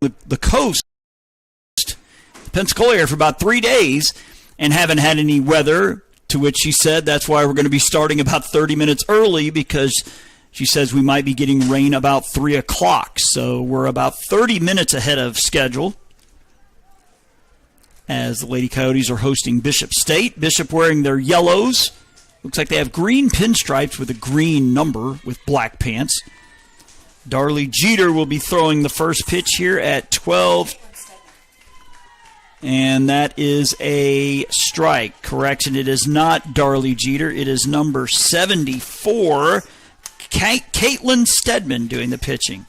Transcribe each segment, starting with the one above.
the coast, the Pensacola area, for about 3 days and haven't had any weather, to which she said that's why we're going to be starting about 30 minutes early, because she says we might be getting rain about 3 o'clock. So we're about 30 minutes ahead of schedule as the Lady Coyotes are hosting Bishop State. Bishop wearing their yellows. Looks like they have green pinstripes with a green number with black pants. Darley Jeter will be throwing the first pitch here at 12. And that is a strike. Correction, it is not Darley Jeter. It is number 74, Caitlin Stedman, doing the pitching.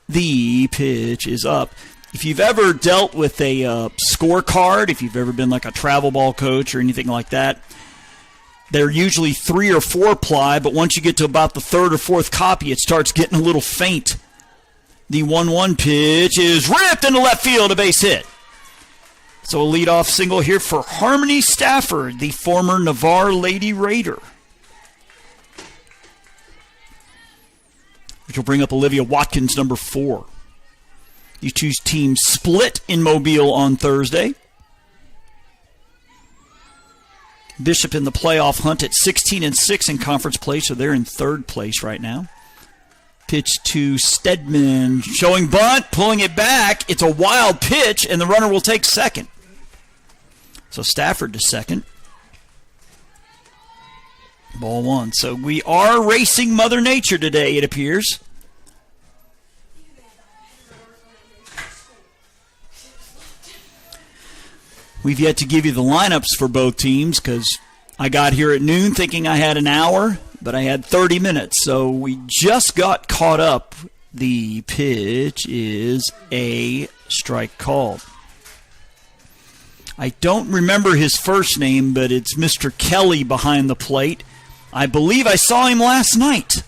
The pitch is up. If you've ever dealt with a scorecard, if you've ever been like a travel ball coach or anything like that, they're usually 3 or 4 ply, but once you get to about the 3rd or 4th copy, it starts getting a little faint. The 1-1 pitch is ripped into left field, a base hit. So a leadoff single here for Harmony Stafford, the former Navarre Lady Raider, which will bring up Olivia Watkins, number 4. These two teams split in Mobile on Thursday. Bishop in the playoff hunt at 16-6 in conference play, so they're in 3rd place right now. Pitch to Stedman, showing bunt, pulling it back. It's a wild pitch, and the runner will take second. So Stafford to second. Ball 1. So we are racing Mother Nature today, it appears. We've yet to give you the lineups for both teams because I got here at noon thinking I had an hour, but I had 30 minutes. So we just got caught up. The pitch is a strike called. I don't remember his first name, but it's Mr. Kelly behind the plate. I believe I saw him last night.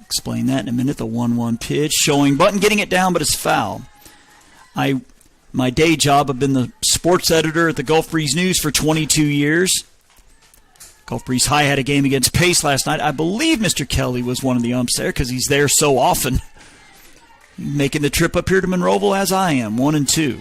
Explain that in a minute. The 1-1 pitch, showing button, getting it down, but it's foul. My day job, I've been the sports editor at the Gulf Breeze News for 22 years. Gulf Breeze High had a game against Pace last night. I believe Mr. Kelly was one of the umps there because he's there so often. Making the trip up here to Monroeville as I am, 1-2.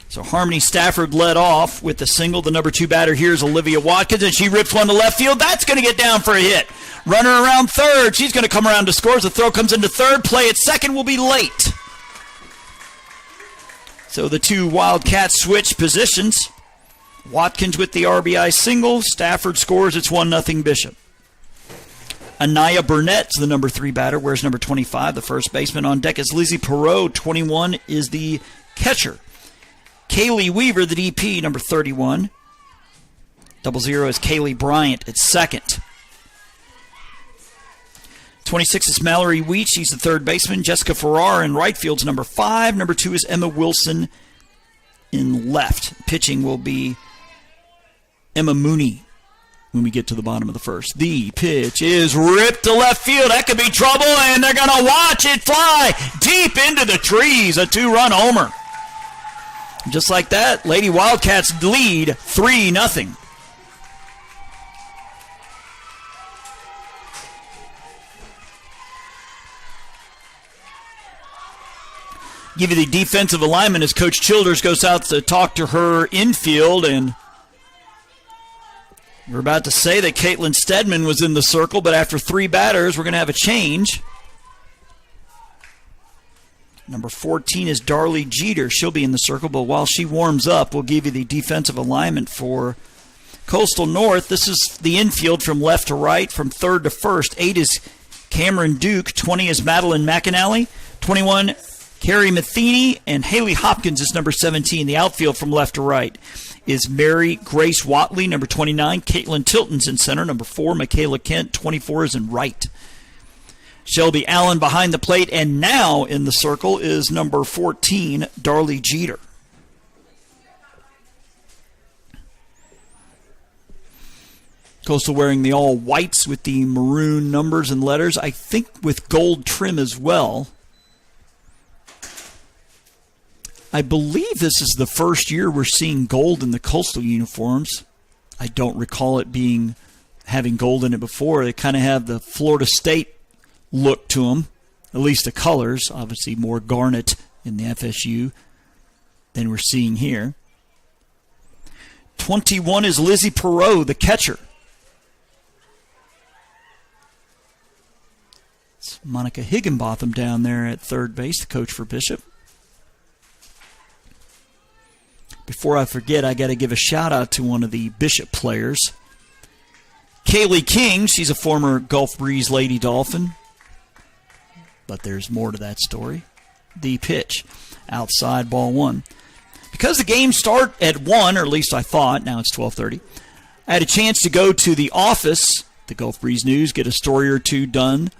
So Harmony Stafford led off with the single. The number 2 batter here is Olivia Watkins, and she rips one to left field. That's going to get down for a hit. Runner around 3rd. She's going to come around to score. As the throw comes into 3rd. Play at 2nd will be late. So the two Wildcats switch positions. Watkins with the RBI single. Stafford scores. It's 1-0 Bishop. Anaya Burnett's the number 3 batter. Wears number 25, the first baseman. On deck is Lizzie Perot. 21 is the catcher. Kaylee Weaver, the DP, number 31. 00 is Kaylee Bryant at second. 26 is Mallory Wheat. She's the third baseman. Jessica Farrar in right field's number 5. Number 2 is Emma Wilson in left. Pitching will be Emma Mooney when we get to the bottom of the first. The pitch is ripped to left field. That could be trouble, and they're going to watch it fly deep into the trees. A 2-run homer. Just like that, Lady Wildcats lead 3-0. Give you the defensive alignment as Coach Childers goes out to talk to her infield, and we're about to say that Caitlin Stedman was in the circle, but after 3 batters, we're going to have a change. Number 14 is Darley Jeter. She'll be in the circle, but while she warms up, we'll give you the defensive alignment for Coastal North. This is the infield from left to right, from 3rd to 1st. 8 is Cameron Duke. 20 is Madeline McAnally. 21, Carrie Matheny. And Haley Hopkins is number 17. The outfield from left to right is Mary Grace Watley, number 29. Caitlin Tilton's in center. Number 4, Michaela Kent. 24 is in right. Shelby Allen behind the plate, and now in the circle is number 14, Darley Jeter. Coastal wearing the all whites with the maroon numbers and letters, I think with gold trim as well. I believe this is the first year we're seeing gold in the Coastal uniforms. I don't recall it having gold in it before. They kind of have the Florida State look to them, at least the colors. Obviously more garnet in the FSU than we're seeing here. 21 is Lizzie Perot, the catcher. It's Monica Higginbotham down there at third base, the coach for Bishop. Before I forget, I got to give a shout out to one of the Bishop players. Kaylee King, she's a former Gulf Breeze Lady Dolphin. But there's more to that story. The pitch, outside, ball one. Because the game start at 1, or at least I thought, now it's 12:30, I had a chance to go to the office, the Gulf Breeze News, get a story or two done.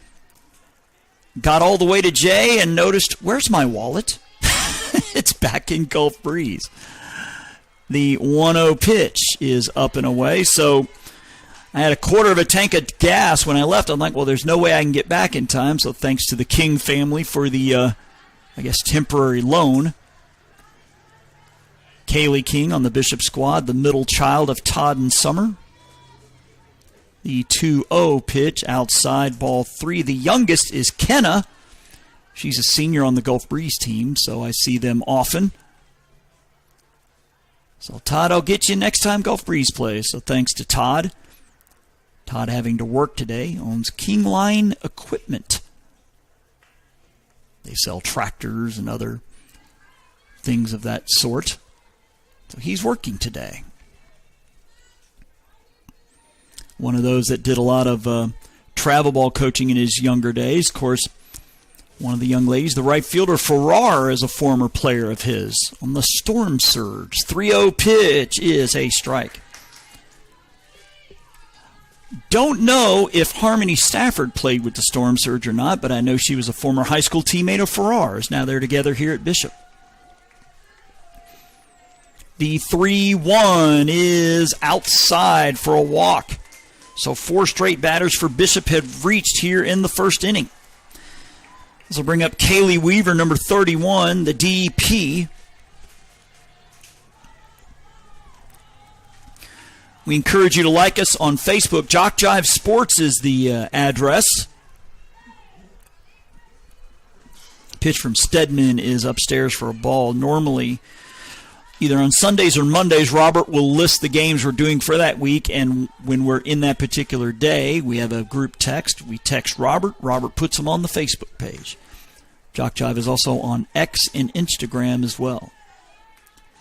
Got all the way to Jay and noticed, where's my wallet? It's back in Gulf Breeze. The 1-0 pitch is up and away, so I had a quarter of a tank of gas when I left. I'm like, well, there's no way I can get back in time, so thanks to the King family for the, temporary loan. Kaylee King on the Bishop squad, the middle child of Todd and Summer. The 2-0 pitch, outside, ball 3. The youngest is Kenna. She's a senior on the Gulf Breeze team, so I see them often. So, Todd, I'll get you next time Gulf Breeze plays. So, thanks to Todd. Todd having to work today, owns King Line Equipment. They sell tractors and other things of that sort. So, he's working today. One of those that did a lot of travel ball coaching in his younger days. Of course, one of the young ladies, the right fielder Farrar, is a former player of his on the Storm Surge. 3-0 pitch is a strike. Don't know if Harmony Stafford played with the Storm Surge or not, but I know she was a former high school teammate of Farrar's. Now they're together here at Bishop. The 3-1 is outside for a walk. So 4 straight batters for Bishop have reached here in the first inning. This will bring up Kaylee Weaver, number 31, the DP. We encourage you to like us on Facebook. JockJive Sports is the address. Pitch from Stedman is upstairs for a ball. Normally, either on Sundays or Mondays, Robert will list the games we're doing for that week, and when we're in that particular day, we have a group text. We text Robert. Robert puts them on the Facebook page. JockJive is also on X and Instagram as well.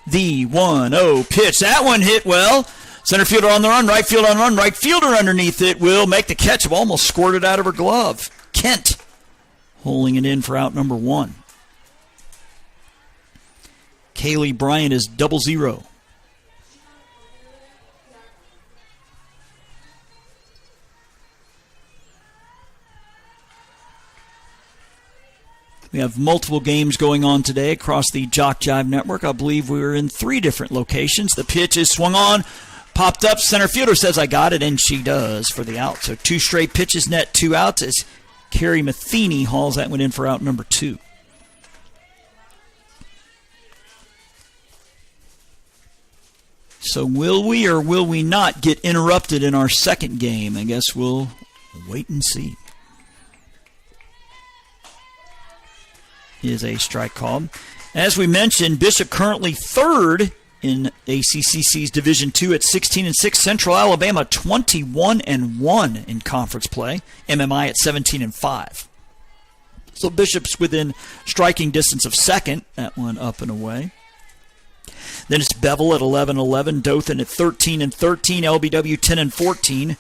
The 1-0 pitch. That one hit well. Center fielder on the run, right fielder on the run, right fielder underneath it will make the catch. Almost squirted out of her glove. Kent holding it in for out number 1. Kaylee Bryant is 0-0. We have multiple games going on today across the JockJive network. I believe we were in 3 different locations. The pitch is swung on, popped up. Center fielder says, I got it, and she does for the out. So 2 straight pitches, net 2 outs as Carrie Matheny hauls that one in for out number 2. So will we or will we not get interrupted in our second game? I guess we'll wait and see. Is a strike called. As we mentioned, Bishop currently 3rd in ACCC's Division II at 16-6. Central Alabama 21-1 in conference play. MMI at 17-5. So Bishop's within striking distance of second. That one up and away. Then it's Bevel at 11-11, Dothan at 13-13, LBW 10-14,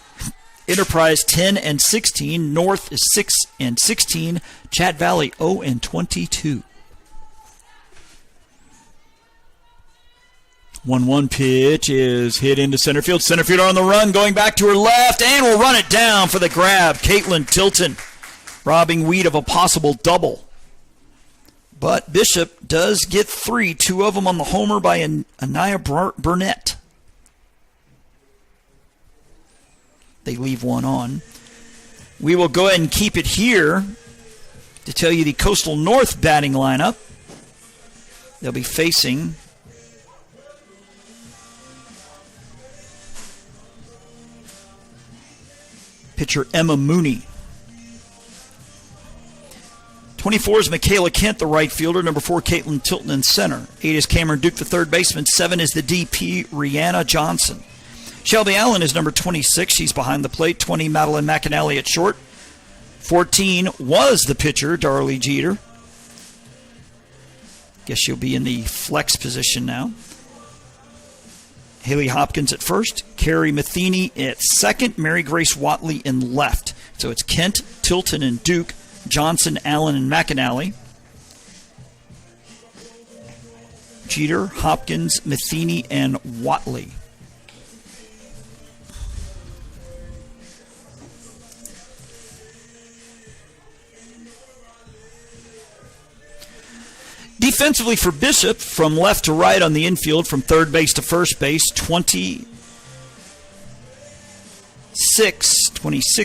Enterprise 10-16, North is 6-16, Chat Valley 0-22. 1-1 pitch is hit into center field. Center fielder on the run, going back to her left, and will run it down for the grab. Caitlin Tilton robbing Weed of a possible double. But Bishop does get 3, 2 of them on the homer by Anaya Burnett. They leave one on. We will go ahead and keep it here to tell you the Coastal North batting lineup. They'll be facing pitcher Emma Mooney. 24 is Michaela Kent, the right fielder. Number 4, Caitlin Tilton in center. 8 is Cameron Duke, the third baseman. 7 is the DP, Rihanna Johnson. Shelby Allen is number 26. She's behind the plate. 20, Madeline McAnally at short. 14 was the pitcher, Darlie Jeter. Guess she'll be in the flex position now. Haley Hopkins at first. Carrie Matheny at second. Mary Grace Watley in left. So it's Kent, Tilton, and Duke. Johnson, Allen, and McAnally. Jeter, Hopkins, Matheny, and Watley. Defensively for Bishop, from left to right on the infield, from third base to first base, 26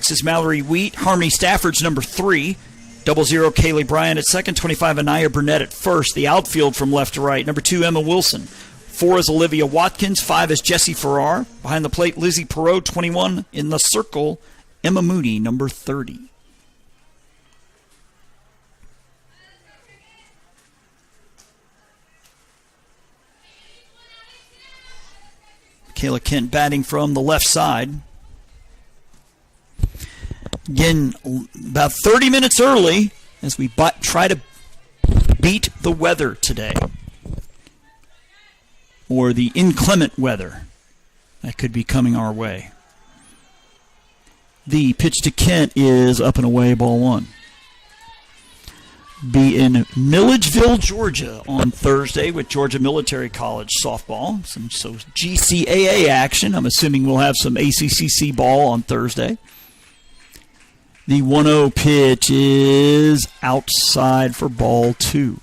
is Mallory Wheat. Harmony Stafford's number 3. 00 Kaylee Bryant at second. 25 Anaya Burnett at first. The outfield from left to right. Number 2 Emma Wilson. 4 is Olivia Watkins. 5 is Jessie Farrar. Behind the plate, Lizzie Perot. 21 in the circle, Emma Mooney, number 30. Kayla Kent batting from the left side. Again, about 30 minutes early as we try to beat the weather today. Or the inclement weather that could be coming our way. The pitch to Kent is up and away, ball 1. Be in Milledgeville, Georgia on Thursday with Georgia Military College softball. So GCAA action. I'm assuming we'll have some ACCC ball on Thursday. The 1-0 pitch is outside for ball 2.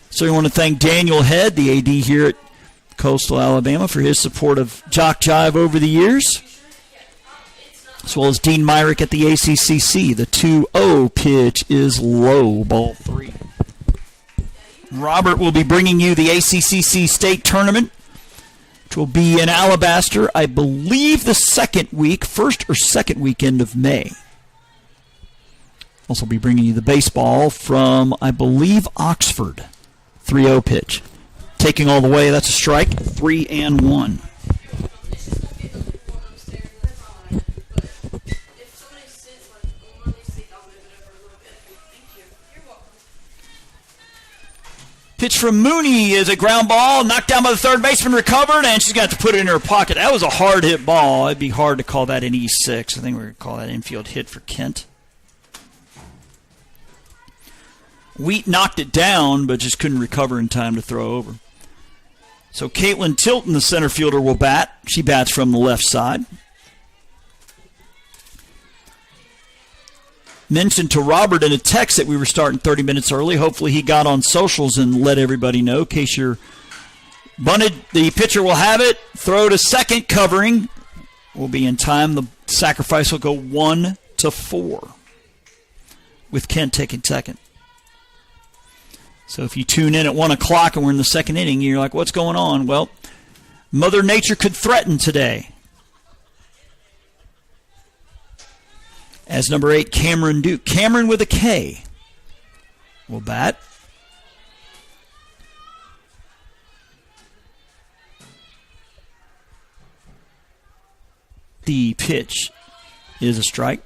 So we want to thank Daniel Head, the AD here at Coastal Alabama, for his support of JockJive over the years, as well as Dean Myrick at the ACCC. The 2-0 pitch is low, ball 3. Robert will be bringing you the ACCC State Tournament, which will be in Alabaster, I believe the first or second weekend of May. Also be bringing you the baseball from, I believe, Oxford. 3-0 pitch. Taking all the way, that's a strike. 3-1. Pitch from Mooney is a ground ball, knocked down by the third baseman, recovered, and she's got to put it in her pocket. That was a hard hit ball. It'd be hard to call that an E6. I think we're going to call that infield hit for Kent. Wheat knocked it down, but just couldn't recover in time to throw over. So Caitlin Tilton, the center fielder, will bat. She bats from the left side. Mentioned to Robert in a text that we were starting 30 minutes early. Hopefully he got on socials and let everybody know. In case you're bunted, the pitcher will have it. Throw to second, covering. Will be in time. The sacrifice will go 1-4 with Kent taking second. So if you tune in at 1 o'clock and we're in the second inning, you're like, what's going on? Well, Mother Nature could threaten today. As number 8, Cameron Duke. Cameron with a K will bat. The pitch is a strike.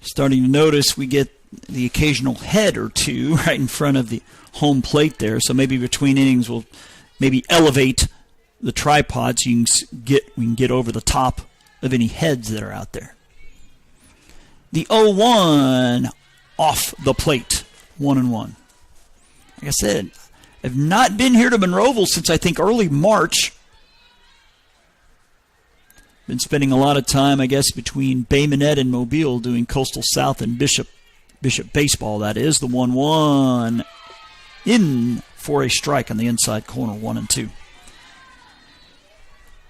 Starting to notice we get the occasional head or two right in front of the home plate there. So maybe between innings we'll maybe elevate the tripod so we can get over the top of any heads that are out there. The 0-1 off the plate. 1-1. Like I said, I've not been here to Monroeville since I think early March. Been spending a lot of time, I guess, between Bay Minette and Mobile doing Coastal South and Bishop baseball, that is. The 1-1 in for a strike on the inside corner, 1-2.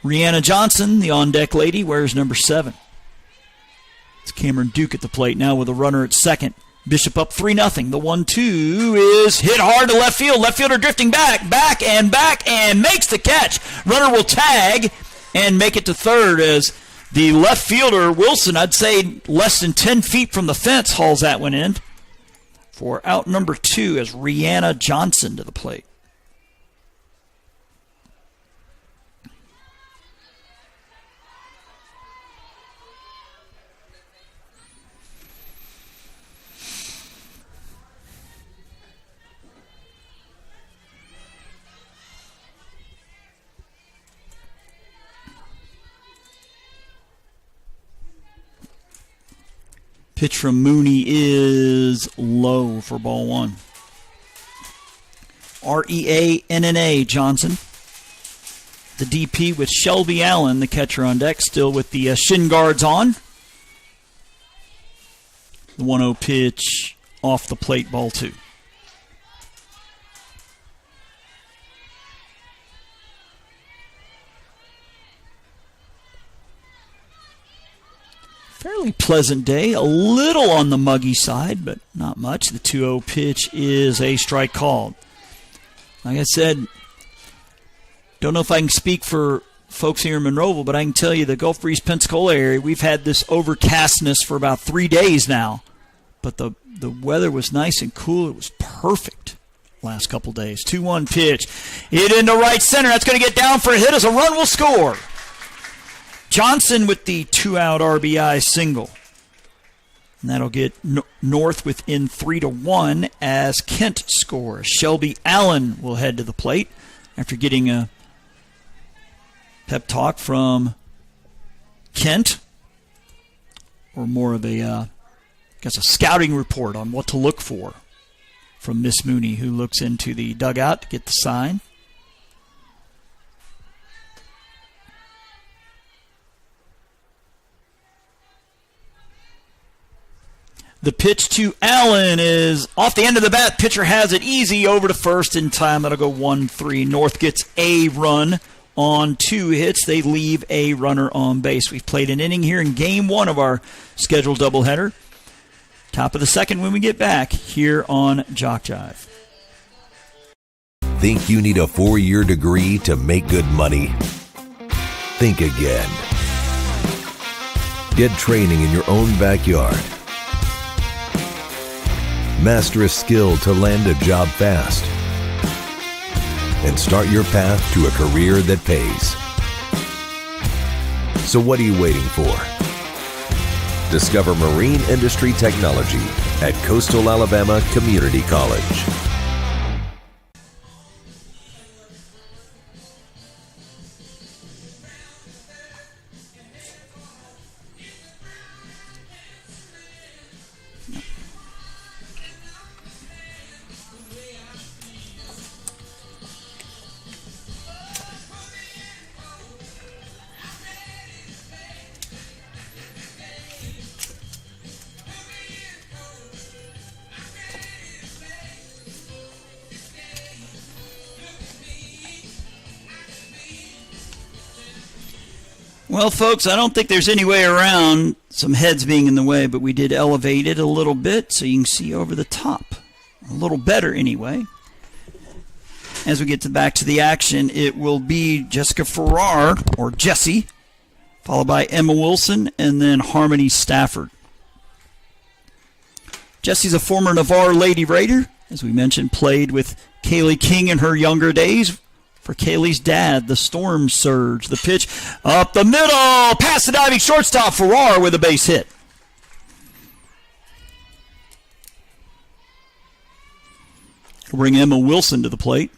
Rihanna Johnson, the on-deck lady, wears number 7. It's Cameron Duke at the plate now with a runner at second. Bishop up 3-0. The 1-2 is hit hard to left field. Left fielder drifting back, and makes the catch. Runner will tag and make it to third as The left fielder, Wilson, I'd say less than 10 feet from the fence, hauls that one in for out number 2 as Rihanna Johnson to the plate. Pitch from Mooney is low for ball 1. R-E-A-N-N-A, Johnson. The DP with Shelby Allen, the catcher on deck, still with the shin guards on. The 1-0 pitch off the plate, ball 2. Fairly pleasant day, a little on the muggy side, but not much. The 2-0 pitch is a strike called. Like I said, don't know if I can speak for folks here in Monroeville, but I can tell you the Gulf Breeze, Pensacola area, we've had this overcastness for about 3 days now. But the weather was nice and cool. It was perfect last couple days. 2-1 pitch. Hit into right center. That's going to get down for a hit as a run will score. Johnson with the 2-out RBI single. And that'll get North within 3-1 as Kent scores. Shelby Allen will head to the plate after getting a pep talk from Kent, or more of a scouting report on what to look for from Miss Mooney, who looks into the dugout to get the sign. The pitch to Allen is off the end of the bat. Pitcher has it easy over to first in time. That'll go 1-3. North gets a run on 2 hits. They leave a runner on base. We've played an inning here in game 1 of our scheduled doubleheader. Top of the second when we get back here on JockJive. Think you need a 4-year degree to make good money? Think again. Get training in your own backyard. Master a skill to land a job fast. And start your path to a career that pays. So what are you waiting for? Discover marine industry technology at Coastal Alabama Community College. Well, folks, I don't think there's any way around some heads being in the way, but we did elevate it a little bit so you can see over the top. A little better anyway. As we get back to the action, it will be Jessica Farrar, or Jessie, followed by Emma Wilson, and then Harmony Stafford. Jessie's a former Navarre Lady Raider. As we mentioned, played with Kaylee King in her younger days. For Kaylee's dad, the Storm Surge. The pitch up the middle. Past the diving shortstop. Farrar with a base hit. We'll bring Emma Wilson to the plate.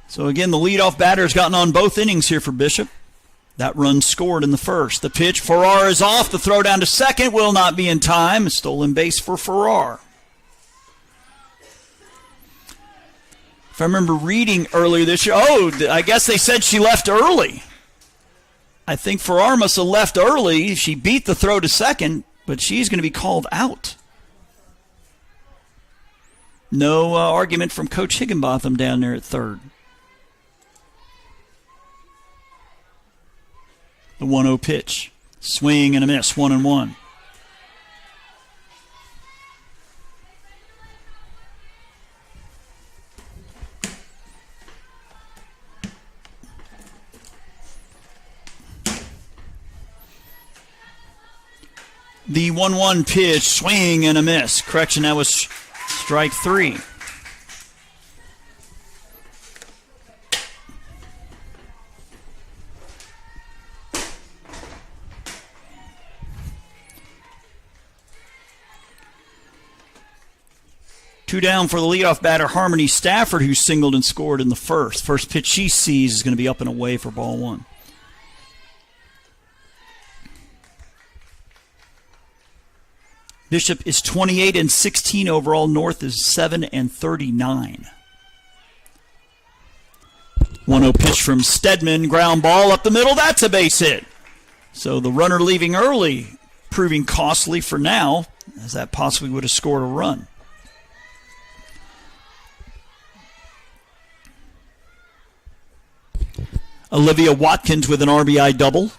So again, the leadoff batter has gotten on both innings here for Bishop. That run scored in the first. The pitch, Farrar is off. The throw down to second will not be in time. A stolen base for Farrar. If I remember reading earlier this year, I guess they said she left early. I think Farrar must have left early. She beat the throw to second, but she's going to be called out. No argument from Coach Higginbotham down there at third. The 1-0 pitch. Swing and a miss, 1-1. The 1-1 pitch, swing and a miss. Correction, that was strike 3. Two down for the leadoff batter, Harmony Stafford, who singled and scored in the first. First pitch she sees is going to be up and away for ball 1. Bishop is 28-16 overall. North is 7-39. 1-0 pitch from Stedman. Ground ball up the middle. That's a base hit. So the runner leaving early, proving costly for now, as that possibly would have scored a run. Olivia Watkins with an RBI double.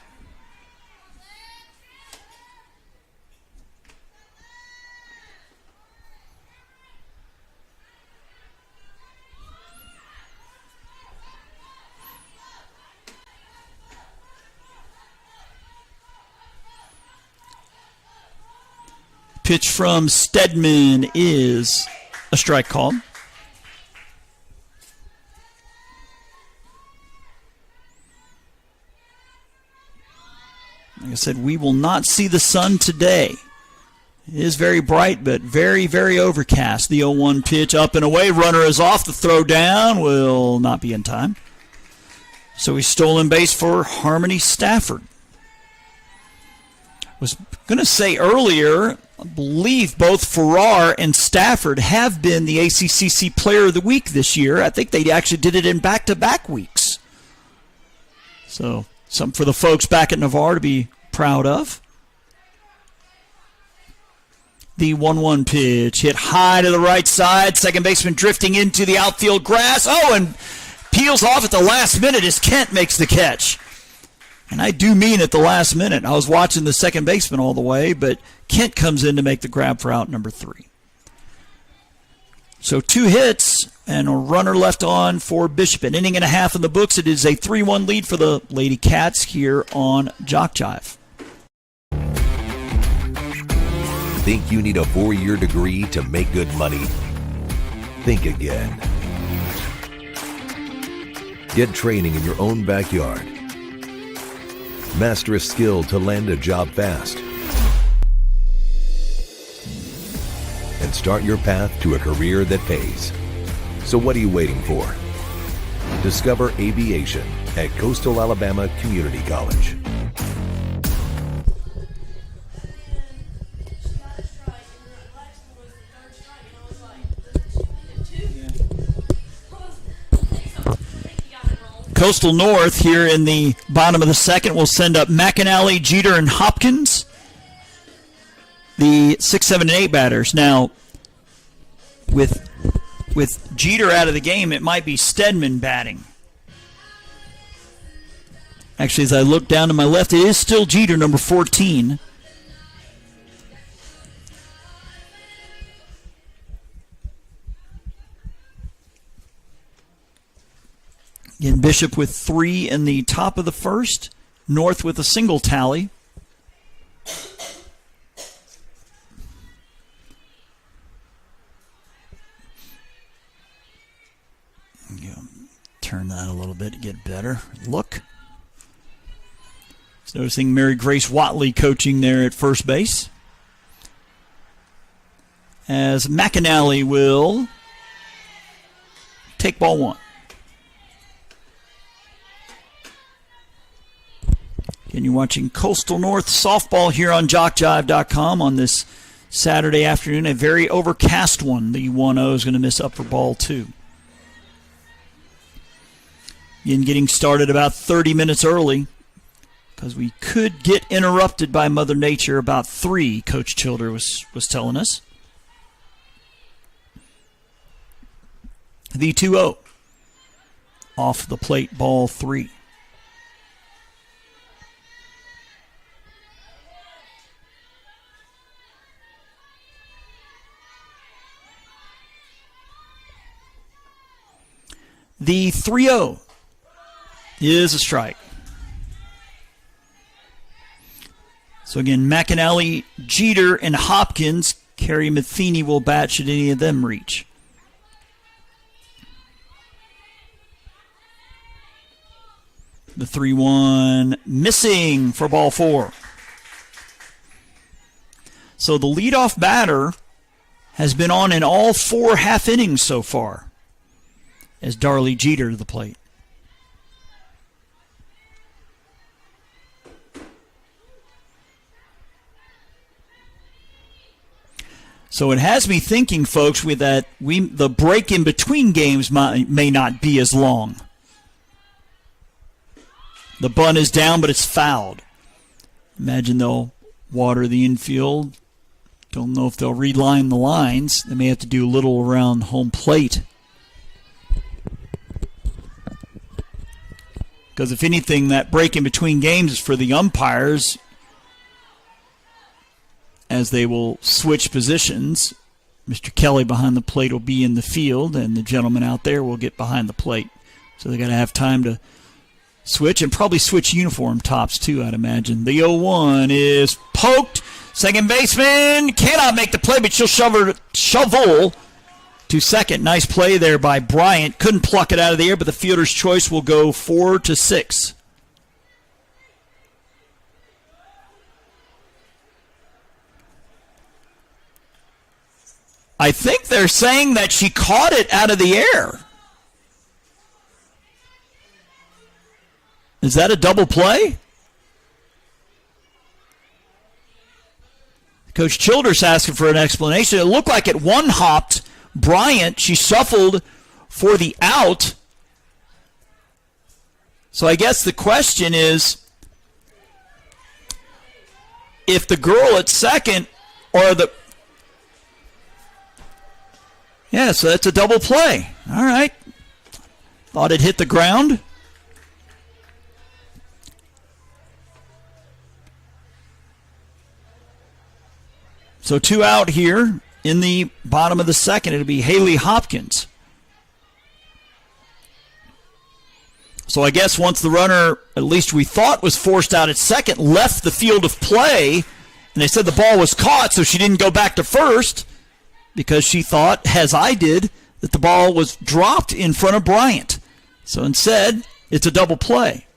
Pitch from Stedman is a strike call. Like I said, we will not see the sun today. It is very bright, but very, very overcast. The 0-1 pitch up and away. Runner is off. The throw down will not be in time. So he's stolen base for Harmony Stafford. Was going to say earlier, I believe both Farrar and Stafford have been the ACCC Player of the Week this year. I think they actually did it in back-to-back weeks. So something for the folks back at Navarre to be proud of. The 1-1 pitch hit high to the right side. Second baseman drifting into the outfield grass. Oh, and peels off at the last minute as Kent makes the catch. And I do mean at the last minute. I was watching the second baseman all the way, but Kent comes in to make the grab for out number 3. So 2 hits and a runner left on for Bishop. An inning and a half in the books. It is a 3-1 lead for the Lady Cats here on JockJive. Think you need a 4-year degree to make good money? Think again. Get training in your own backyard. Master a skill to land a job fast. And start your path to a career that pays. So what are you waiting for? Discover aviation at Coastal Alabama Community College. Coastal North here in the bottom of the second will send up McAnally, Jeter, and Hopkins, the 6, 7, and 8 batters. Now, with Jeter out of the game, it might be Stedman batting. Actually, as I look down to my left, it is still Jeter, number 14. Again, Bishop with 3 in the top of the first. North with a single tally. Turn that a little bit to get better look. Just noticing Mary Grace Watley coaching there at first base. As McAnally will take ball 1. And you're watching Coastal North softball here on JockJive.com on this Saturday afternoon. A very overcast one. The 1-0 is going to miss up for ball 2. Again, getting started about 30 minutes early because we could get interrupted by Mother Nature about 3, Coach Childer was telling us. The 2-0. Off the plate, ball 3. The 3-0 is a strike. So again, McAnally, Jeter, and Hopkins. Kerry Matheny will bat should any of them reach. The 3-1 missing for ball 4. So the leadoff batter has been on in all 4 half innings so far as Darley Jeter to the plate. So it has me thinking, folks, with that the break in between games may not be as long. The bunt is down, but it's fouled. Imagine they'll water the infield. Don't know if they'll reline the lines. They may have to do a little around home plate. Because if anything, that break in between games is for the umpires, as they will switch positions. Mr. Kelly behind the plate will be in the field, and the gentleman out there will get behind the plate. So they got to have time to switch, and probably switch uniform tops too, I'd imagine. The 0-1 is poked. Second baseman cannot make the play, but she'll shovel to second. Nice play there by Bryant. Couldn't pluck it out of the air, but the fielder's choice will go 4-6. I think they're saying that she caught it out of the air. Is that a double play? Coach Childers asking for an explanation. It looked like it one-hopped Bryant. She shuffled for the out. So I guess the question is, if the girl at second or the... Yeah, so that's a double play. All right. Thought it hit the ground. So 2 out here in the bottom of the second. It'll be Haley Hopkins. So I guess once the runner, at least we thought was forced out at second, left the field of play, and they said the ball was caught, so she didn't go back to first because she thought, as I did, that the ball was dropped in front of Bryant. So instead, it's a double play.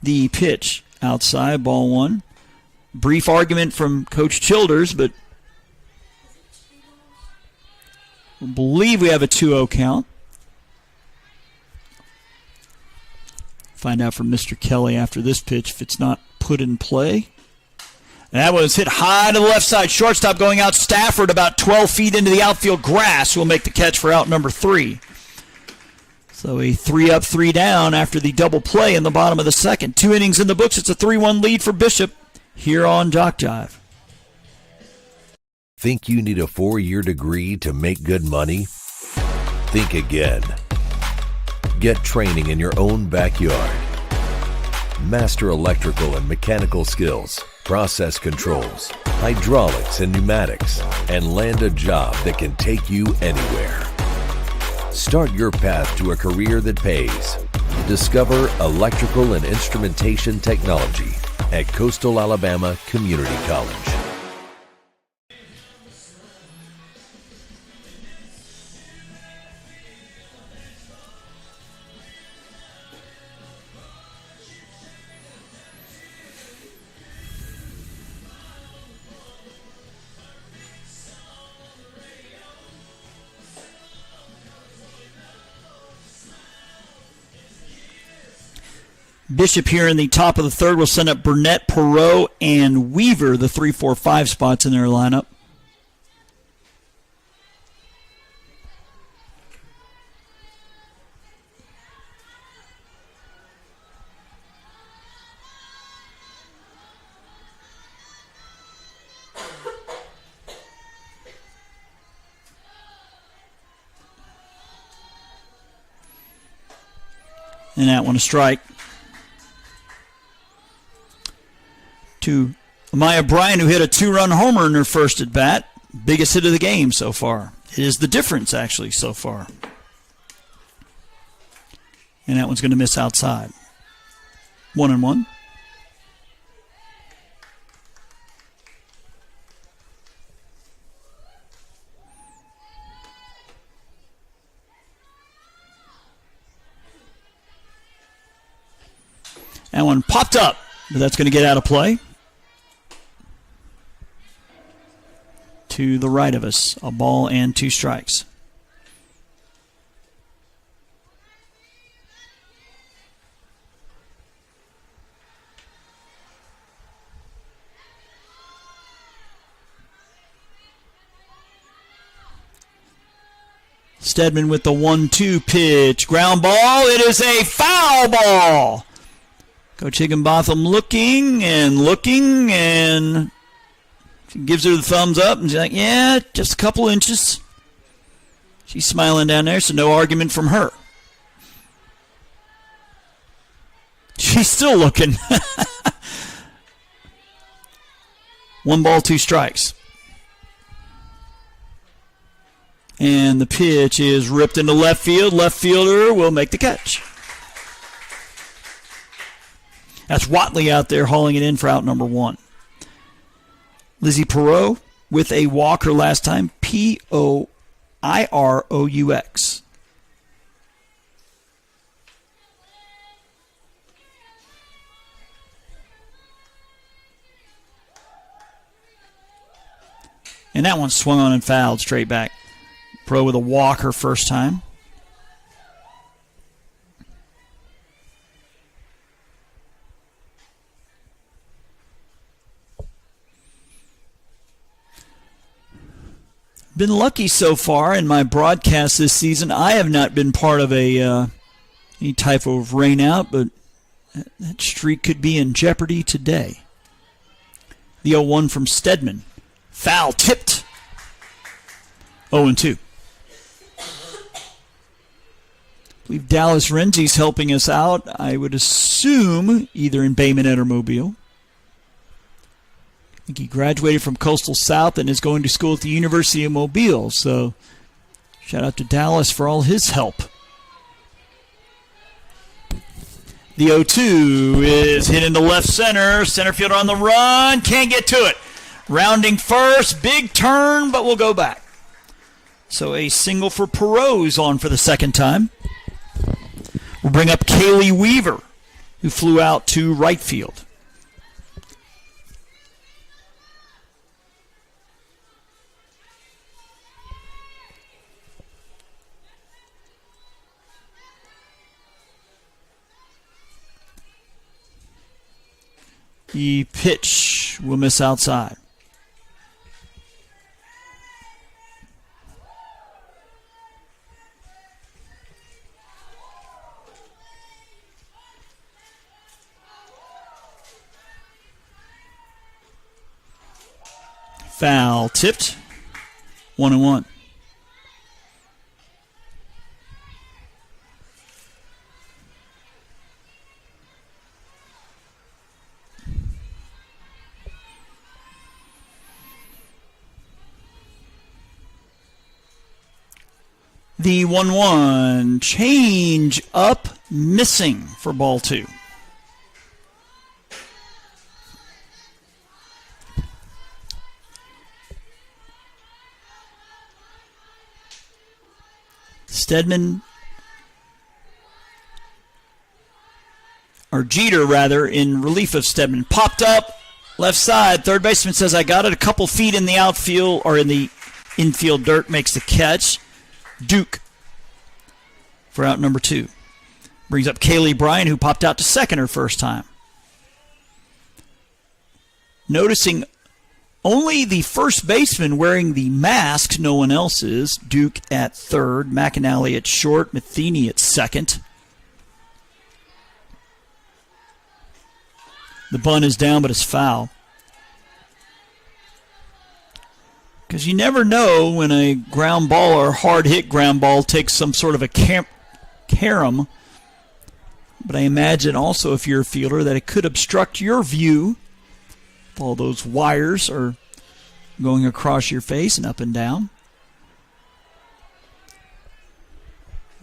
The pitch outside, ball 1. Brief argument from Coach Childers, but I believe we have a 2-0 count. Find out from Mr. Kelly after this pitch if it's not put in play. And that was hit high to the left side. Shortstop going out. Stafford about 12 feet into the outfield grass will make the catch for out number 3. So a 3-up, 3-down after the double play in the bottom of the second. 2 innings in the books. It's a 3-1 lead for Bishop here on JockJive. Think you need a 4-year degree to make good money? Think again. Get training in your own backyard. Master electrical and mechanical skills, process controls, hydraulics and pneumatics, and land a job that can take you anywhere. Start your path to a career that pays. Discover electrical and instrumentation technology at Coastal Alabama Community College. Bishop here in the top of the third will send up Burnett, Perot, and Weaver, the 3, 4, 5 spots in their lineup. And that one a strike. To Amaya Bryan, who hit a 2-run homer in her first at bat. Biggest hit of the game so far. It is the difference, actually, so far. And that one's going to miss outside. 1-1. That one popped up, but that's going to get out of play. To the right of us, a ball and 2 strikes. Stedman with the 1-2 pitch. Ground ball. It is a foul ball. Coach Higginbotham looking, and she gives her the thumbs up, and she's like, yeah, just a couple inches. She's smiling down there, so no argument from her. She's still looking. 1 ball, 2 strikes. And the pitch is ripped into left field. Left fielder will make the catch. That's Watley out there hauling it in for out number 1. Lizzie Perot with a walker last time. Poiraux. And that one swung on and fouled straight back. Pro with a walker first time. Been lucky so far in my broadcast this season. I have not been part of any type of rainout, but that streak could be in jeopardy today. The 0-1 from Stedman. Foul tipped. 0-2. I believe Dallas Renzi's helping us out, I would assume, either in Bay Minette or Mobile. I think he graduated from Coastal South and is going to school at the University of Mobile. So, shout out to Dallas for all his help. The 0-2 is hit into left center. Center fielder on the run. Can't get to it. Rounding first. Big turn, but we'll go back. So a single for Perot's on for the second time. We'll bring up Kaylee Weaver, who flew out to right field. The pitch will miss outside. Foul tipped. 1-1. The 1-1 change up missing for ball 2. Stedman, or Jeter rather, in relief of Stedman. Popped up, left side. Third baseman says, I got it. A couple feet in the outfield, or in the infield dirt, makes the catch. Duke for out number 2. Brings up Kaylee Bryan, who popped out to second her first time. Noticing only the first baseman wearing the mask, no one else is. Duke at third, McAnally at short, Matheny at second. The bunt is down, but it's foul. Because you never know when a ground ball or hard-hit ground ball takes some sort of a carom. But I imagine also, if you're a fielder, that it could obstruct your view. All those wires are going across your face and up and down.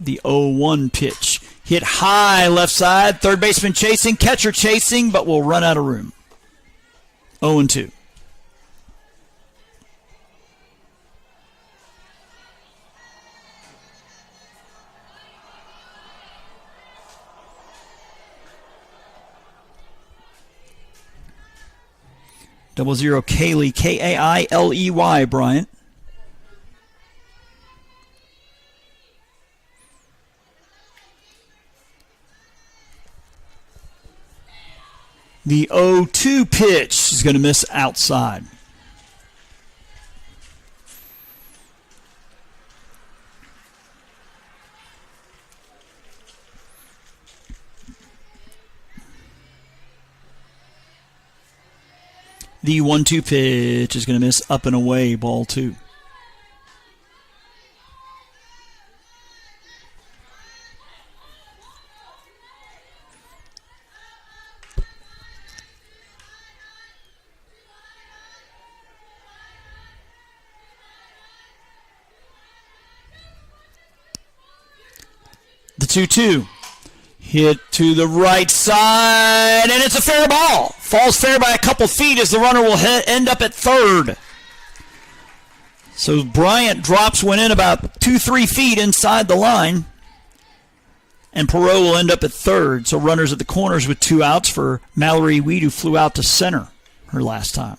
The 0-1 pitch. Hit high left side. Third baseman chasing. Catcher chasing, but will run out of room. 0-2. 00 Kailey, Kailey, Bryant. The 0-2 pitch is going to miss outside. The 1-2 pitch is going to miss up and away, ball 2. The 2-2. Hit to the right side, and it's a fair ball. Falls fair by a couple feet as the runner will end up at third. So Bryant drops one in about 2-3 feet inside the line, and Perot will end up at third. So runners at the corners with 2 outs for Mallory Weed, who flew out to center her last time.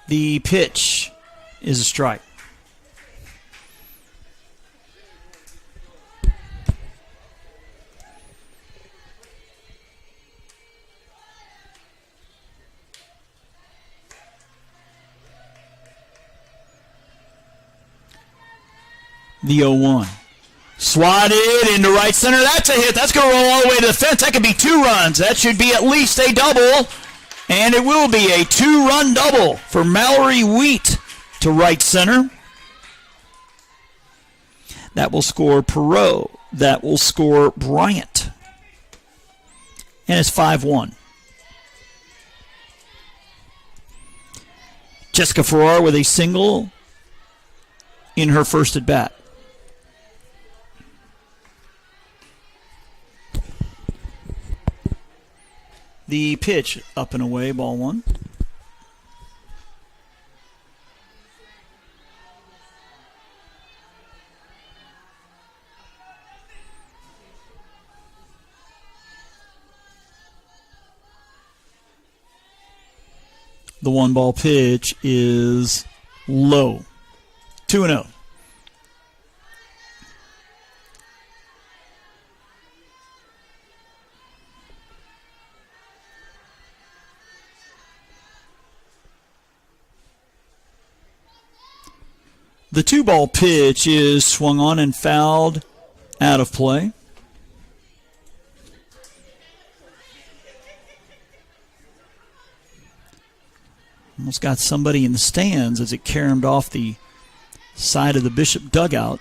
The pitch is a strike. The 0-1. Swatted into right center. That's a hit. That's going to roll all the way to the fence. That could be 2 runs. That should be at least a double. And it will be a 2-run double for Mallory Wheat to right center. That will score Perot. That will score Bryant. And it's 5-1. Jessica Farrar with a single in her first at bat. The pitch up and away, ball 1. The 1-ball pitch is low. 2-0. The 2-ball pitch is swung on and fouled out of play. Almost got somebody in the stands as it caromed off the side of the Bishop dugout.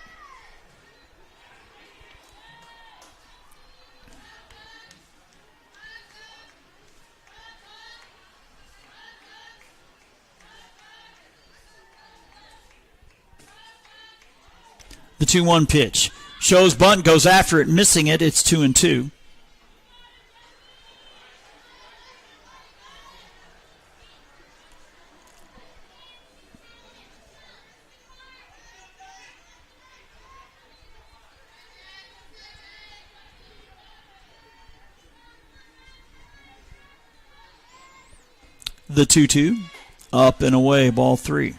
The 2-1 pitch. Shows bunt, goes after it, missing it. It's 2-2. The 2-2. Up and away, ball 3.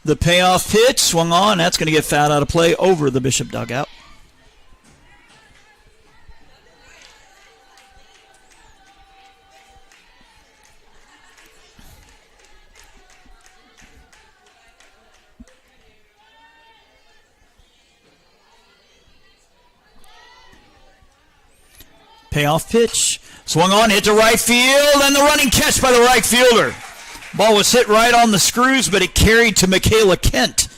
The payoff pitch swung on. That's going to get fouled out of play over the Bishop dugout. Payoff pitch. Swung on, hit to right field, and the running catch by the right fielder. Ball was hit right on the screws, but it carried to Michaela Kent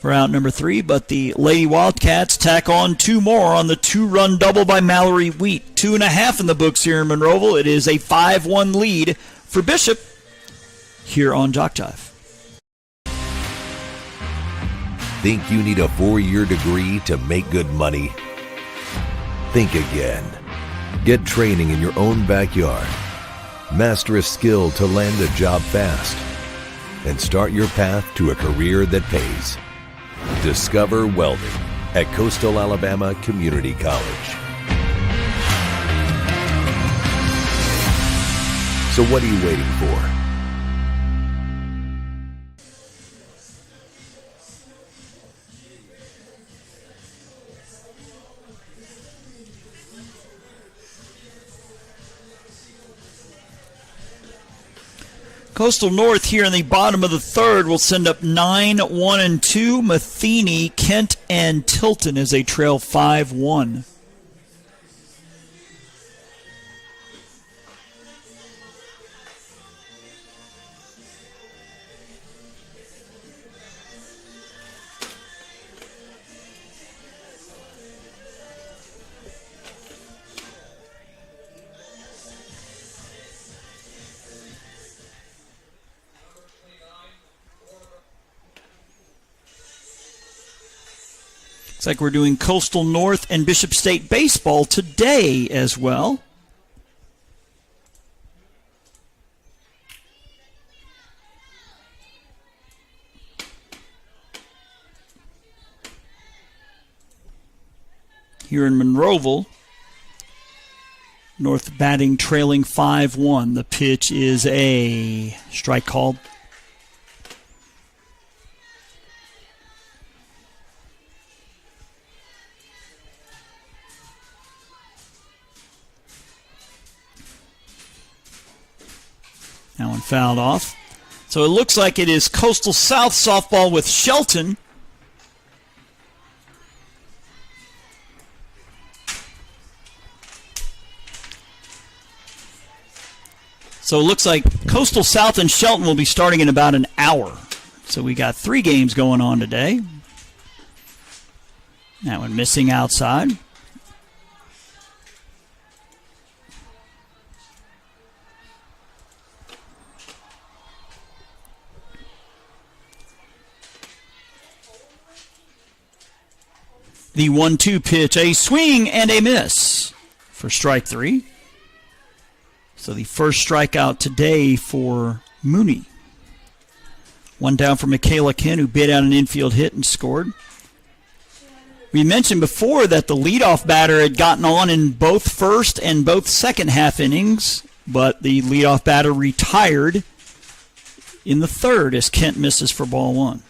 for out number 3, but the Lady Wildcats tack on 2 more on the 2-run double by Mallory Wheat. 2.5 in the books here in Monroeville. It is a 5-1 lead for Bishop here on JockJive. Think you need a 4-year degree to make good money? Think again. Get training in your own backyard. Master a skill to land a job fast. And start your path to a career that pays. Discover welding at Coastal Alabama Community College. So what are you waiting for? Coastal North here in the bottom of the 3rd will send up 9, 1, and 2. Matheny, Kent, and Tilton as they trail 5-1. Looks like we're doing Coastal North and Bishop State baseball today as well. Here in Monroeville, North batting trailing 5-1. The pitch is a strike called. That one fouled off. So it looks like it is Coastal South softball with Shelton. So it looks like Coastal South and Shelton will be starting in about an hour. So we got 3 games going on today. That one missing outside. The 1-2 pitch, a swing and a miss for strike 3. So the first strikeout today for Mooney. One down for Michaela Ken, who bit out an infield hit and scored. We mentioned before that the leadoff batter had gotten on in both first and both second half innings, but the leadoff batter retired in the 3rd as Kent misses for ball 1.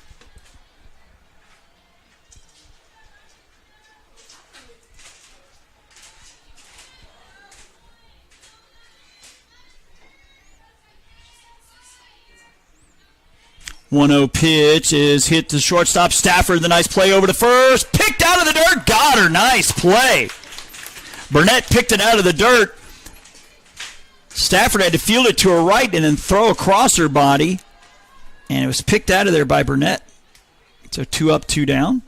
One-0 pitch is hit to shortstop. Stafford, the nice play over to first. Picked out of the dirt. Got her. Nice play. Burnett picked it out of the dirt. Stafford had to field it to her right and then throw across her body. And it was picked out of there by Burnett. So 2 up, 2 down.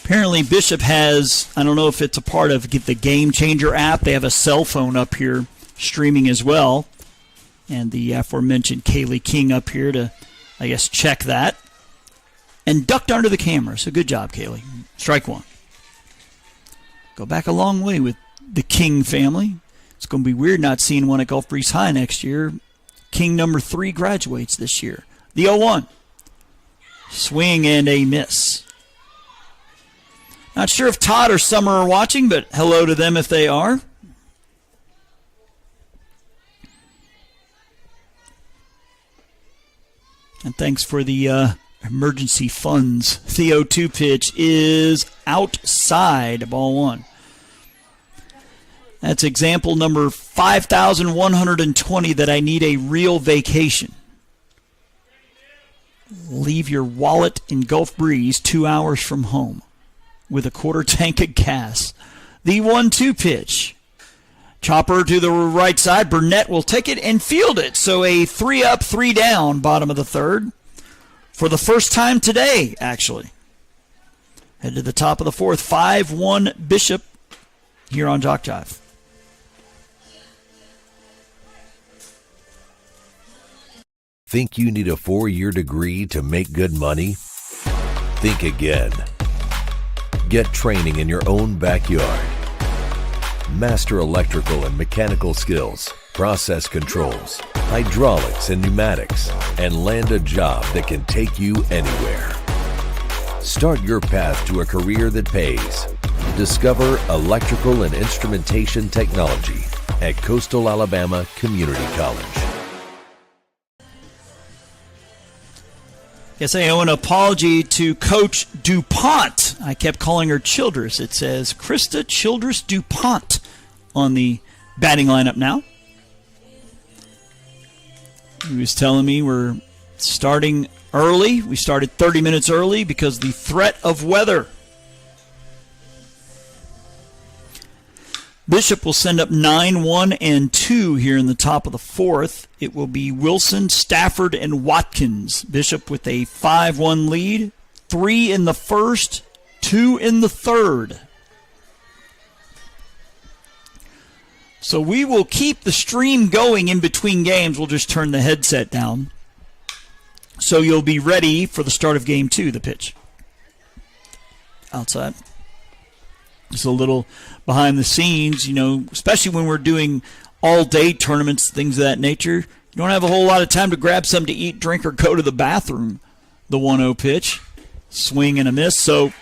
Apparently Bishop has, I don't know if it's a part of the Game Changer app. They have a cell phone up here streaming as well, and the aforementioned Kaylee King up here to, I guess, check that, and ducked under the camera. So good job, Kaylee. Strike 1. Go back a long way with the King family. It's going to be weird not seeing one at Gulf Breeze High next year. King number 3 graduates this year. The 0-1. Swing and a miss. Not sure if Todd or Summer are watching, but hello to them if they are. And thanks for the emergency funds. The 0-2 pitch is outside, ball 1. That's example number 5,120 that I need a real vacation. Leave your wallet in Gulf Breeze 2 hours from home with a quarter tank of gas. The 1-2 pitch Chopper to the right side. Burnett will take it and field it. So a 3 up, 3 down, bottom of the third. For the first time today, actually. Head to the top of the fourth. 5-1 Bishop here on JockJive. Think you need a 4-year degree to make good money? Think again. Get training in your own backyard. Master electrical and mechanical skills, process controls, hydraulics and pneumatics, and land a job that can take you anywhere. Start your path to a career that pays. Discover electrical and instrumentation technology at Coastal Alabama Community College. Yes, I owe an apology to Coach DuPont. I kept calling her Childress. It says Krista Childress DuPont on the batting lineup now. He was telling me we're starting early. We started 30 minutes early because of the threat of weather. Bishop will send up 9, 1, and 2 here in the top of the fourth. It will be Wilson, Stafford, and Watkins. Bishop with a 5-1 lead. 3 in the first, 2 in the third. So we will keep the stream going in between games. We'll just turn the headset down. So you'll be ready for the start of game 2, the pitch. Outside. Just a little behind the scenes, you know, especially when we're doing all-day tournaments, things of that nature. You don't have a whole lot of time to grab something to eat, drink, or go to the bathroom. The 1-0 pitch. Swing and a miss. So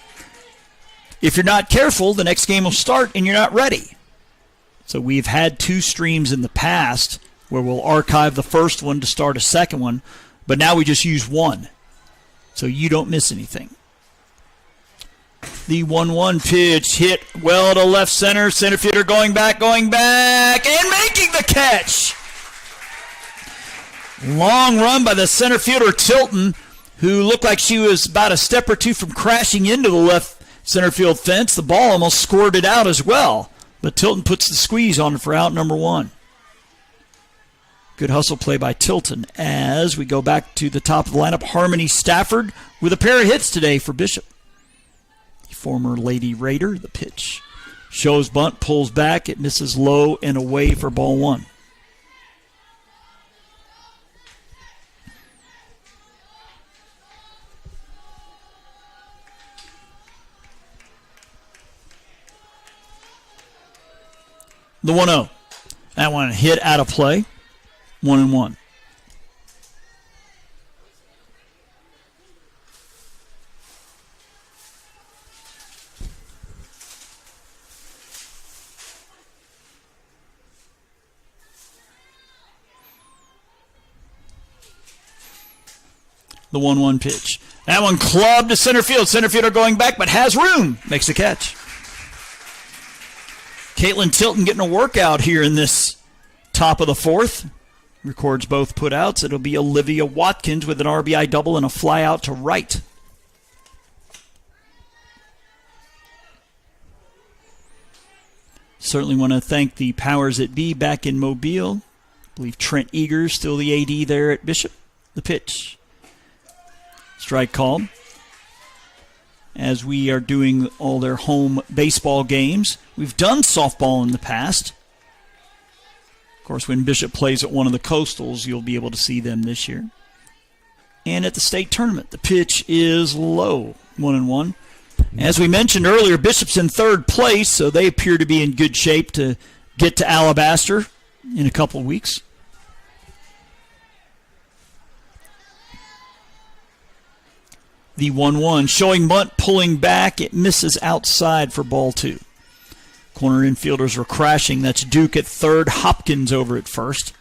if you're not careful, the next game will start and you're not ready. So we've had 2 streams in the past where we'll archive the first one to start a second one, but now we just use one. So you don't miss anything. The 1-1 pitch hit well to left center. Center fielder going back, and making the catch. Long run by the center fielder, Tilton, who looked like she was about a step or two from crashing into the left center field fence. The ball almost scored it out as well, but Tilton puts the squeeze on it for out number 1. Good hustle play by Tilton as we go back to the top of the lineup. Harmony Stafford with a pair of hits today for Bishop. Former Lady Raider, the pitch. Shows bunt, pulls back. It misses low and away for ball 1. The 1-0. That one hit out of play. 1-1. The 1-1 pitch. That one clubbed to center field. Center fielder going back, but has room. Makes the catch. Caitlin Tilton getting a workout here in this top of the fourth. Records both putouts. It'll be Olivia Watkins with an RBI double and a fly out to right. Certainly want to thank the powers that be back in Mobile. I believe Trent Eager still the AD there at Bishop. The pitch. Strike called. As we are doing all their home baseball games. We've done softball in the past. Of course, when Bishop plays at one of the Coastals, you'll be able to see them this year. And at the state tournament, the pitch is low. 1-1. As we mentioned earlier, Bishop's in third place, so they appear to be in good shape to get to Alabaster in a couple weeks. The 1-1, showing bunt, pulling back. It misses outside for ball 2. Corner infielders were crashing. That's Duke at third, Hopkins over at first.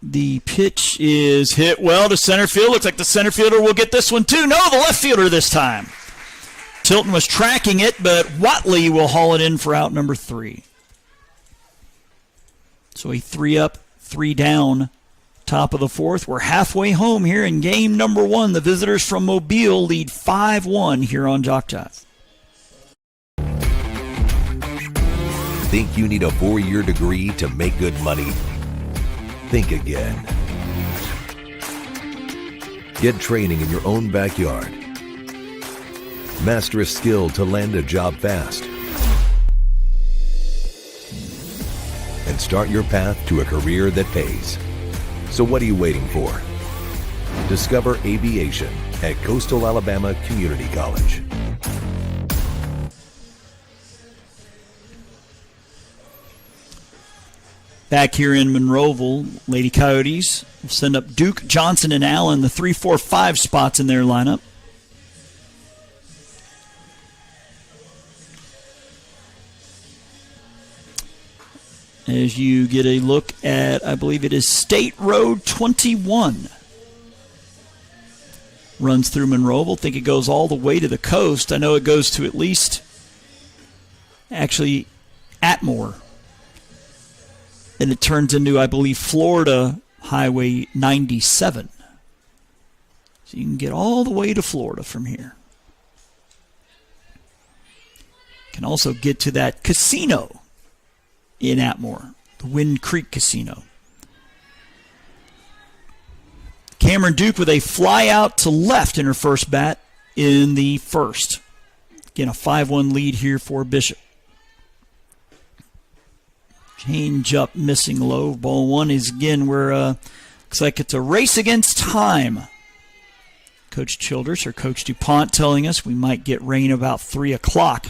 The pitch is hit well to center field. Looks like the center fielder will get this one too. No, the left fielder this time. Tilton was tracking it, but Watley will haul it in for out number 3. So a 3 up, 3 down top Top of the fourth. We're halfway home here in game number one. The visitors from Mobile lead 5-1 here on JockJive. Think you need a 4-year degree to make good money? Think again. Get training in your own backyard. Master a skill to land a job fast. And start your path to a career that pays. So what are you waiting for? Discover aviation at Coastal Alabama Community College. Back here in Monroeville, Lady Coyotes will send up Duke, Johnson, and Allen, the 3, 4, 5 spots in their lineup. As you get a look at, I believe it is State Road 21. Runs through Monroeville. I think it goes all the way to the coast. I know it goes to at least, actually, Atmore. Then it turns into, I believe, Florida Highway 97. So you can get all the way to Florida from here. Can also get to that casino in Atmore, the Wind Creek Casino. Cameron Duke with a fly out to left in her first bat in the first. Again, a 5-1 lead here for Bishop. Change up, missing low. Ball one is again where looks like it's a race against time. Coach Childress or Coach DuPont telling us we might get rain about 3 o'clock.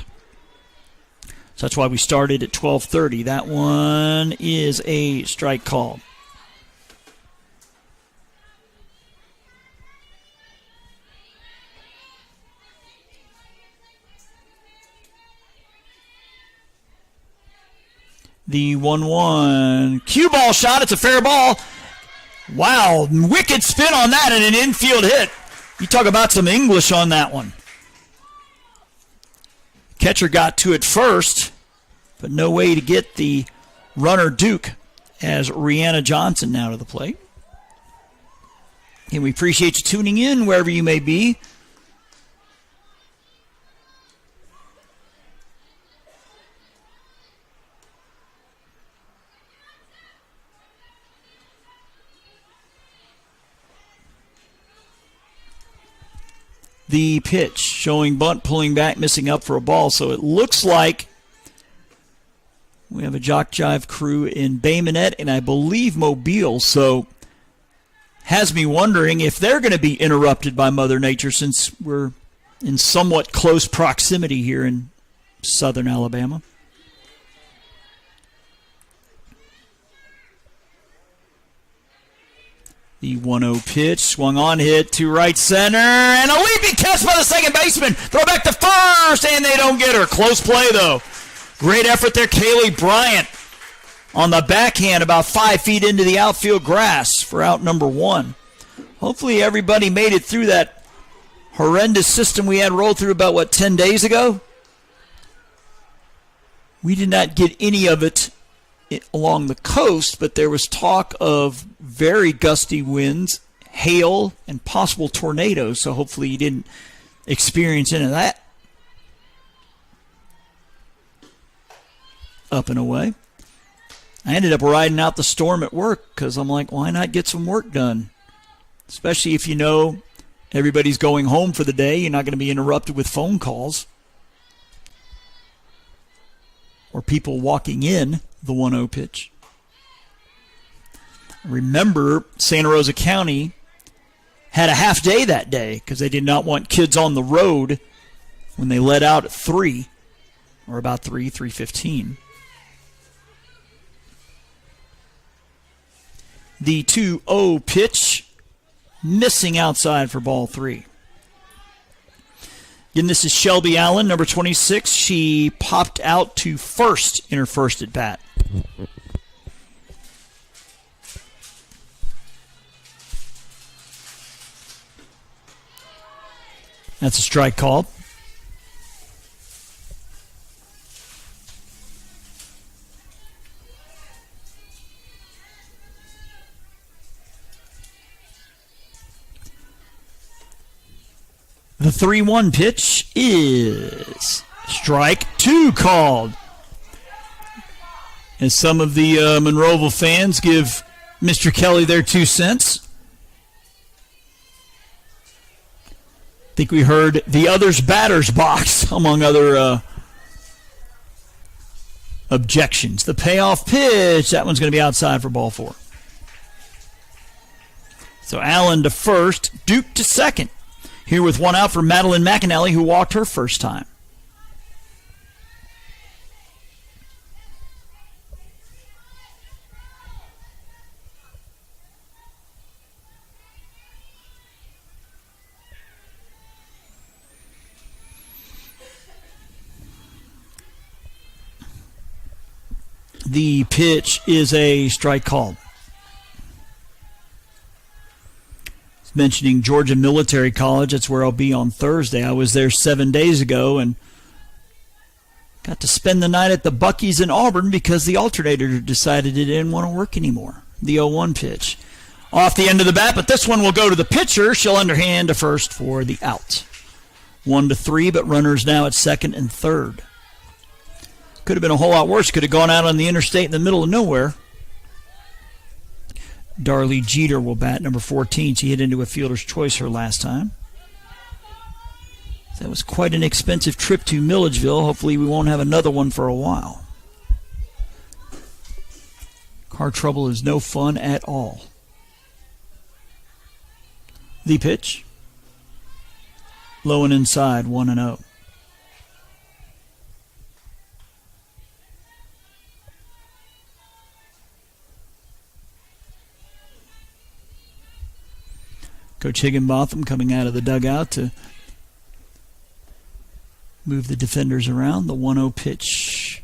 So that's why we started at 12:30. That one is a strike call. The 1-1 cue ball shot. It's a fair ball. Wow, wicked spin on that and an infield hit. You talk about some English on that one. Catcher got to it first, but no way to get the runner Duke as Rihanna Johnson now to the plate. And we appreciate you tuning in wherever you may be. The pitch showing bunt, pulling back, missing up for a ball. So it looks like we have a JockJive crew in Bay Minette and I believe Mobile. So has me wondering if they're going to be interrupted by Mother Nature since we're in somewhat close proximity here in southern Alabama. The 1-0 pitch, swung on, hit to right center, and a leaping catch by the second baseman. Throw back to first, and they don't get her. Close play, though. Great effort there, Kaylee Bryant on the backhand about 5 feet into the outfield grass for out number 1. Hopefully everybody made it through that horrendous system we had rolled through about, 10 days ago? We did not get any of it along the coast, but there was talk of very gusty winds, hail, and possible tornadoes, so hopefully you didn't experience any of that. Up and away. I ended up riding out the storm at work because I'm like, why not get some work done? Especially if you know everybody's going home for the day, you're not going to be interrupted with phone calls or people walking in. The 1-0 pitch. Remember, Santa Rosa County had a half day that day because they did not want kids on the road when they let out at 3, or about 3:15. The 2-0 pitch, missing outside for ball 3. Again, this is Shelby Allen, number 26. She popped out to first in her first at bat. That's a strike call. The 3-1 pitch is strike 2 called. As some of the Monroeville fans give Mr. Kelly their 2 cents. I think we heard the other's batter's box, among other objections. The payoff pitch, that one's going to be outside for ball 4. So Allen to first, Duke to second. Here with 1 out for Madeline McAnally, who walked her first time. The pitch is a strike called. Mentioning Georgia Military College, that's where I'll be on Thursday. I was there 7 days ago and got to spend the night at the Buc-ee's in Auburn because the alternator decided it didn't want to work anymore. The 0-1 pitch. Off the end of the bat, but this one will go to the pitcher. She'll underhand to first for the out. 1-3, but runners now at second and third. Could have been a whole lot worse. Could have gone out on the interstate in the middle of nowhere. Darlie Jeter will bat, number 14. She hit into a fielder's choice her last time. That was quite an expensive trip to Milledgeville. Hopefully we won't have another one for a while. Car trouble is no fun at all. The pitch. Low and inside, 1-0. Coach Higginbotham coming out of the dugout to move the defenders around. The 1-0 pitch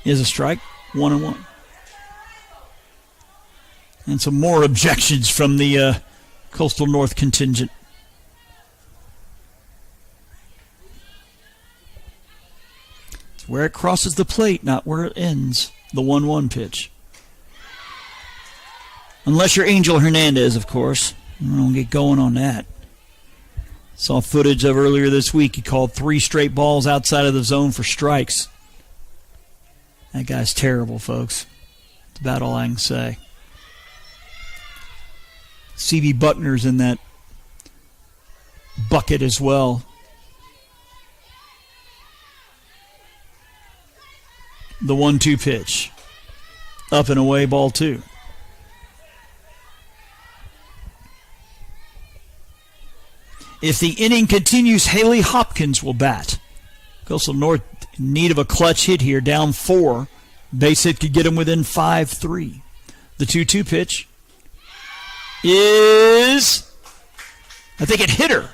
is a strike, 1-1. And some more objections from the Coastal North contingent. It's where it crosses the plate, not where it ends. The 1-1 pitch. Unless you're Angel Hernandez, of course. I don't get going on that. Saw footage of earlier this week. He called 3 straight balls outside of the zone for strikes. That guy's terrible, folks. That's about all I can say. C.B. Buckner's in that bucket as well. The 1-2 pitch. Up and away, ball 2. If the inning continues, Haley Hopkins will bat. Coastal North in need of a clutch hit here, down 4. Base hit could get them within 5-3. The 2-2 pitch is, I think it hit her.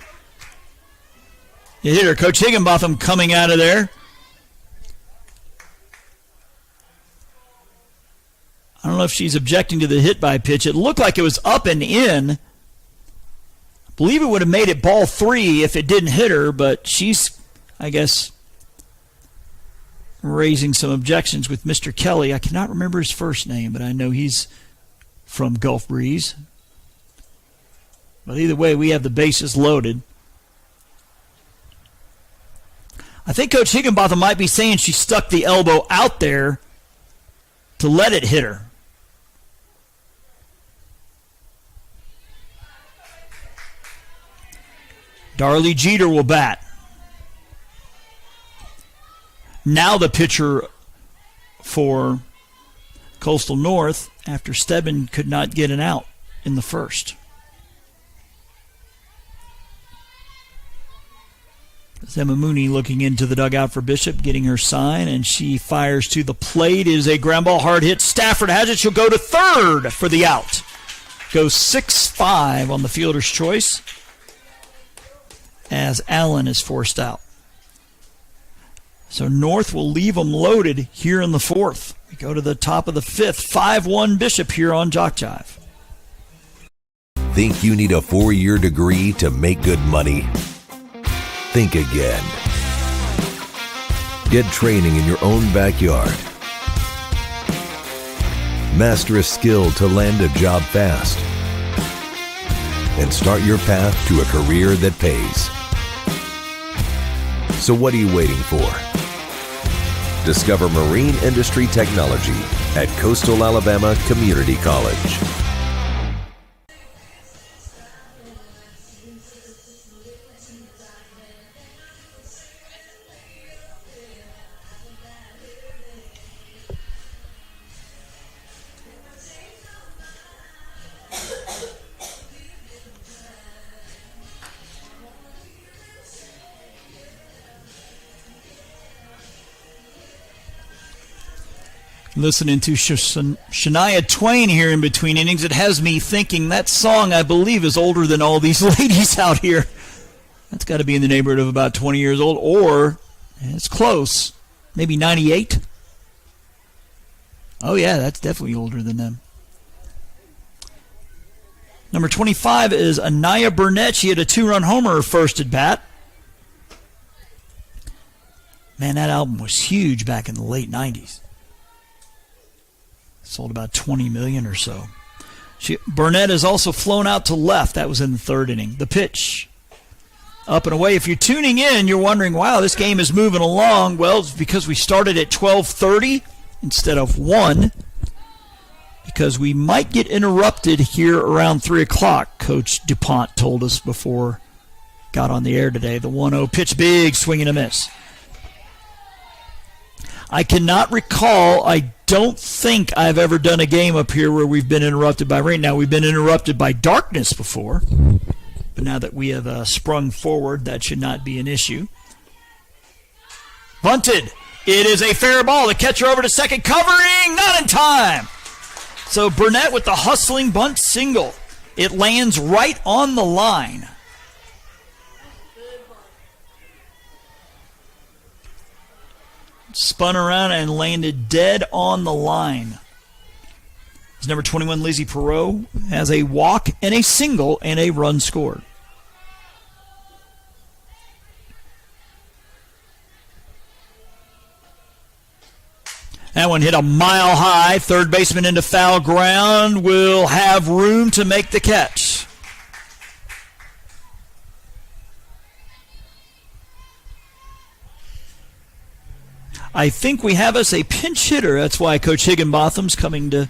It hit her. Coach Higginbotham coming out of there. I don't know if she's objecting to the hit by pitch. It looked like it was up and in. I believe it would have made it ball 3 if it didn't hit her, but she's, I guess, raising some objections with Mr. Kelly. I cannot remember his first name, but I know he's from Gulf Breeze. But either way, we have the bases loaded. I think Coach Higginbotham might be saying she stuck the elbow out there to let it hit her. Darlie Jeter will bat. Now the pitcher for Coastal North after Stebbin could not get an out in the first. Emma Mooney looking into the dugout for Bishop, getting her sign, and she fires to the plate. It is a ground ball, hard hit. Stafford has it. She'll go to third for the out. Goes 6-5 on the fielder's choice as Allen is forced out. So North will leave them loaded here in the 4th. We go to the top of the 5th. 5-1 Bishop here on JockJive. Think you need a 4-year degree to make good money? Think again. Get training in your own backyard. Master a skill to land a job fast. And start your path to a career that pays. So what are you waiting for? Discover marine industry technology at Coastal Alabama Community College. Listening to Shania Twain here in between innings, it has me thinking that song, I believe, is older than all these ladies out here. That's got to be in the neighborhood of about 20 years old, or it's close, maybe 98. Oh, yeah, that's definitely older than them. Number 25 is Anaya Burnett. She had a 2-run homer her first at bat. Man, that album was huge back in the late 90s. Sold about 20 million or so. Burnett has also flown out to left. That was in the third inning. The pitch, up and away. If you're tuning in, you're wondering, wow, this game is moving along. Well, it's because we started at 12:30 instead of 1, because we might get interrupted here around 3 o'clock, Coach DuPont told us before got on the air today. The 1-0 pitch, big swing and a miss. I cannot recall, I don't think I've ever done a game up here where we've been interrupted by rain. Now, we've been interrupted by darkness before, but now that we have sprung forward, that should not be an issue. Bunted. It is a fair ball. The catcher over to second, covering, not in time. So Burnett with the hustling bunt single. It lands right on the line. Spun around and landed dead on the line. His number 21, Lizzie Perot, has a walk and a single and a run scored. That one hit a mile high. Third baseman into foul ground will have room to make the catch. I think we have us a pinch hitter. That's why Coach Higginbotham's coming to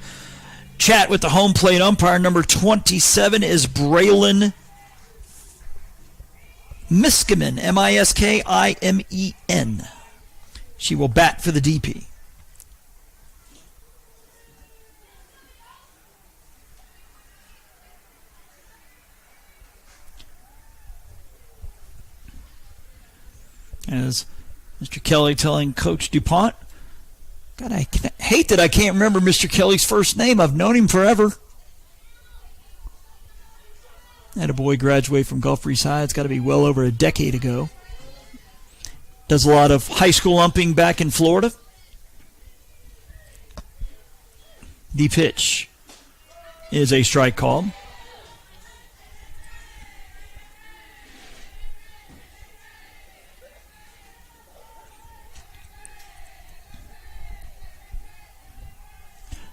chat with the home plate umpire. Number 27 is Braylon Miskimen, Miskimen. She will bat for the DP. As Mr. Kelly telling Coach DuPont, God, I hate that I can't remember Mr. Kelly's first name. I've known him forever. Had a boy graduate from Gulf Breeze High. It's got to be well over a decade ago. Does a lot of high school umping back in Florida. The pitch is a strike call.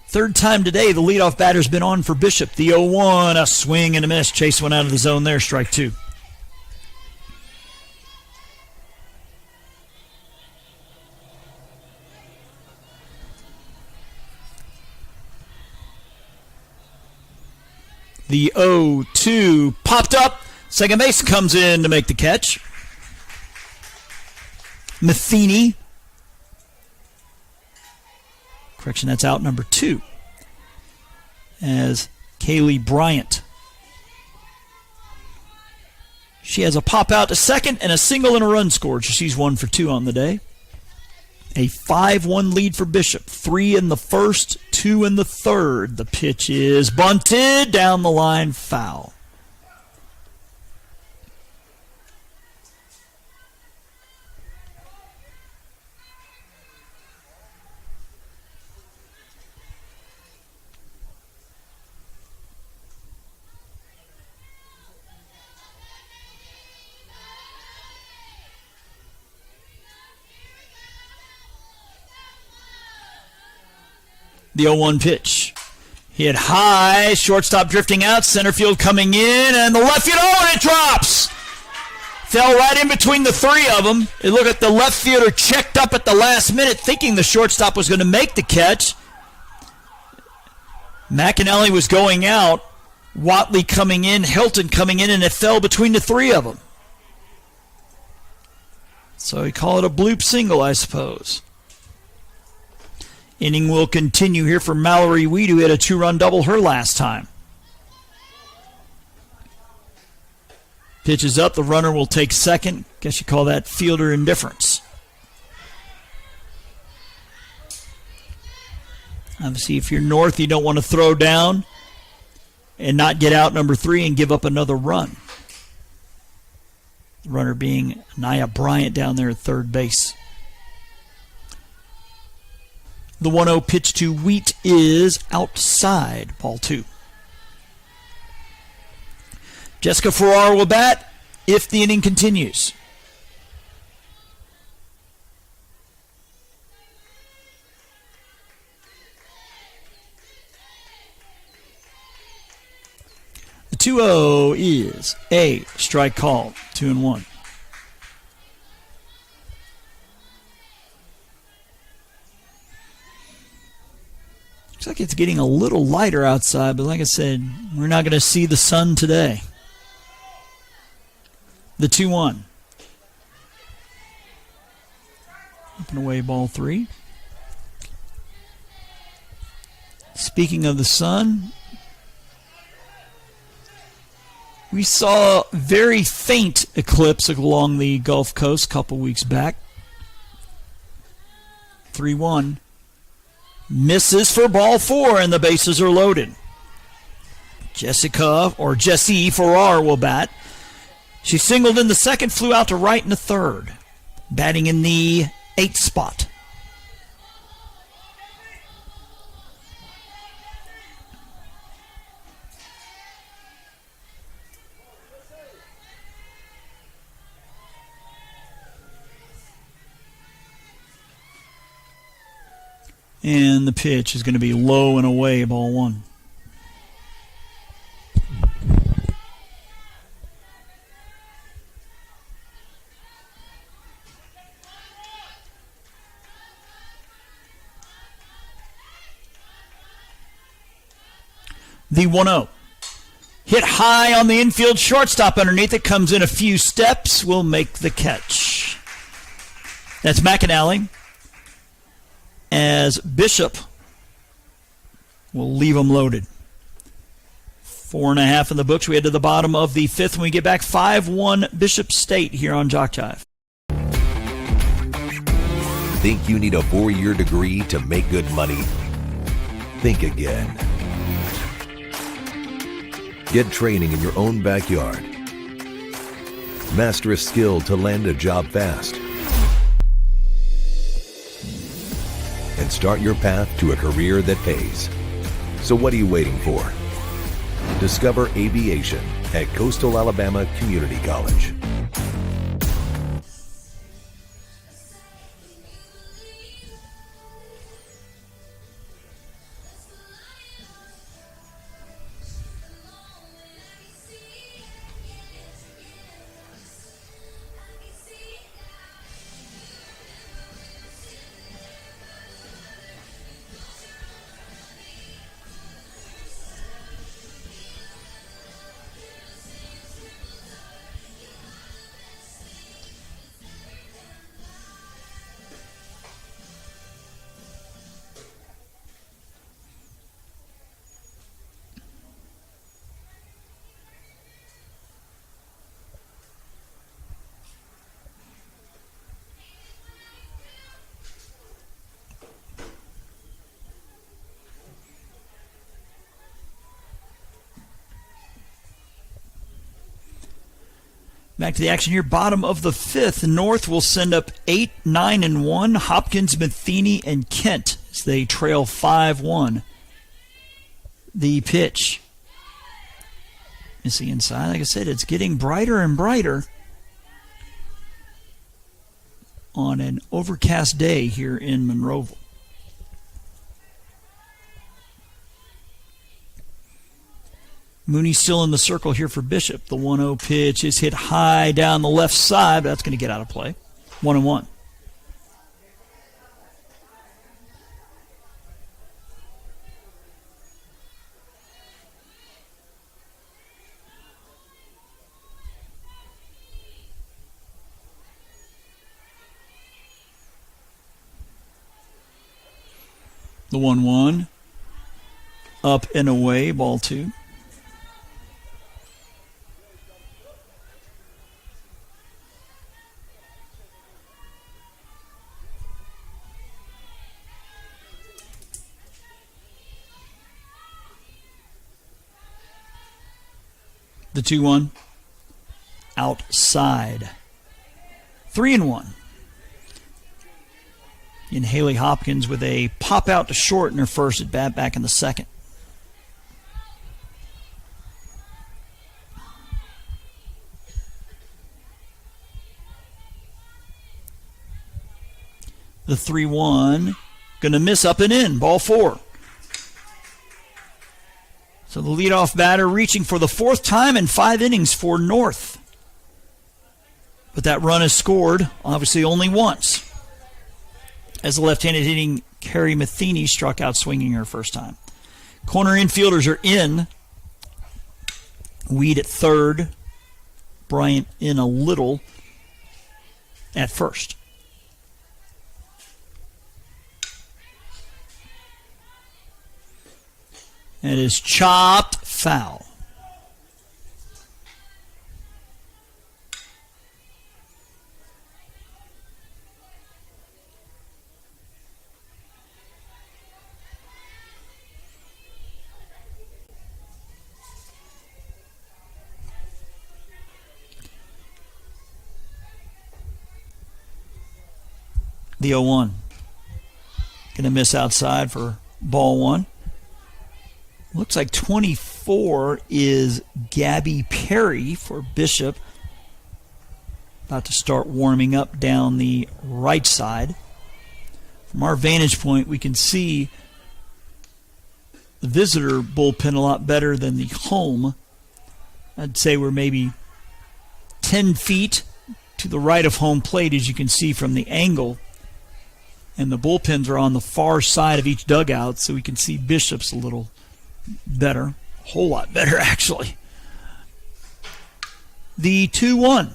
Third time today, the leadoff batter's been on for Bishop. The 0-1, a swing and a miss. Chase went out of the zone there, strike 2. The 0-2 popped up. Second base comes in to make the catch. Matheny. Correction, that's out number 2. As Kaylee Bryant. She has a pop out to second and a single and a run scored. So she's 1 for 2 on the day. A 5-1 lead for Bishop. 3 in the first, 2 in the third. The pitch is bunted down the line, foul. The 0-1 pitch. Hit high, shortstop drifting out, center field coming in, and the left field, and it drops! Fell right in between the three of them. And look at the left fielder checked up at the last minute thinking the shortstop was going to make the catch. McAnally was going out. Watley coming in, Hilton coming in, and it fell between the three of them. So you call it a bloop single, I suppose. Inning will continue here for Mallory Weed, who had a 2-run double her last time. Pitch is up. The runner will take second. Guess you call that fielder indifference. Obviously, if you're North, you don't want to throw down and not get out number 3 and give up another run. The runner being Nia Bryant down there at third base. The 1-0 pitch to Wheat is outside, ball 2. Jessica Farrar will bat if the inning continues. The 2-0 is a strike call, 2-1. Looks like it's getting a little lighter outside, but like I said, we're not going to see the sun today. The 2-1. Up and away, ball 3. Speaking of the sun, we saw very faint eclipse along the Gulf Coast a couple weeks back. 3-1. Misses for ball 4, and the bases are loaded. Jessie Farrar will bat. She singled in the second, flew out to right in the third. Batting in the 8th spot. And the pitch is going to be low and away, ball 1. The 1-0. Hit high on the infield shortstop underneath it. Comes in a few steps. Will make the catch. That's McAnally. As Bishop will leave them loaded. 4.5 in the books. We head to the bottom of the 5th when we get back. 5-1 Bishop State here on JockJive. Think you need a 4-year degree to make good money? Think again. Get training in your own backyard. Master a skill to land a job fast. And start your path to a career that pays. So what are you waiting for? Discover aviation at Coastal Alabama Community College. Back to the action here. Bottom of the 5th. North will send up 8, 9, and 1. Hopkins, Matheny, and Kent as they trail 5-1. The pitch. Missing inside. Like I said, it's getting brighter and brighter on an overcast day here in Monroeville. Mooney's still in the circle here for Bishop. The 1-0 pitch is hit high down the left side, but that's going to get out of play. 1-1. The 1-1. Up and away, ball 2. The 2-1. Outside. 3-1. And Haley Hopkins with a pop out to short in her first at bat, back in the second. The 3-1 going to miss, up and in, ball 4. So the leadoff batter reaching for the 4th time in 5 innings for North. But that run is scored, obviously only once, as the left-handed hitting Carrie Matheny struck out swinging her first time. Corner infielders are in. Weed at third. Bryant in a little at first. It is chopped foul. The 0-1. Going to miss outside for ball 1. Looks like 24 is Gabby Perry for Bishop. About to start warming up down the right side. From our vantage point, we can see the visitor bullpen a lot better than the home. I'd say we're maybe 10 feet to the right of home plate, as you can see from the angle. And the bullpens are on the far side of each dugout, so we can see Bishop's a little better. A whole lot better, actually. The 2-1.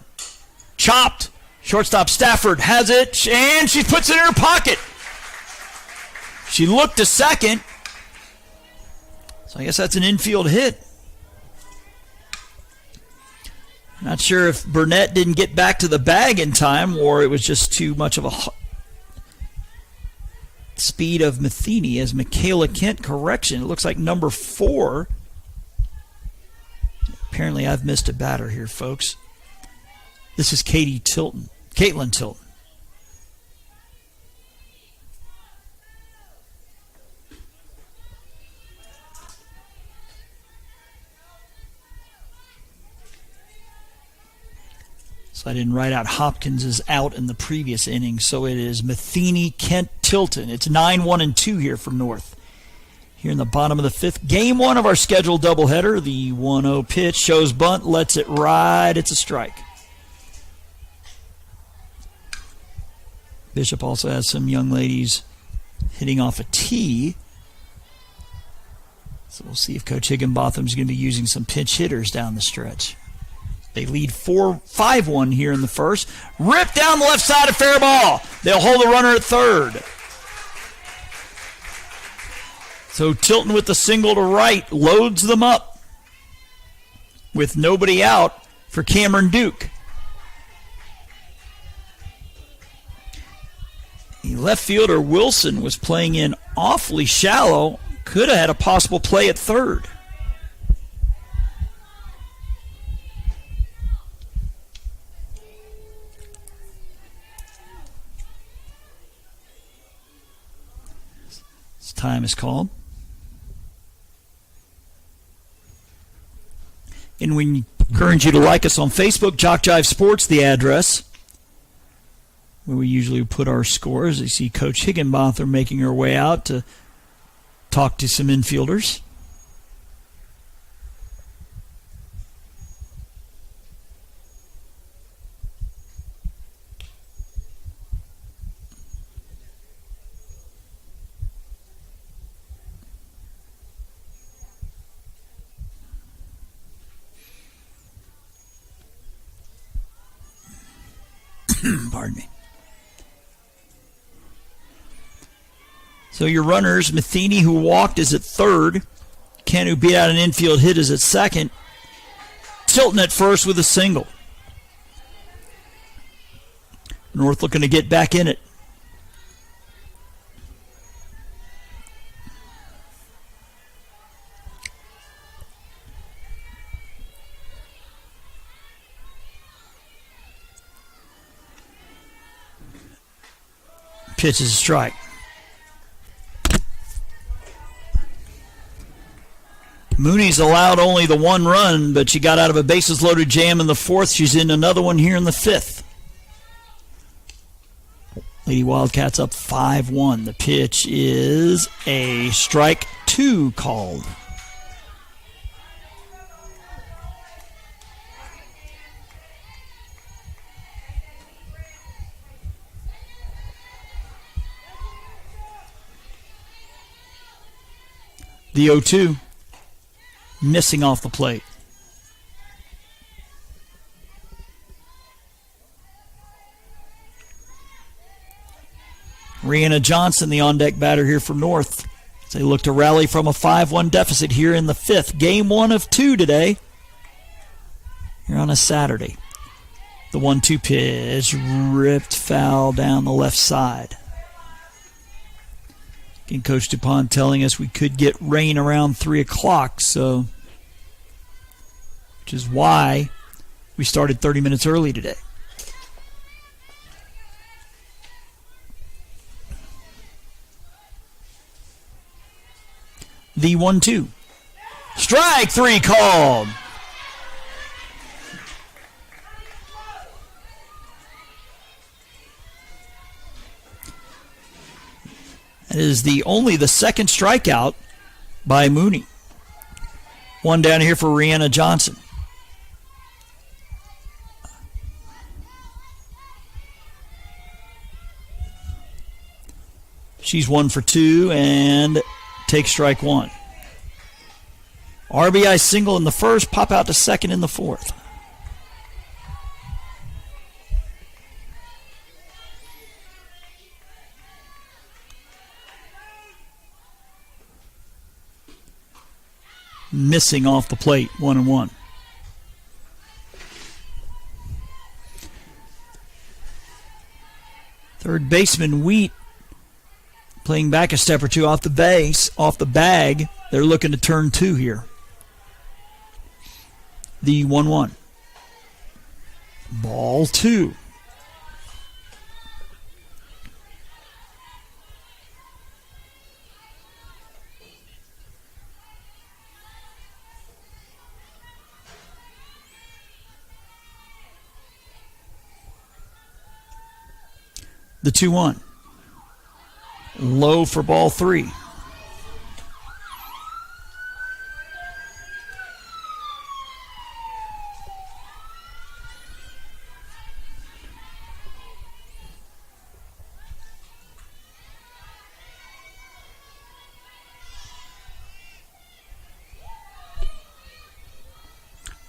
Chopped. Shortstop Stafford has it, and she puts it in her pocket. She looked to second. So I guess that's an infield hit. Not sure if Burnett didn't get back to the bag in time, or it was just too much of a speed of Matheny, as Michaela Kent, correction. It looks like number 4. Apparently I've missed a batter here, folks. This is Caitlin Tilton. So I didn't write out Hopkins is out in the previous inning, so it is Matheny, Kent, Tilton. It's 9-1-2 here for North. Here in the bottom of the 5th, game 1 of our scheduled doubleheader. The 1-0 pitch shows bunt, lets it ride. It's a strike. Bishop also has some young ladies hitting off a tee. So we'll see if Coach Higginbotham's going to be using some pinch hitters down the stretch. They lead 5-1 here in the first. Ripped down the left side of fair ball. They'll hold the runner at third. So Tilton with the single to right loads them up with nobody out for Cameron Duke. The left fielder Wilson was playing in awfully shallow. Could have had a possible play at third. Time is called. And we encourage you to like us on Facebook, JockJive Sports, the address, where we usually put our scores. You see Coach Higginbotham making her way out to talk to some infielders. Pardon me. So your runners, Matheny, who walked, is at third. Ken, who beat out an infield hit, is at second. Tilton at first with a single. North looking to get back in it. Pitch is a strike. Mooney's allowed only the one run, but she got out of a bases-loaded jam in the fourth. She's in another one here in the fifth. Lady Wildcats up 5-1. The pitch is a strike 2 called. The 0-2, missing off the plate. Rihanna Johnson, the on-deck batter here for North. They look to rally from a 5-1 deficit here in the fifth. Game 1 of 2 today. Here on a Saturday. The 1-2 pitch, ripped foul down the left side. Again, Coach DuPont telling us we could get rain around 3 o'clock, so which is why we started 30 minutes early today. The 1-2. Strike 3 called. That is only the second strikeout by Mooney. One down here for Rihanna Johnson. She's 1 for 2 and takes strike 1. RBI single in the first, pop out to second in the fourth. Missing off the plate, 1-1. Third baseman Wheat playing back a step or two off the base, off the bag. They're looking to turn 2 here. The 1-1. Ball 2. The 2-1. Low for ball 3.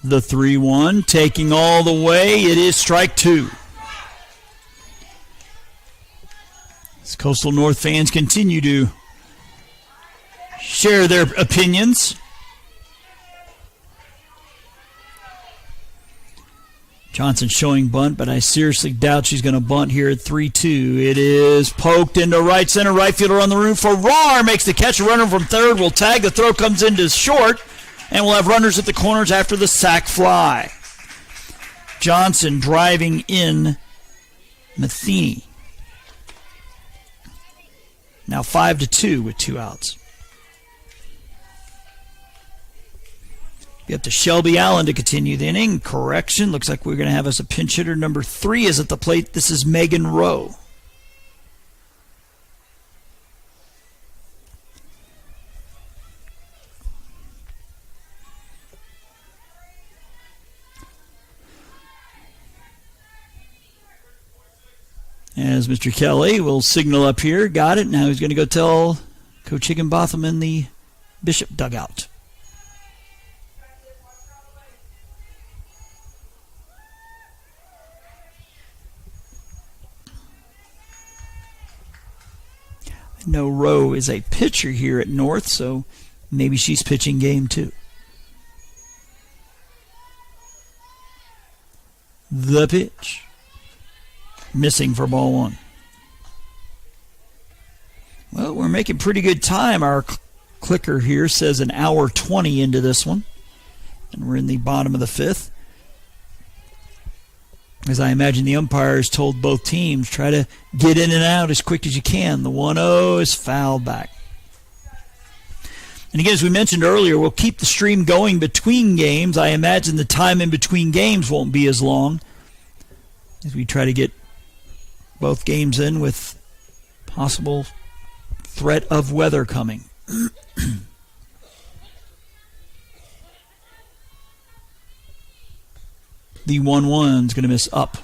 The 3-1 taking all the way. It is strike 2. As Coastal North fans continue to share their opinions. Johnson showing bunt, but I seriously doubt she's going to bunt here at 3-2. It is poked into right center. Right fielder on the room for Rahr. Makes the catch. A runner from third will tag. The throw comes into short. And we'll have runners at the corners after the sac fly. Johnson driving in Matheny. Now 5-2 with 2 outs. You have to Shelby Allen to continue the inning. Correction. Looks like we're going to have us a pinch hitter. Number 3 is at the plate. This is Megan Rowe. As Mr. Kelly will signal up here. Got it. Now he's going to go tell Coach Higginbotham in the Bishop dugout. No Rowe is a pitcher here at North, so maybe she's pitching game 2. The pitch. Missing for ball 1. Well, we're making pretty good time. Our clicker here says an hour 20 into this one. And we're in the bottom of the 5th. As I imagine the umpires told both teams, try to get in and out as quick as you can. The 1-0 is fouled back. And again, as we mentioned earlier, we'll keep the stream going between games. I imagine the time in between games won't be as long as we try to get both games in with possible threat of weather coming. The 1-1 is going to miss up.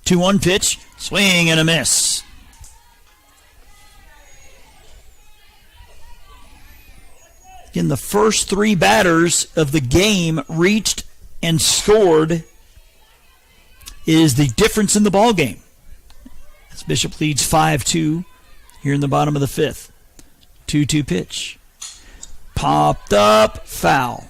Two 1 pitch, swing and a miss. Again, the first 3 batters of the game reached and scored is the difference in the ball game. As Bishop leads 5-2 here in the bottom of the 5th. 2-2 pitch. Popped up, foul.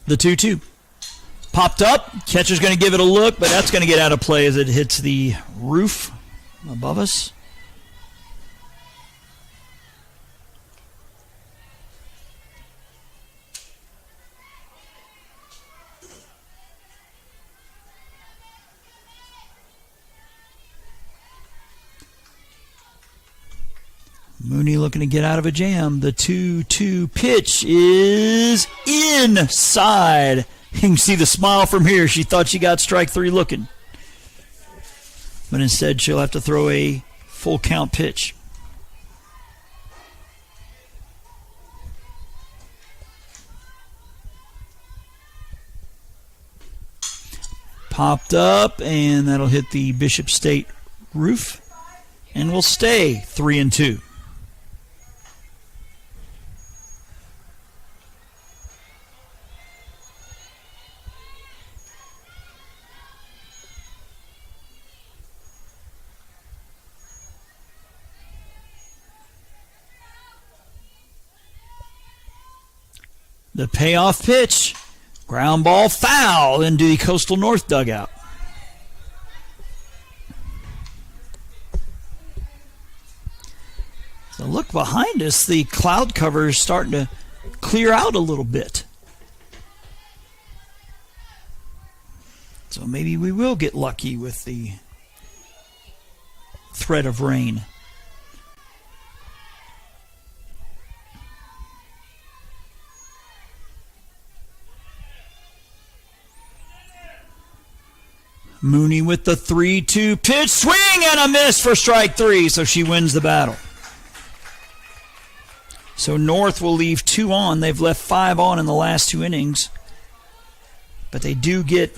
The 2-2. Popped up. Catcher's going to give it a look, but that's going to get out of play as it hits the roof above us. Mooney looking to get out of a jam. The 2-2 pitch is inside. You can see the smile from here. She thought she got strike 3 looking. But instead she'll have to throw a full count pitch. Popped up, and that'll hit the Bishop State roof. And we'll stay 3-2. The payoff pitch, ground ball foul into the Coastal North dugout. So look behind us, the cloud cover is starting to clear out a little bit. So maybe we will get lucky with the threat of rain. Mooney with the 3-2 pitch, swing and a miss for strike 3, so she wins the battle. So North will leave 2 on. They've left 5 on in the last 2 innings, but they do get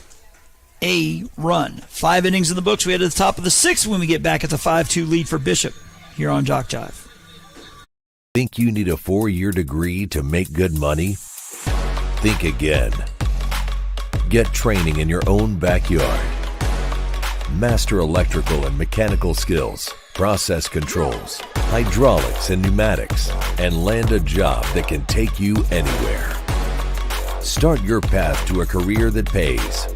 a run. 5 innings in the books. We head to the top of the 6th when we get back at the 5-2 lead for Bishop here on JockJive. Think you need a 4-year degree to make good money? Think again. Get training in your own backyard. Master electrical and mechanical skills, process controls, hydraulics and pneumatics, and land a job that can take you anywhere. Start your path to a career that pays.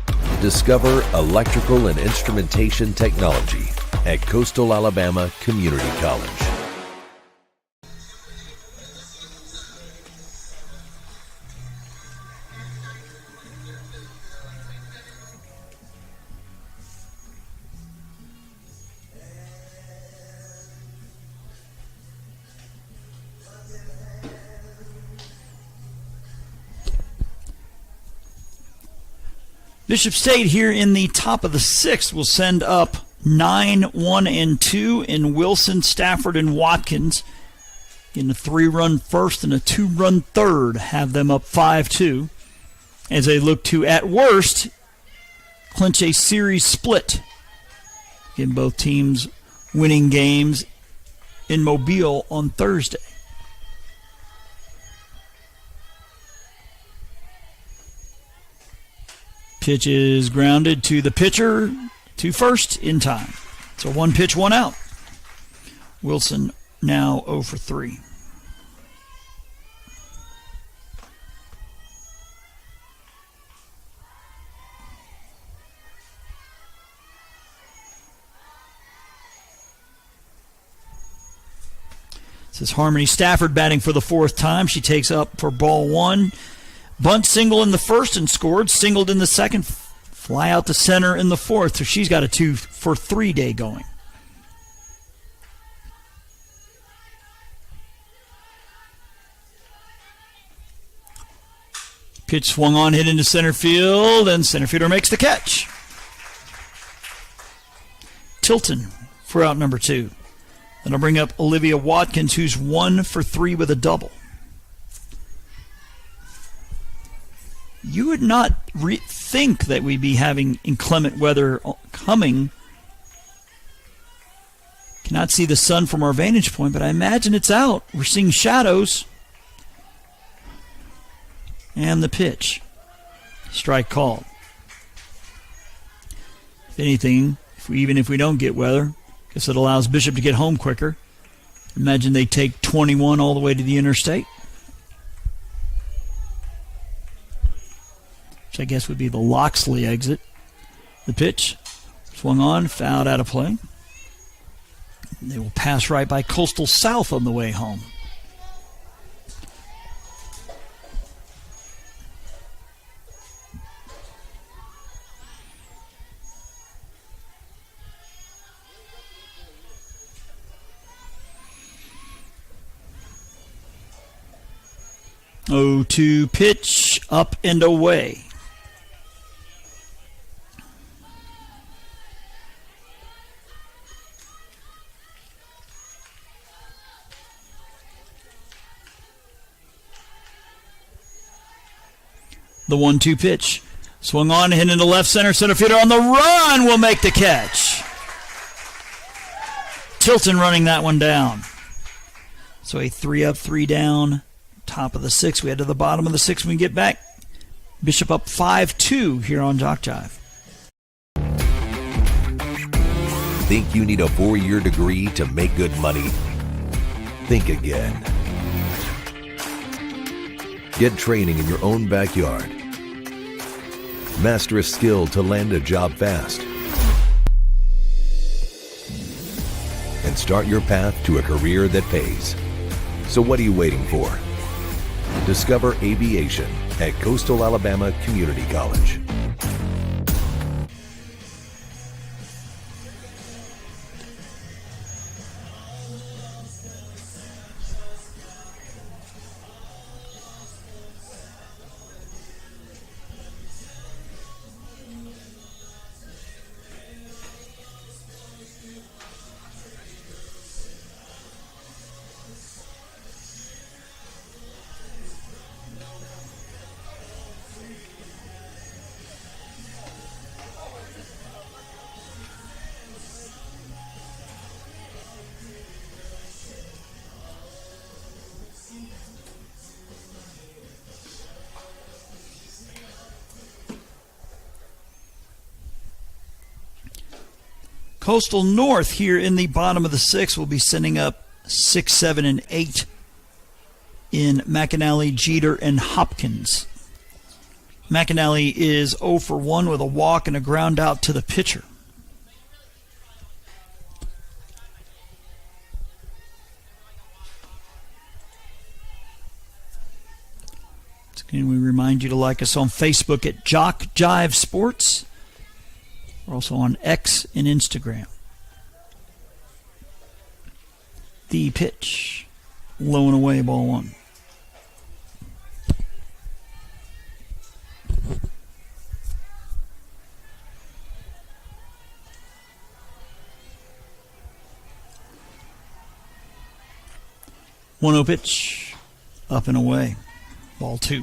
Discover electrical and instrumentation technology at Coastal Alabama Community College. Bishop State here in the top of the sixth will send up 9, 1, and 2 in Wilson, Stafford, and Watkins. In a 3-run first and a 2-run third, have them up 5-2 as they look to, at worst, clinch a series split. Again, both teams winning games in Mobile on Thursday. Pitch is grounded to the pitcher, to first in time. So 1 pitch, 1 out. Wilson now 0 for 3. This is Harmony Stafford batting for the 4th time. She takes up for ball 1. Bunt single in the first and scored. Singled in the second. Fly out to center in the 4th. So she's got a 2 for 3 day going. Pitch swung on, hit into center field, and center fielder makes the catch. Tilton for out number 2. Then I'll bring up Olivia Watkins, who's 1 for 3 with a double. You would not think that we'd be having inclement weather coming. Cannot see the sun from our vantage point, but I imagine it's out. We're seeing shadows. And the pitch. Strike called. If anything, even if we don't get weather, I guess it allows Bishop to get home quicker. Imagine they take 21 all the way to the interstate. Which I guess would be the Loxley exit. The pitch swung on, fouled out of play. They will pass right by Coastal South on the way home. Oh, 2 pitch, up and away. The 1-2 pitch. Swung on, hit into left center. Center fielder on the run will make the catch. Tilton running that one down. So a 3 up, 3 down. Top of the 6th. We head to the bottom of the 6th when we get back. Bishop up 5-2 here on JockJive. Think you need a 4-year degree to make good money? Think again. Get training in your own backyard. Master a skill to land a job fast. And start your path to a career that pays. So what are you waiting for? Discover aviation at Coastal Alabama Community College. Coastal North here in the bottom of the 6th will be sending up 6, 7, and 8 in McAnally, Jeter, and Hopkins. McAnally is 0 for 1 with a walk and a ground out to the pitcher. Again, we remind you to like us on Facebook at JockJive Sports. We're also on X and Instagram. The pitch. Low and away, ball 1. 1-0 pitch. Up and away. Ball 2.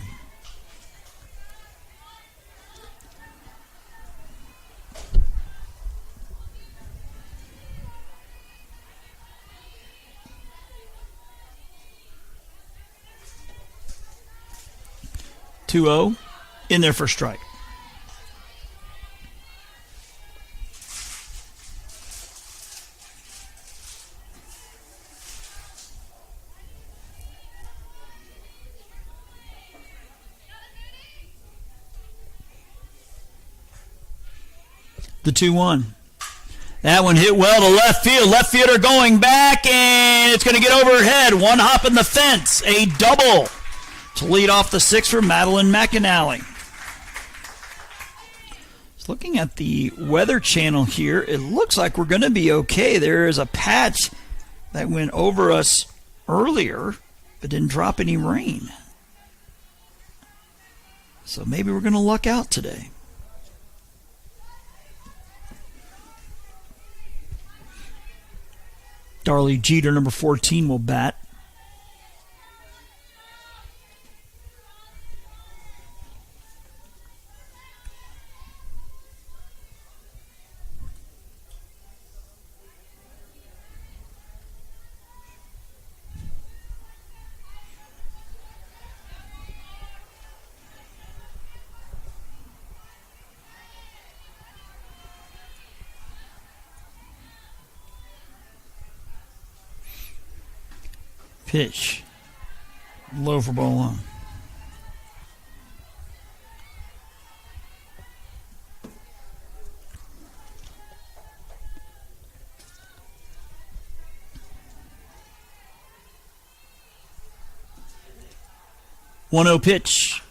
Two-0 in there for strike. The 2-1. That one hit well to left field. Left fielder going back, and it's going to get overhead. One hop in the fence. A double to lead off the 6th for Madeline McAnally. Just looking at the weather channel here, it looks like we're going to be okay. There is a patch that went over us earlier, but didn't drop any rain. So maybe we're going to luck out today. Darlie Jeter, number 14, will bat. Pitch. Low for ball 1. One-0 pitch.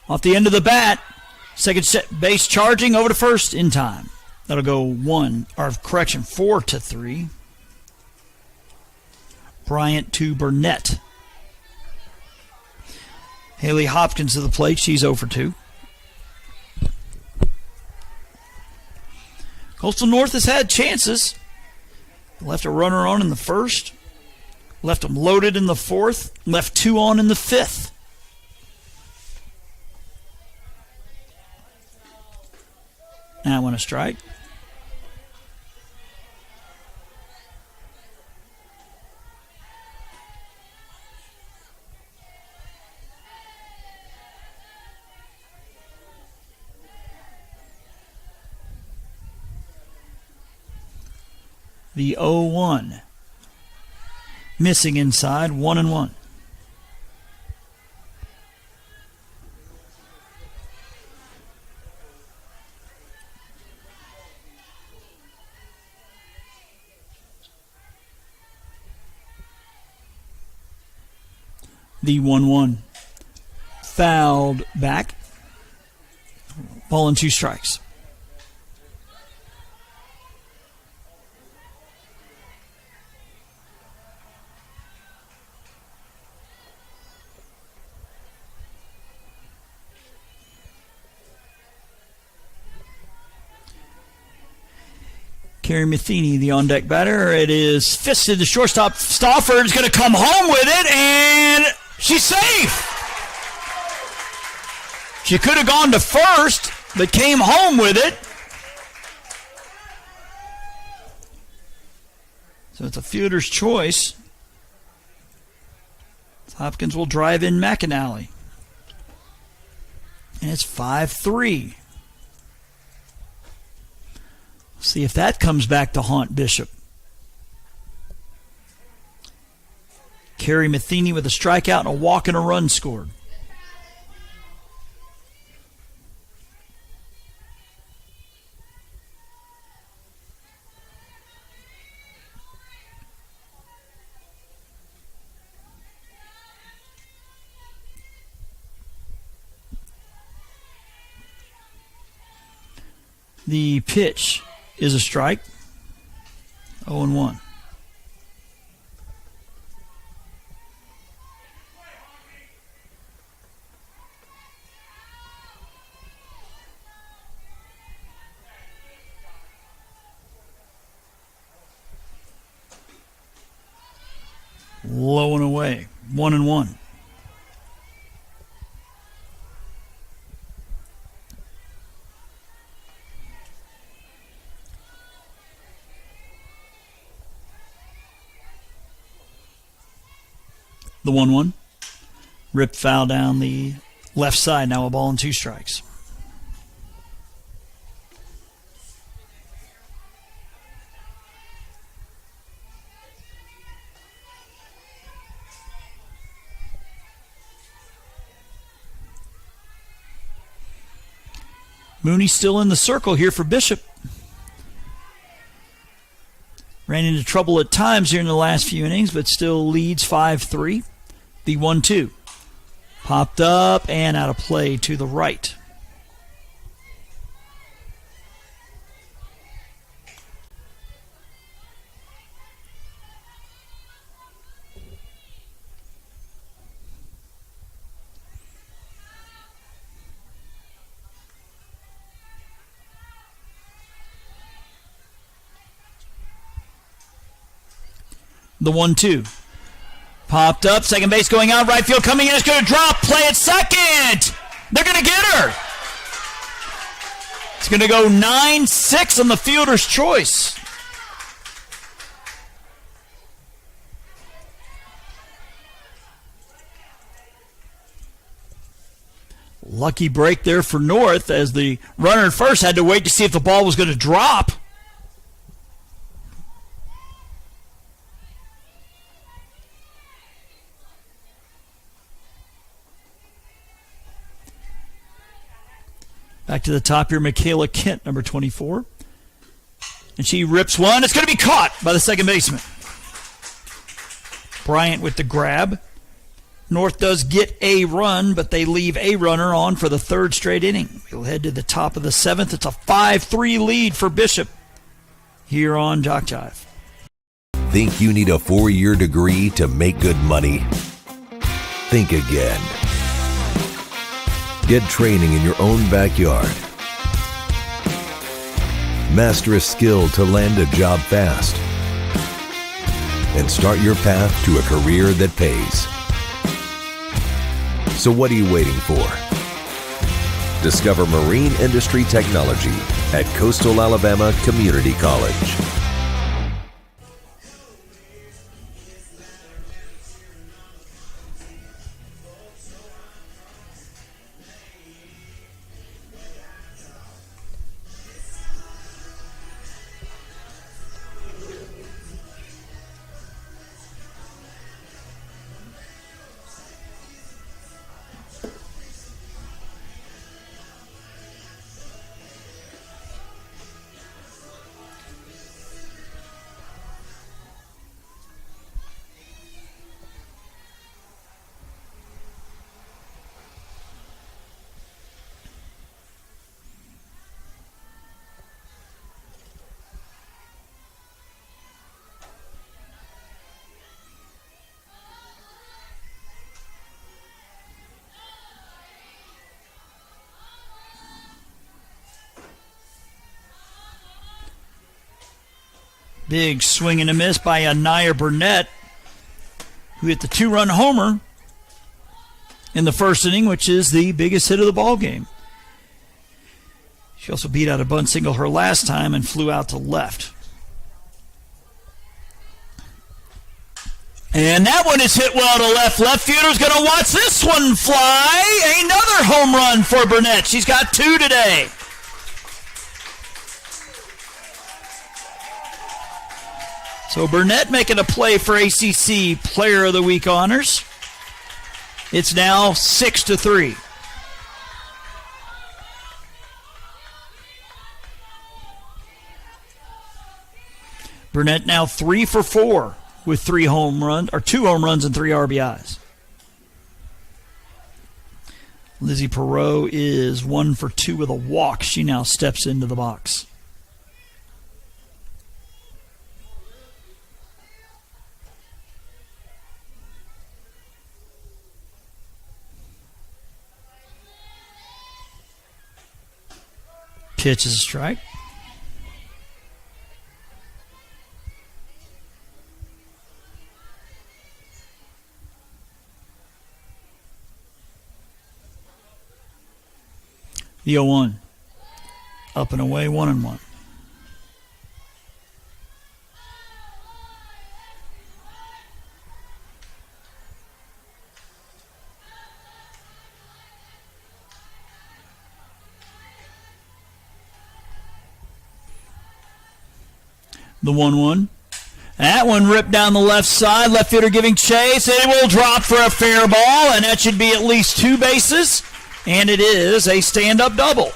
Off the end of the bat. Second set base charging over to first in time. That'll go 4-3. Bryant to Burnett. Haley Hopkins to the plate. She's 0 for 2. Coastal North has had chances. Left a runner on in the 1st. Left them loaded in the 4th. Left 2 on in the 5th. Now I want to strike. The 0-1. Missing inside, 1-1. The 1-1. Fouled back. Ball and 2 strikes. Carrie Matheny, the on-deck batter. It is fisted. The shortstop, Stafford, is going to come home with it, and she's safe. She could have gone to first, but came home with it. So it's a fielder's choice. Hopkins will drive in McAnally. And it's 5-3. See if that comes back to haunt Bishop. Carrie Matheny with a strikeout and a walk and a run scored. The pitch is a strike. 0-1. Low and away. 1-1. The 1-1. Ripped foul down the left side. Now a ball and 2 strikes. Mooney still in the circle here for Bishop. Ran into trouble at times here in the last few innings, but still leads 5-3. The 1-2. Popped up and out of play to the right. The 1-2. Popped up. Second base going out. Right field coming in. It's going to drop. Play at second. They're going to get her. It's going to go 9-6 on the fielder's choice. Lucky break there for North as the runner at first had to wait to see if the ball was going to drop. Back to the top here, Michaela Kent, number 24. And she rips one. It's going to be caught by the second baseman. Bryant with the grab. North does get a run, but they leave a runner on for the 3rd straight inning. We'll head to the top of the 7th. It's a 5-3 lead for Bishop here on JockJive. Think you need a 4-year degree to make good money? Think again. Get training in your own backyard. Master a skill to land a job fast. And start your path to a career that pays. So what are you waiting for? Discover marine industry technology at Coastal Alabama Community College. Big swing and a miss by Anaya Burnett, who hit the 2-run homer in the first inning, which is the biggest hit of the ball game. She also beat out a bunt single her last time and flew out to left. And that one is hit well to left. Left fielder's going to watch this one fly. Another home run for Burnett. She's got 2 today. So Burnett making a play for ACC Player of the Week honors. It's now 6-3. Burnett now 3 for 4 with 2 home runs and 3 RBIs. Lizzie Perot is 1 for 2 with a walk. She now steps into the box. Pitch is a strike. The 0-1. Up and away, 1-1. The 1-1. That one ripped down the left side. Left fielder giving chase. It will drop for a fair ball, and that should be at least 2 bases. And it is a stand-up double.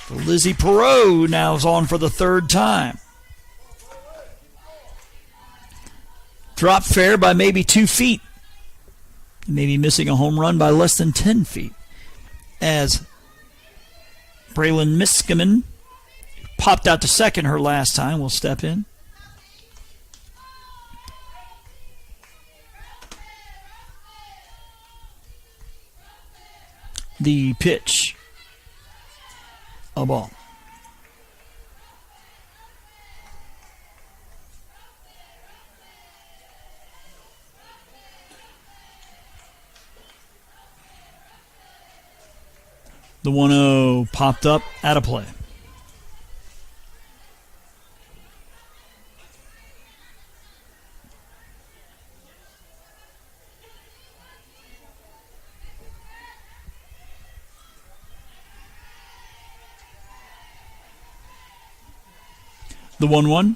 Lizzie Perot now is on for the 3rd time. Dropped fair by maybe 2 feet. Maybe missing a home run by less than 10 feet. As Braylon Miskimen popped out to second her last time, will step in. The pitch. A ball. The 1-0 popped up, out of play. The 1-1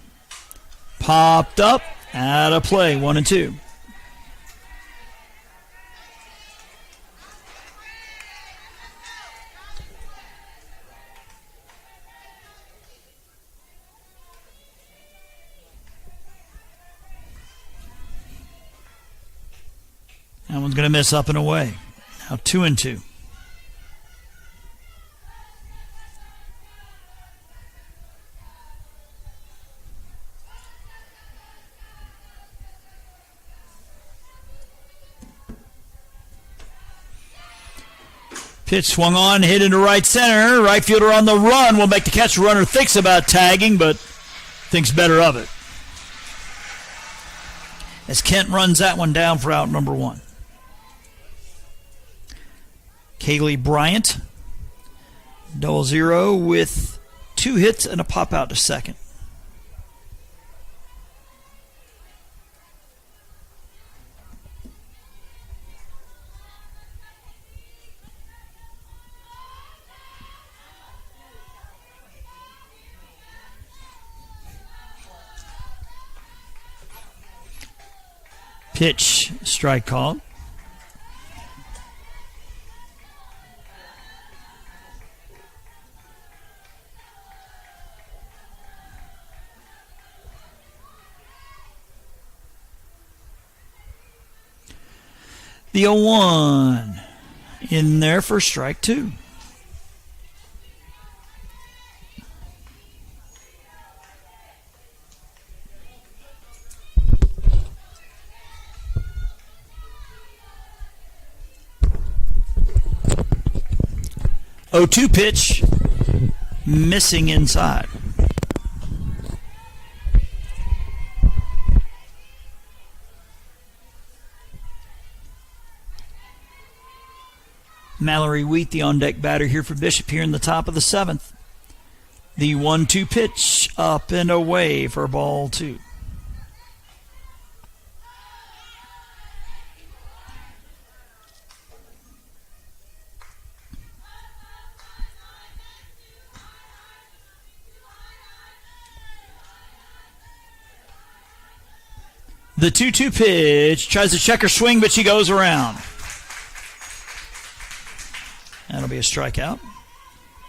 popped up, out of play, 1-2. That one's going to miss up and away. Now 2-2. Pitch swung on, hit into right center. Right fielder on the run will make the catch. Runner thinks about tagging, but thinks better of it. As Kent runs that one down for out number 1. Kaylee Bryant, 0-0 with 2 hits and a pop out to second. Pitch, strike called. The 0-1 in there for strike 2. Oh, 2 pitch, missing inside. Mallory Wheat, the on-deck batter here for Bishop here in the top of the 7th. The 1-2 pitch, up and away for ball 2. The 2-2 pitch, tries to check her swing, but she goes around. That'll be a strikeout.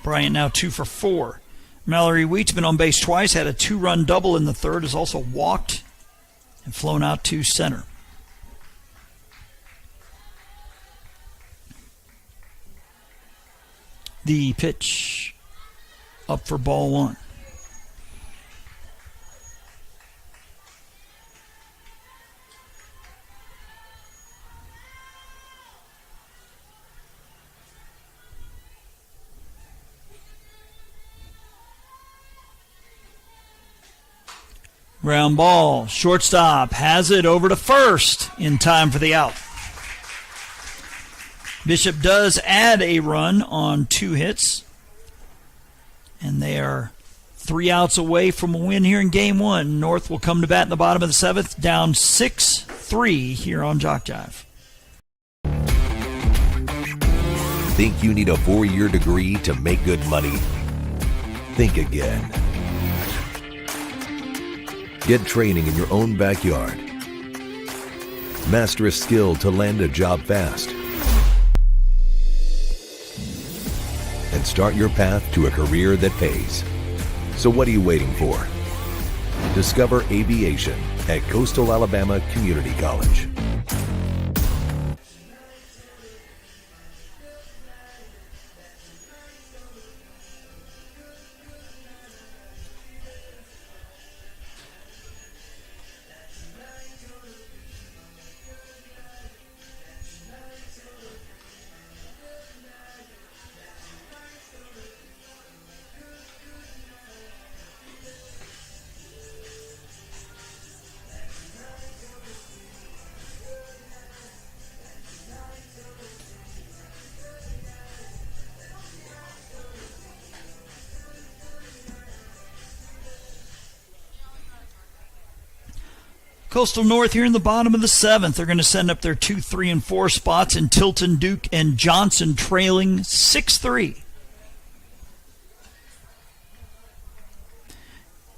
Bryant now 2 for 4. Mallory Wheat's been on base twice, had a 2-run double in the 3rd, has also walked and flown out to center. The pitch up for ball 1. Ground ball, shortstop has it over to first in time for the out. Bishop does add a run on 2 hits, and they are 3 outs away from a win here in Game 1. North will come to bat in the bottom of the 7th, down 6-3 here on JockJive. Think you need a 4-year degree to make good money? Think again. Get training in your own backyard. Master a skill to land a job fast. And start your path to a career that pays. So what are you waiting for? Discover aviation at Coastal Alabama Community College. Coastal North here in the bottom of the 7th. They're going to send up their 2, 3, and 4 spots in Tilton, Duke, and Johnson, trailing 6-3.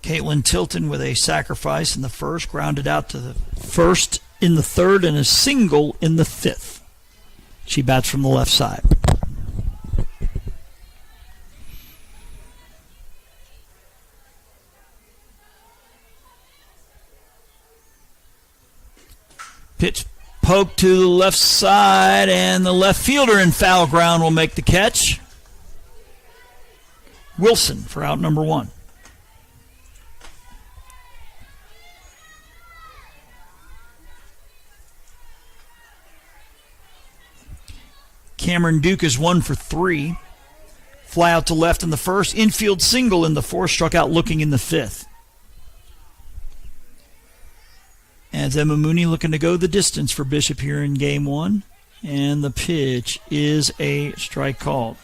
Caitlin Tilton with a sacrifice in the 1st, grounded out to the 1st in the 3rd, and a single in the 5th. She bats from the left side. Pitch poked to the left side, and the left fielder in foul ground will make the catch. Wilson for out number 1. Cameron Duke is 1 for 3. Fly out to left in the 1st. Infield single in the 4th. Struck out looking in the 5th. As Emma Mooney looking to go the distance for Bishop here in Game 1. And the pitch is a strike called.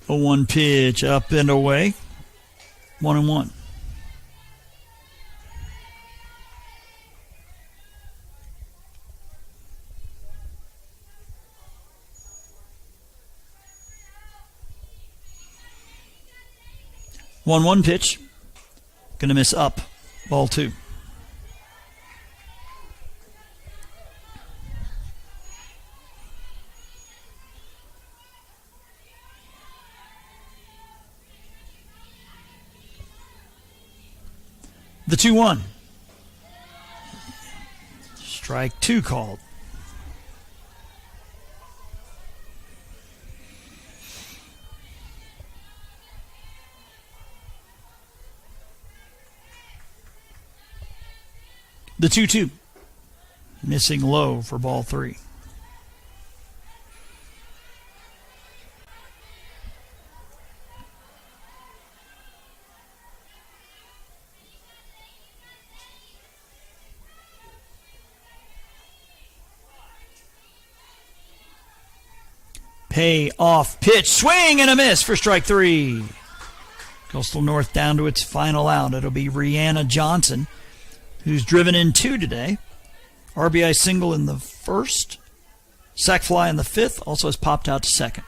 A 1 pitch up and away. 1-1. One pitch. Gonna miss up. Ball 2. The 2-1. Strike 2 called. The 2-2. Missing low for ball 3. Pay off pitch. Swing and a miss for strike 3. Coastal North down to its final out. It'll be Rihanna Johnson, who's driven in 2 today. RBI single in the 1st. Sac fly in the 5th. Also has popped out to 2nd.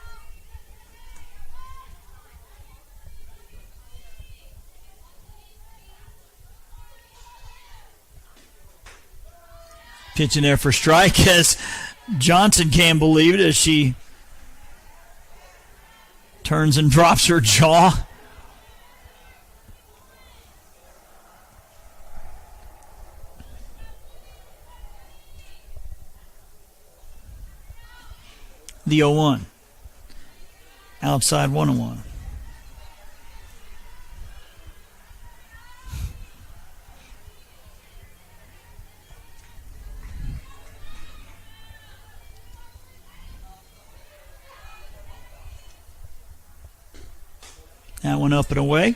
Pitch in there for strike as Johnson can't believe it as she turns and drops her jaw. The 0-1. Outside 1-1. That one up and away.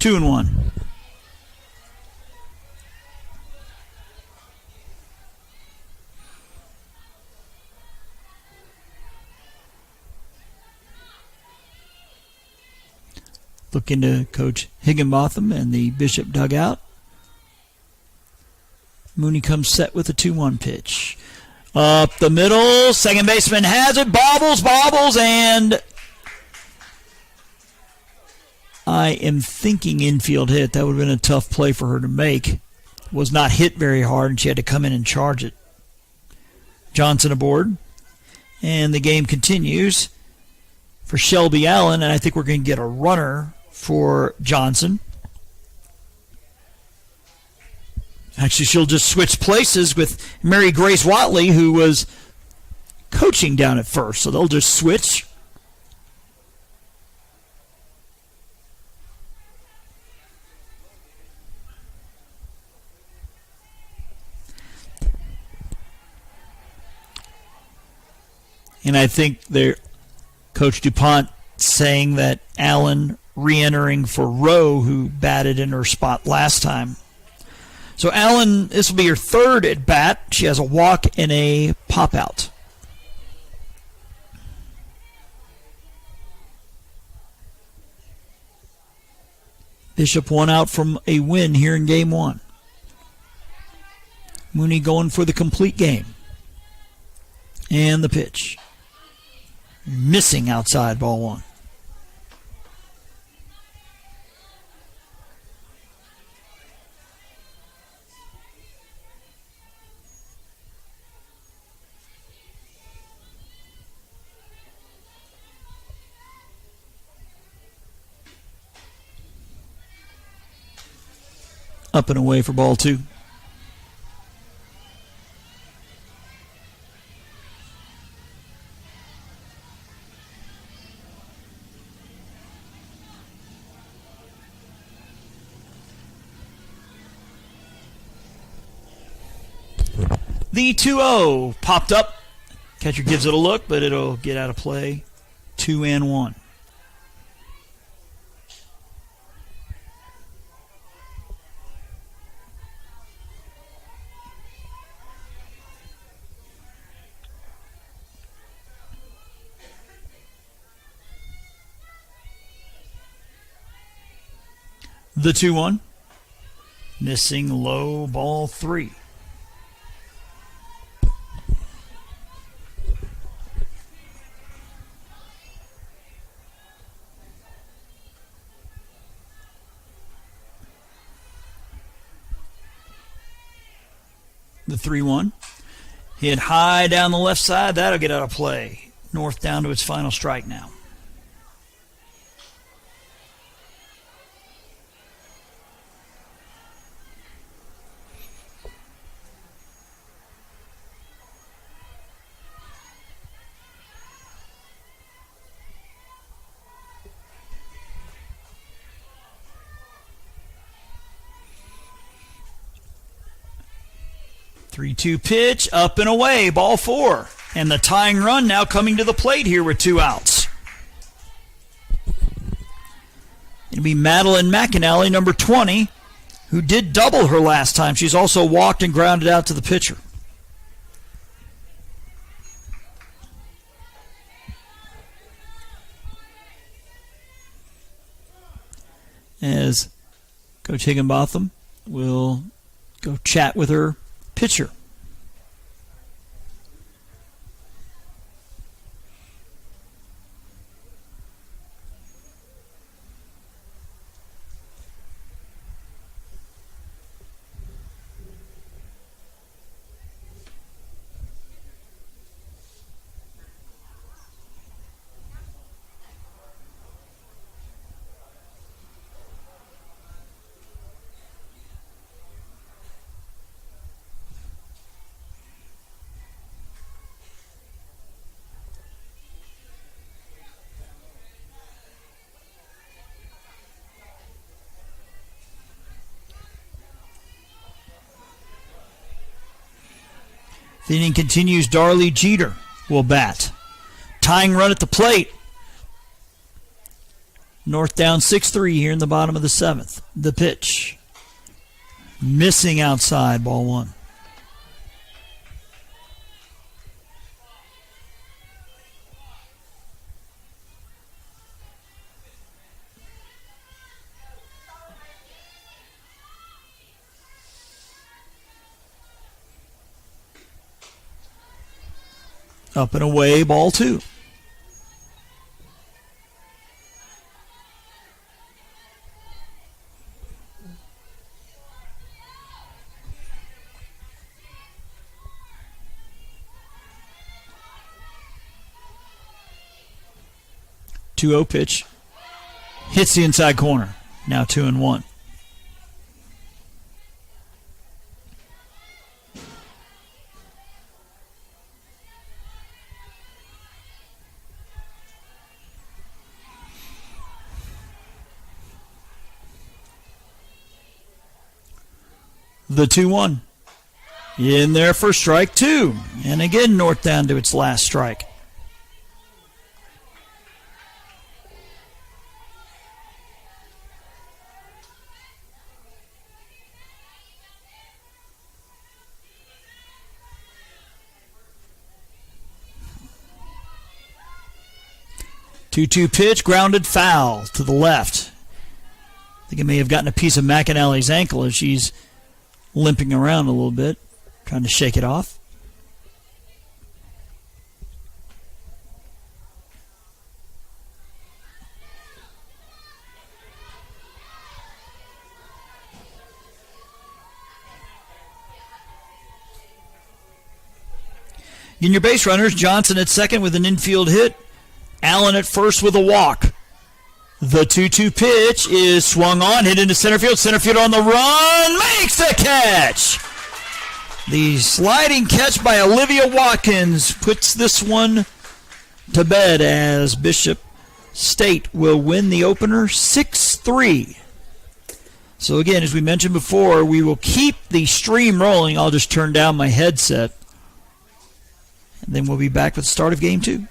2-1. Look into Coach Higginbotham and the Bishop dugout. Mooney comes set with a 2-1 pitch. Up the middle, second baseman has it, bobbles, and I am thinking infield hit. That would have been a tough play for her to make. Was not hit very hard, and she had to come in and charge it. Johnson aboard, and the game continues for Shelby Allen, and I think we're going to get a runner for Johnson. Actually, she'll just switch places with Mary Grace Watley, who was coaching down at first, so they'll just switch. And I think Coach DuPont saying that Allen re-entering for Rowe, who batted in her spot last time. So Allen, this will be her third at bat. She has a walk and a pop out. Bishop one out from a win here in game one. Mooney going for the complete game. And the pitch. Missing outside, ball one. Up and away for ball two. The 2-0 popped up. Catcher gives it a look, but it'll get out of play. 2-1. The 2-1. Missing low, ball three. The 3-1. Hit high down the left side. That'll get out of play. North down to its final strike now. Three-two pitch, up and away, ball four. And the tying run now coming to the plate here with two outs. It'll be Madeline McAnally, number 20, who did double her last time. She's also walked and grounded out to the pitcher. As Coach Higginbotham will go chat with her pitcher. The inning continues. Darley Jeter will bat. Tying run at the plate. North down 6-3 here in the bottom of the 7th. The pitch. Missing outside, ball 1. Up and away, ball 2. Two-zero pitch. Hits the inside corner. Now 2-1. The 2-1. In there for strike 2. And again, North down to its last strike. Two-two pitch, grounded foul to the left. I think it may have gotten a piece of McAnally's ankle as she's limping around a little bit, trying to shake it off. In your base runners, Johnson at second with an infield hit. Allen at first with a walk. The 2-2 pitch is swung on, hit into center field. Center field on the run, makes the catch. The sliding catch by Olivia Watkins puts this one to bed as Bishop State will win the opener 6-3. So again, as we mentioned before, we will keep the stream rolling. I'll just turn down my headset. And then we'll be back with the start of game 2.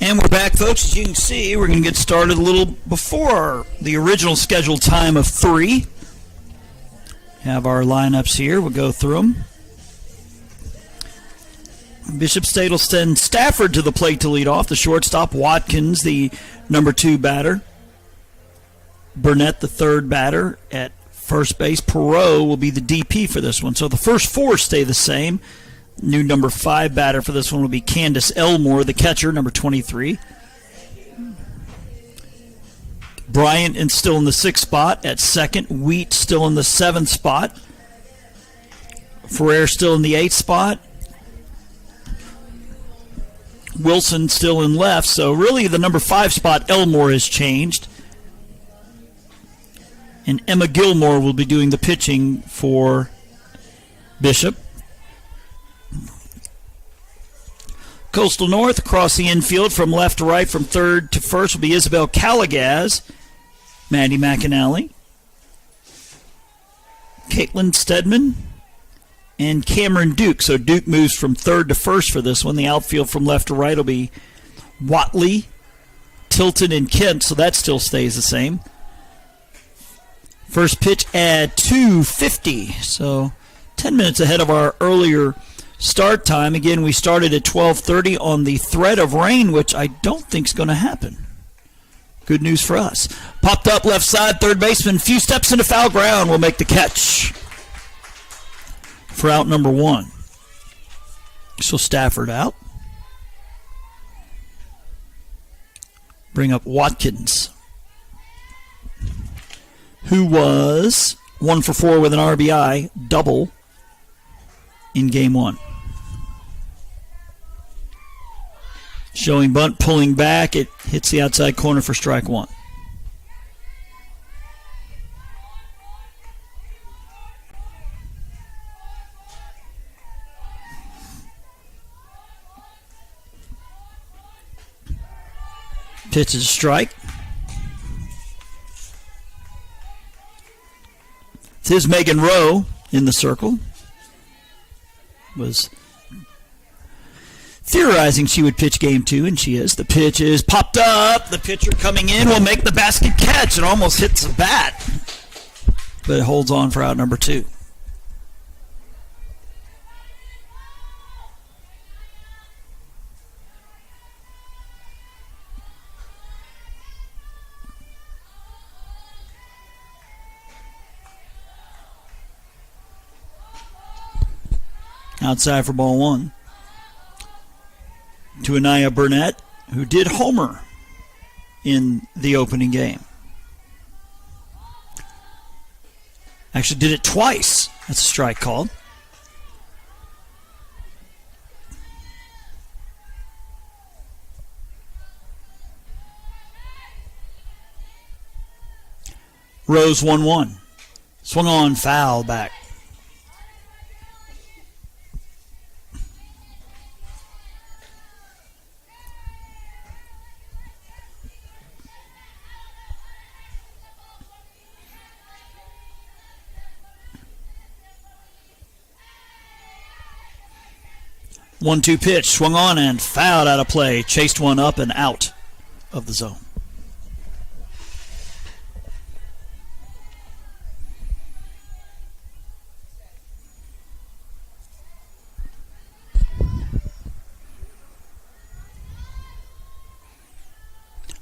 And we're back, folks. As you can see, we're going to get started a little before the original scheduled time of 3. Have our lineups here. We'll go through them. Bishop State will send Stafford to the plate to lead off. The shortstop, Watkins, the number 2 batter. Burnett, the 3rd batter. At first base, Perot will be the DP for this one. So the first 4 stay the same. New number 5 batter for this one will be Candace Elmore, the catcher, number 23. Bryant is still in the 6th spot at second. Wheat still in the 7th spot. Ferrer still in the 8th spot. Wilson still in left. So really the number 5 spot, Elmore, has changed. And Emma Gilmore will be doing the pitching for Bishop. Coastal North across the infield from left to right, from 3rd to 1st will be Isabel Calagaz, Maddie McAnally, Caitlin Stedman, and Cameron Duke. So Duke moves from 3rd to 1st for this one. The outfield from left to right will be Watley, Tilton, and Kent, so that still stays the same. First pitch at 2:50, so 10 minutes ahead of our earlier start time. Again, we started at 12:30 on the threat of rain, which I don't think is going to happen. Good news for us. Popped up left side, third baseman, few steps into foul ground, will make the catch for out number 1. So Stafford out. Bring up Watkins, who was 1 for 4 with an RBI double in game 1. Showing bunt, pulling back. It hits the outside corner for strike 1. Pitch is a strike. This is Megan Rowe in the circle. Was theorizing she would pitch game 2, and she is. The pitch is popped up. The pitcher coming in will make the basket catch. It almost hits the bat, but it holds on for out number 2. Outside for ball 1. To Anaya Burnett, who did homer in the opening game. Actually did it twice. That's a strike called. Rose 1-1. Swung on, foul back. One-two pitch, swung on and fouled out of play. Chased one up and out of the zone.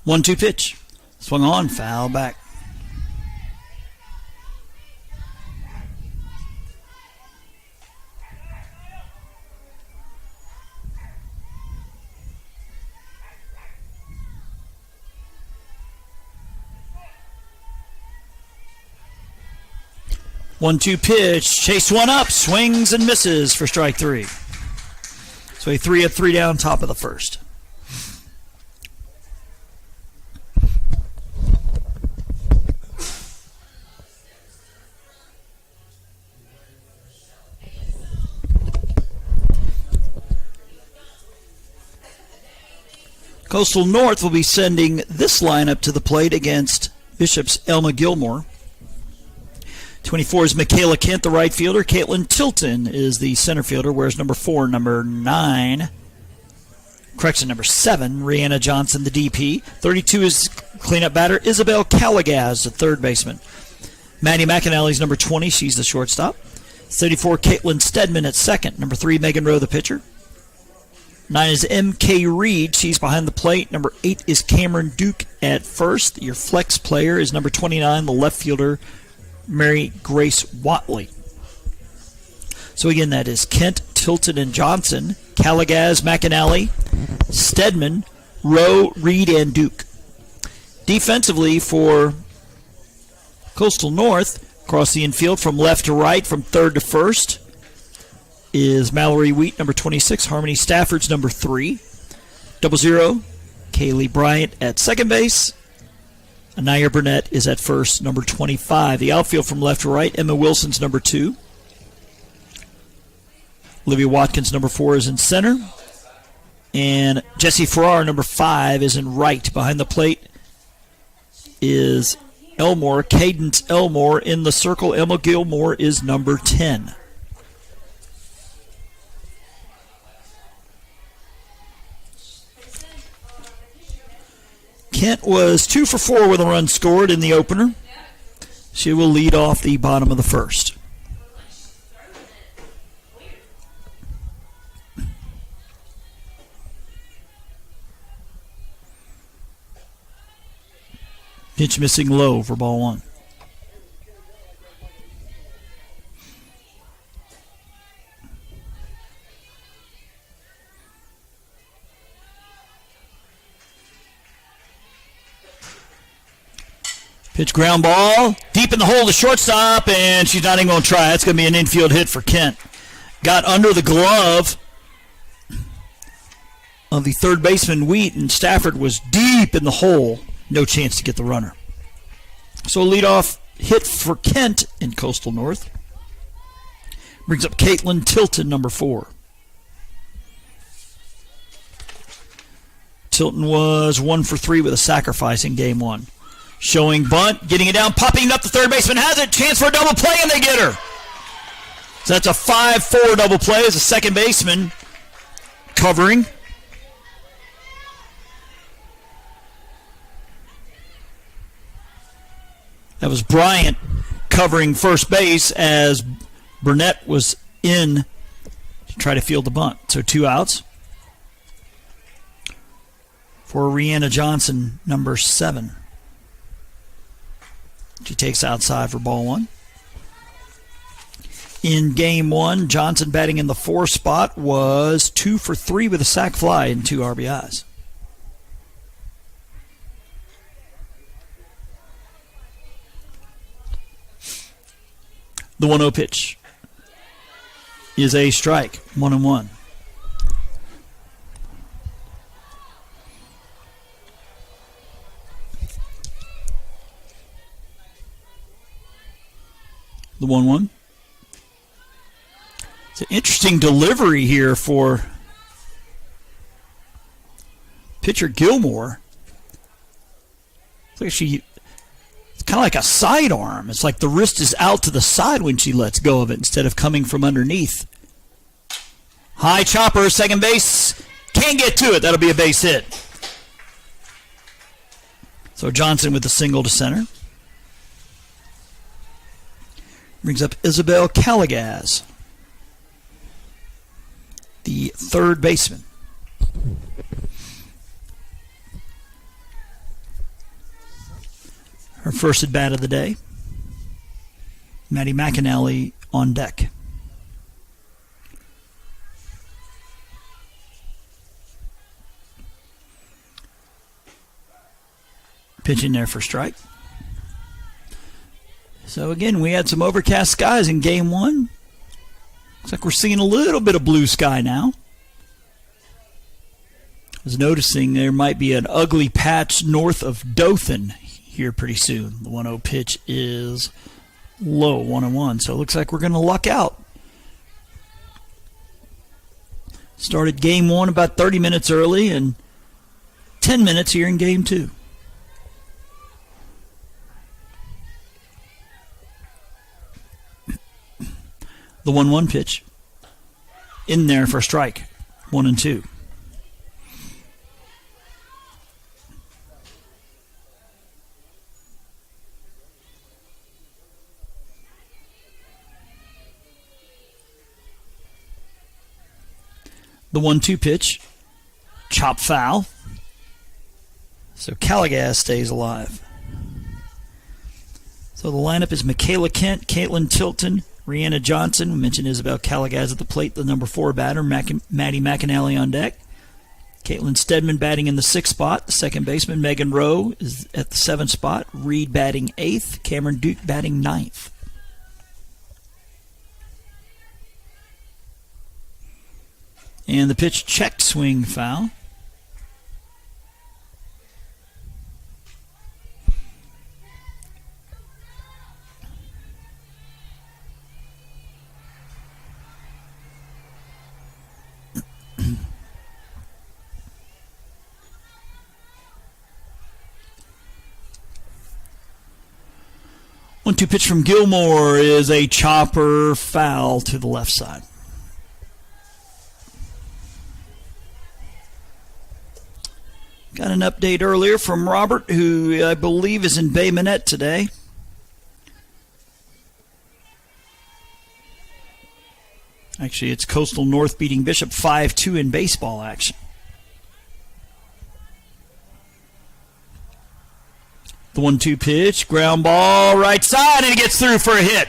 One-two pitch, swung on, foul back. One-two pitch, chase one up, swings and misses for strike 3. So a 3 up, 3 down, top of the first. Coastal North will be sending this lineup to the plate against Bishop's Elma Gilmore. 24 is Michaela Kent, the right fielder. Caitlin Tilton is the center fielder, whereas number 4, number 9, Correction, number 7, Rihanna Johnson, the DP. 32 is cleanup batter, Isabel Calagaz, the third baseman. Maddie McAnally's number 20, she's the shortstop. 34, Caitlin Stedman at second. Number 3, Megan Rowe, the pitcher. 9 is M.K. Reed, she's behind the plate. Number 8 is Cameron Duke at first. Your flex player is number 29, the left fielder, Mary Grace Watley. So again, that is Kent, Tilton, and Johnson, Calagaz, McAnally, Stedman, Rowe, Reed, and Duke. Defensively for Coastal North, across the infield from left to right, from third to first, is Mallory Wheat, number 26, Harmony Stafford's number 3. 00, Kaylee Bryant at second base. Anaya Burnett is at first, number 25. The outfield from left to right, Emma Wilson's number 2. Olivia Watkins, number 4, is in center. And Jessie Farrar, number 5, is in right. Behind the plate is Elmore, Cadence Elmore. In the circle, Emma Gilmore is number 10. Kent was 2 for 4 with a run scored in the opener. She will lead off the bottom of the first. Pitch missing low for ball 1. Pitch ground ball, deep in the hole to shortstop, and she's not even going to try. That's going to be an infield hit for Kent. Got under the glove of the third baseman, Wheat, and Stafford was deep in the hole. No chance to get the runner. So a leadoff hit for Kent in Coastal North. Brings up Caitlin Tilton, number 4. Tilton was 1 for 3 with a sacrifice in game 1. Showing bunt, getting it down, popping up the third baseman, has it, chance for a double play, and they get her. So that's a 5-4 double play as a second baseman covering. That was Bryant covering first base as Burnett was in to try to field the bunt. So 2 outs for Rihanna Johnson, number 7. She takes outside for ball 1. In game 1, Johnson batting in the 4 spot was 2 for 3 with a sac fly and 2 RBIs. The 1-0 pitch is a strike, 1-1. The 1-1. It's an interesting delivery here for pitcher Gilmore. It's kind of like a sidearm. It's like the wrist is out to the side when she lets go of it instead of coming from underneath. High chopper, second base. Can't get to it. That'll be a base hit. So Johnson with the single to center. Brings up Isabel Calagaz, the third baseman. Her first at bat of the day. Maddie McAnally on deck. Pitching there for strike. So again, we had some overcast skies in game 1. Looks like we're seeing a little bit of blue sky now. I was noticing there might be an ugly patch north of Dothan here pretty soon. The 1-0 pitch is low, 1-1. So it looks like we're going to luck out. Started game 1 about 30 minutes early and 10 minutes here in game 2. The 1-1 pitch in there for a strike, 1-2. The 1-2 pitch. Chop foul. So Callagaz stays alive. So the lineup is Michaela Kent, Caitlin Tilton, Rihanna Johnson. We mentioned Isabel Callagaz at the plate, the number 4 batter. Maddie McAnally on deck. Caitlin Stedman batting in the 6th spot. The second baseman, Megan Rowe, is at the 7th spot. Reed batting 8th. Cameron Duke batting 9th. And the pitch checked, swing foul. One-two pitch from Gilmore is a chopper foul to the left side. Got an update earlier from Robert, who I believe is in Bay Minette today. Actually, it's Coastal North beating Bishop 5-2 in baseball action. The 1-2 pitch, ground ball, right side, and it gets through for a hit.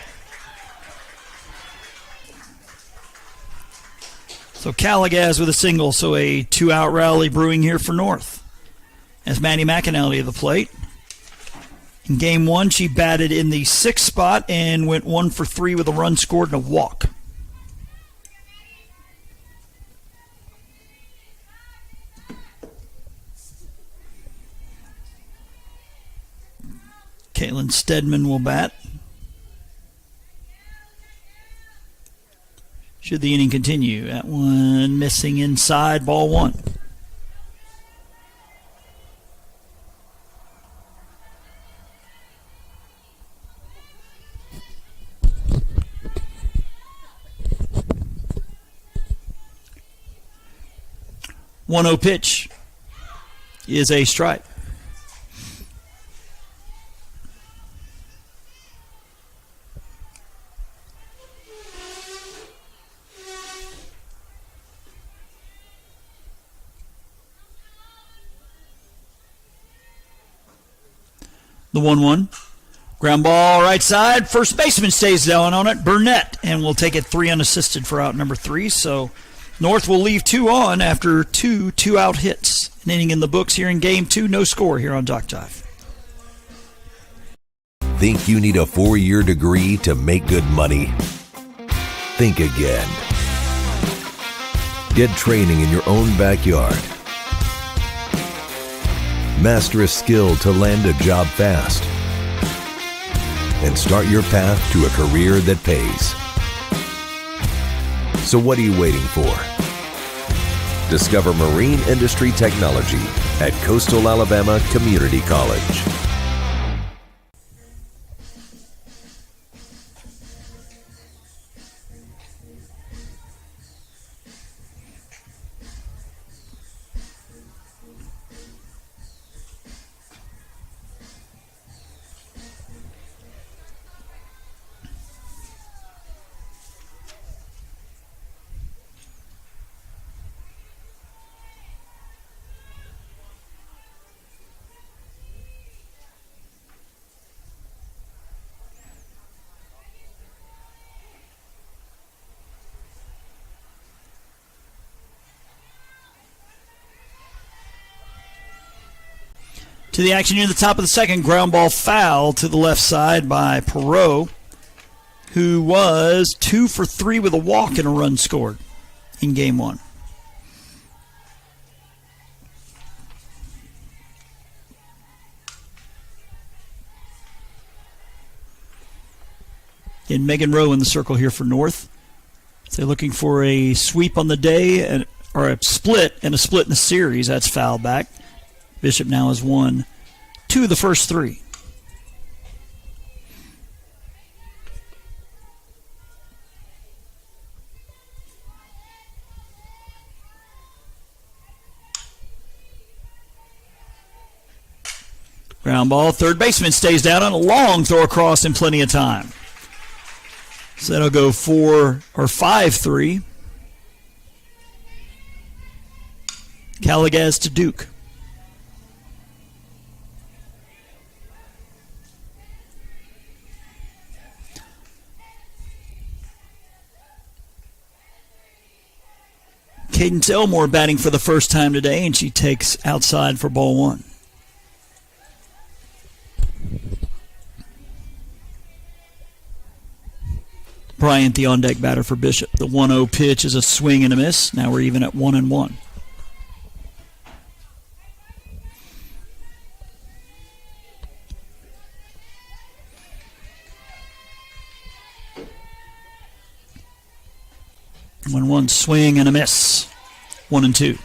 So Callagaz with a single, so a 2-out rally brewing here for North. As Maddie McAnally at the plate. In game 1, she batted in the 6th spot and went 1 for 3 with a run scored and a walk. Caitlin Stedman will bat. Should the inning continue? That one missing inside, ball 1. One-oh pitch is a strike. The 1-1. Ground ball right side. First baseman stays down on it. Burnett. And we'll take it 3 unassisted for out number 3. So North will leave 2 on after 2 2-out hits. An inning in the books here in game 2. No score here on JockJive. Think you need a 4-year degree to make good money? Think again. Get training in your own backyard. Master a skill to land a job fast. And start your path to a career that pays. So what are you waiting for? Discover marine industry technology at Coastal Alabama Community College. To the action near the top of the second, ground ball foul to the left side by Perot, who was 2 for 3 with a walk and a run scored in game 1. And Megan Rowe in the circle here for North. They're looking for a sweep on the day, or a split, and a split in the series. That's foul back. Bishop now has won 2 of the first 3. Ground ball, third baseman stays down on a long throw across in plenty of time. So that'll go 4 or 5-3. Calagaz to Duke. Cadence Elmore batting for the first time today, and she takes outside for ball one. Bryant, the on-deck batter for Bishop. The 1-0 pitch is a swing and a miss. Now we're even at 1-1. One swing and a miss. 1-2.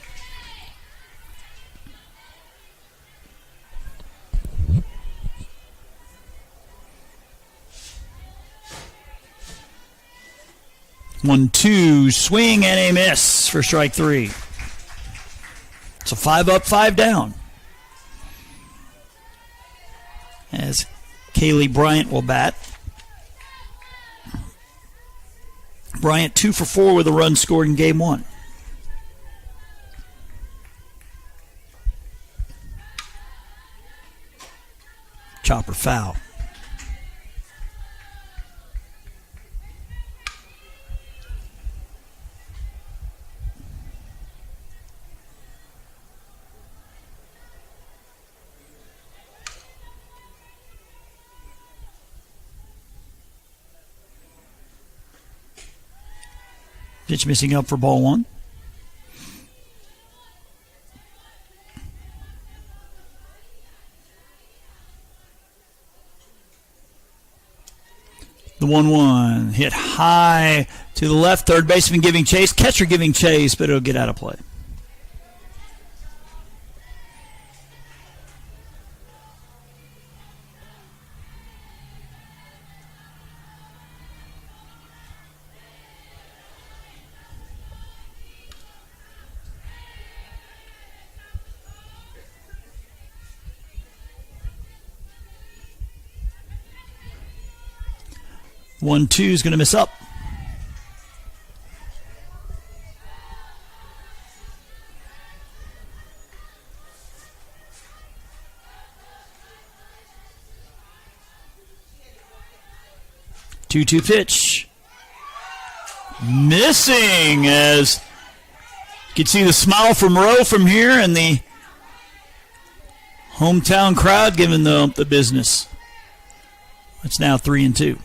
One, two, swing and a miss for strike three. So 5 up, 5 down. As Kaylee Bryant will bat. Bryant 2 for 4 with a run scored in game one. Chopper foul. Pitch missing up for ball one. The 1-1 hit high to the left. Third baseman giving chase. Catcher giving chase, but it'll get out of play. One, two is going to miss up. Two pitch. Missing, as you can see the smile from Rowe from here and the hometown crowd giving the business. It's now 3-2.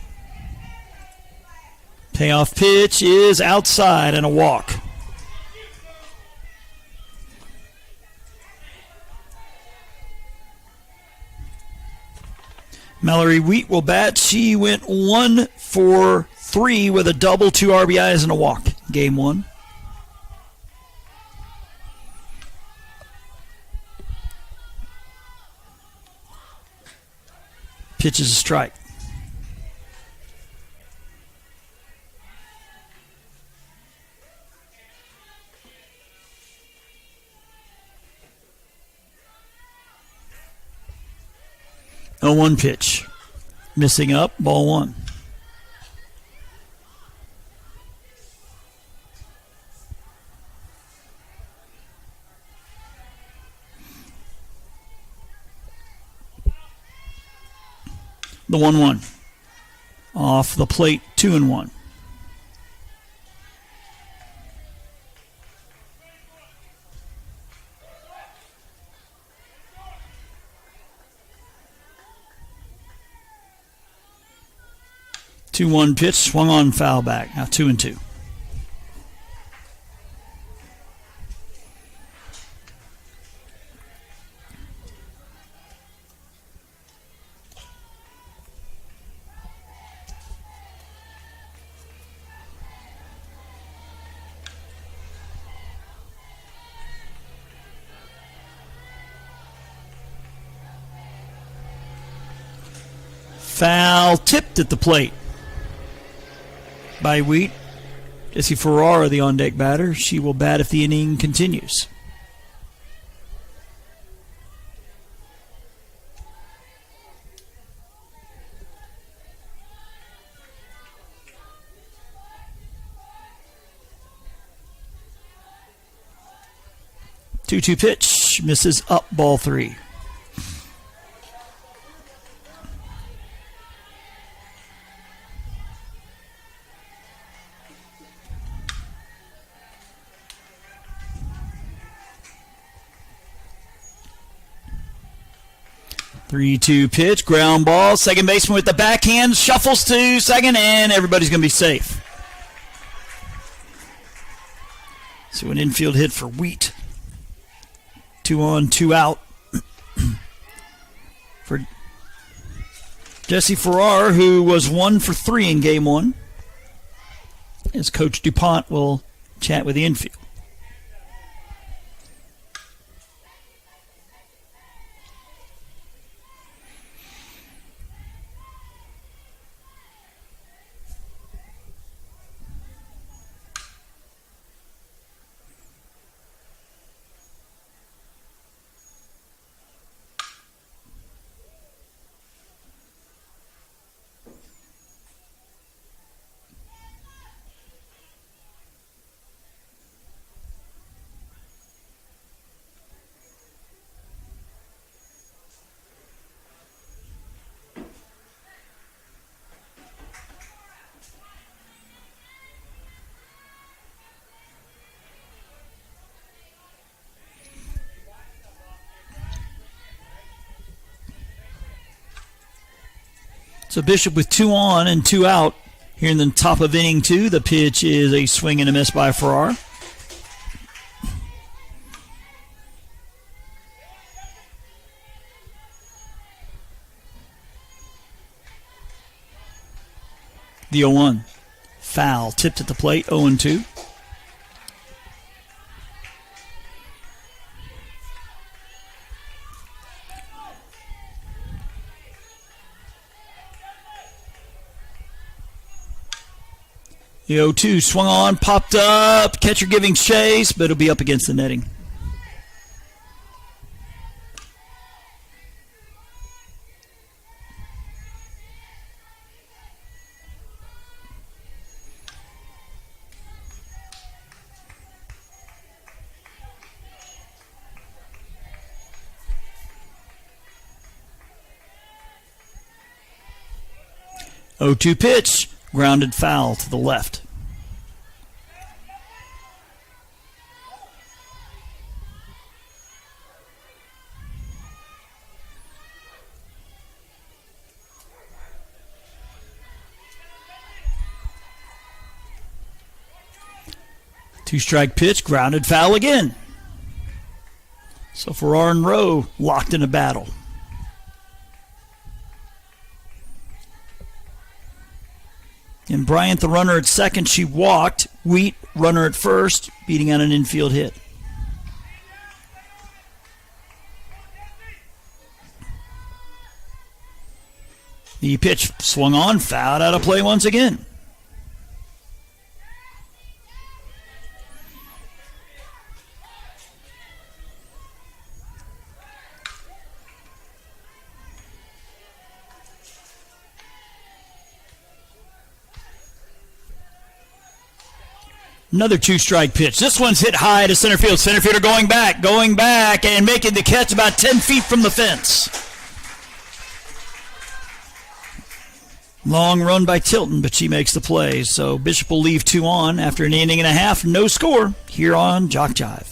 Payoff pitch is outside and a walk. Mallory Wheat will bat. She went 1 for 3 with a double, 2 RBIs and a walk. Game one. Pitch is a strike. A 1 pitch. Missing up, ball one. The 1-1. Off the plate, 2-1. Two-one pitch, swung on, foul back. Now 2-2. Foul tipped at the plate by Wheat. Jessie Ferrara, the on-deck batter. She will bat if the inning continues. 2-2 pitch. Misses up, ball 3. Three-two pitch, ground ball. Second baseman with the backhand, shuffles to second, and everybody's going to be safe. So an infield hit for Wheat. 2 on, 2 out. For Jesse Farrar, who was 1 for 3 in game 1. As Coach DuPont will chat with the infield. So Bishop with 2 on and 2 out here in the top of inning 2. The pitch is a swing and a miss by Farrar. The 0-1. Foul. Tipped at the plate. 0-2. The 0-2 swung on, popped up, catcher giving chase, but it'll be up against the netting. Oh, 2 pitch, grounded foul to the left. Two-strike pitch, grounded foul again. So Farrar and Rowe locked in a battle. And Bryant, the runner at second, she walked. Wheat, runner at first, beating out an infield hit. The pitch swung on, fouled out of play once again. Another two-strike pitch. This one's hit high to center field. Center fielder going back, and making the catch about 10 feet from the fence. Long run by Tilton, but she makes the play. So Bishop will leave 2 on after an inning and a half. No score here on JockJive.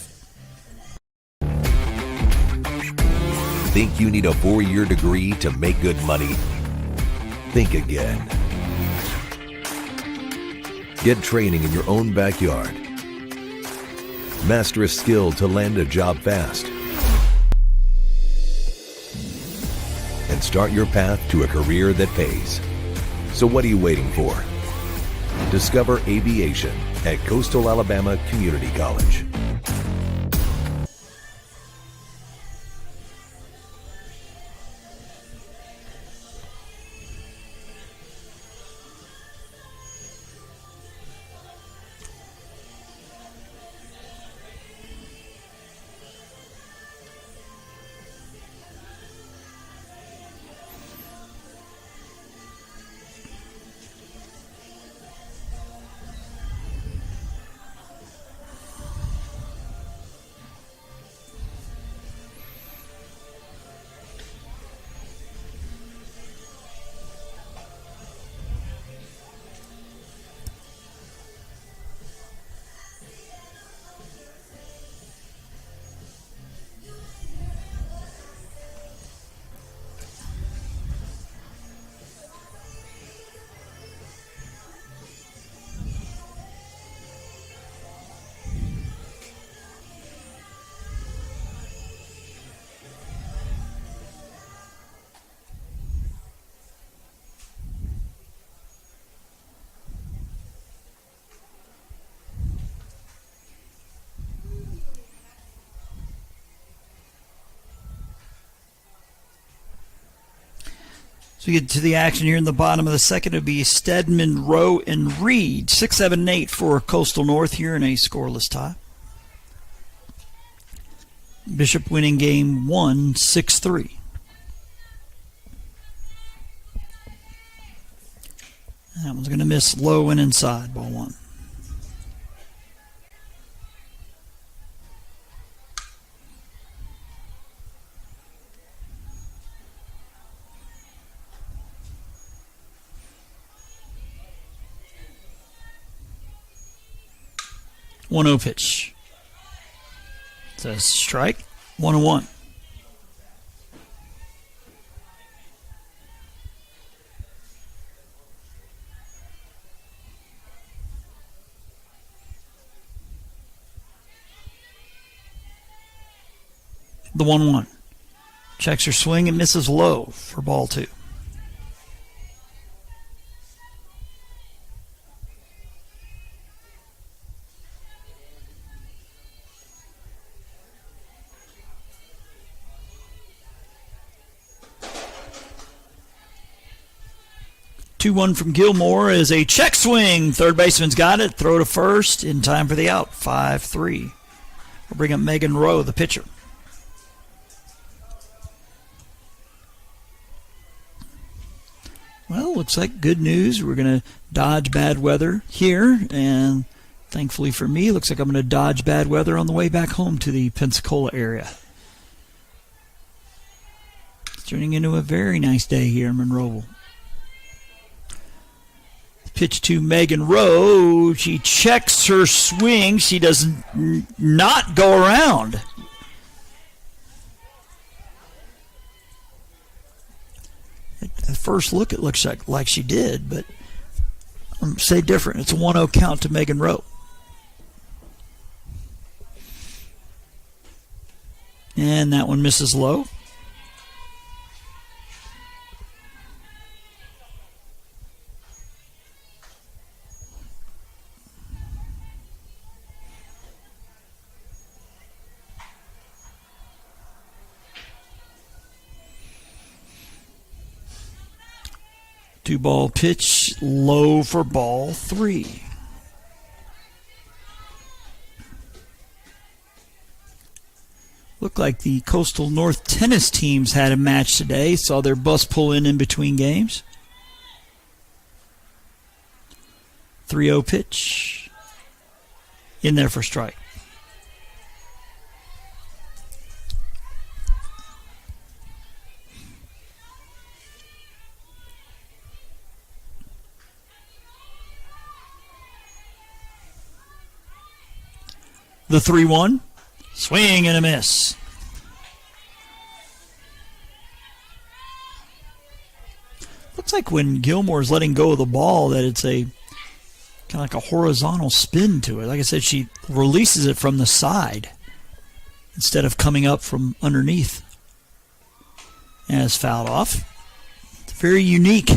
Think you need a 4-year degree to make good money? Think again. Get training in your own backyard. Master a skill to land a job fast. And start your path to a career that pays. So what are you waiting for? Discover aviation at Coastal Alabama Community College. So we get to the action here in the bottom of the second. It'll be Stedman, Rowe, and Reed. 6, 7, 8 for Coastal North here in a scoreless tie. Bishop winning game 1, 6-3. That one's going to miss low and inside, ball 1. One 0 pitch. Says strike. 1-1. The 1-1. Checks her swing and misses low for ball 2. Two 2-1 from Gilmore is a check swing. Third baseman's got it. Throw to first in time for the out. 5-3. We'll bring up Megan Rowe, the pitcher. Well, looks like good news. We're going to dodge bad weather here, and thankfully for me, looks like I'm going to dodge bad weather on the way back home to the Pensacola area. It's turning into a very nice day here in Monroeville. Pitch to Megan Rowe. She checks her swing. She does not go around. At first look, it looks like she did, but I'm say different. It's a 1-0 count to Megan Rowe. And that one misses low. Two-ball pitch, low for ball 3. Looked like the Coastal North tennis teams had a match today. Saw their bus pull in between games. 3-0 pitch. In there for strike. The 3-1. Swing and a miss. Looks like when Gilmore's letting go of the ball that it's a kind of like a horizontal spin to it. Like I said, she releases it from the side instead of coming up from underneath. And it's fouled off. It's very unique.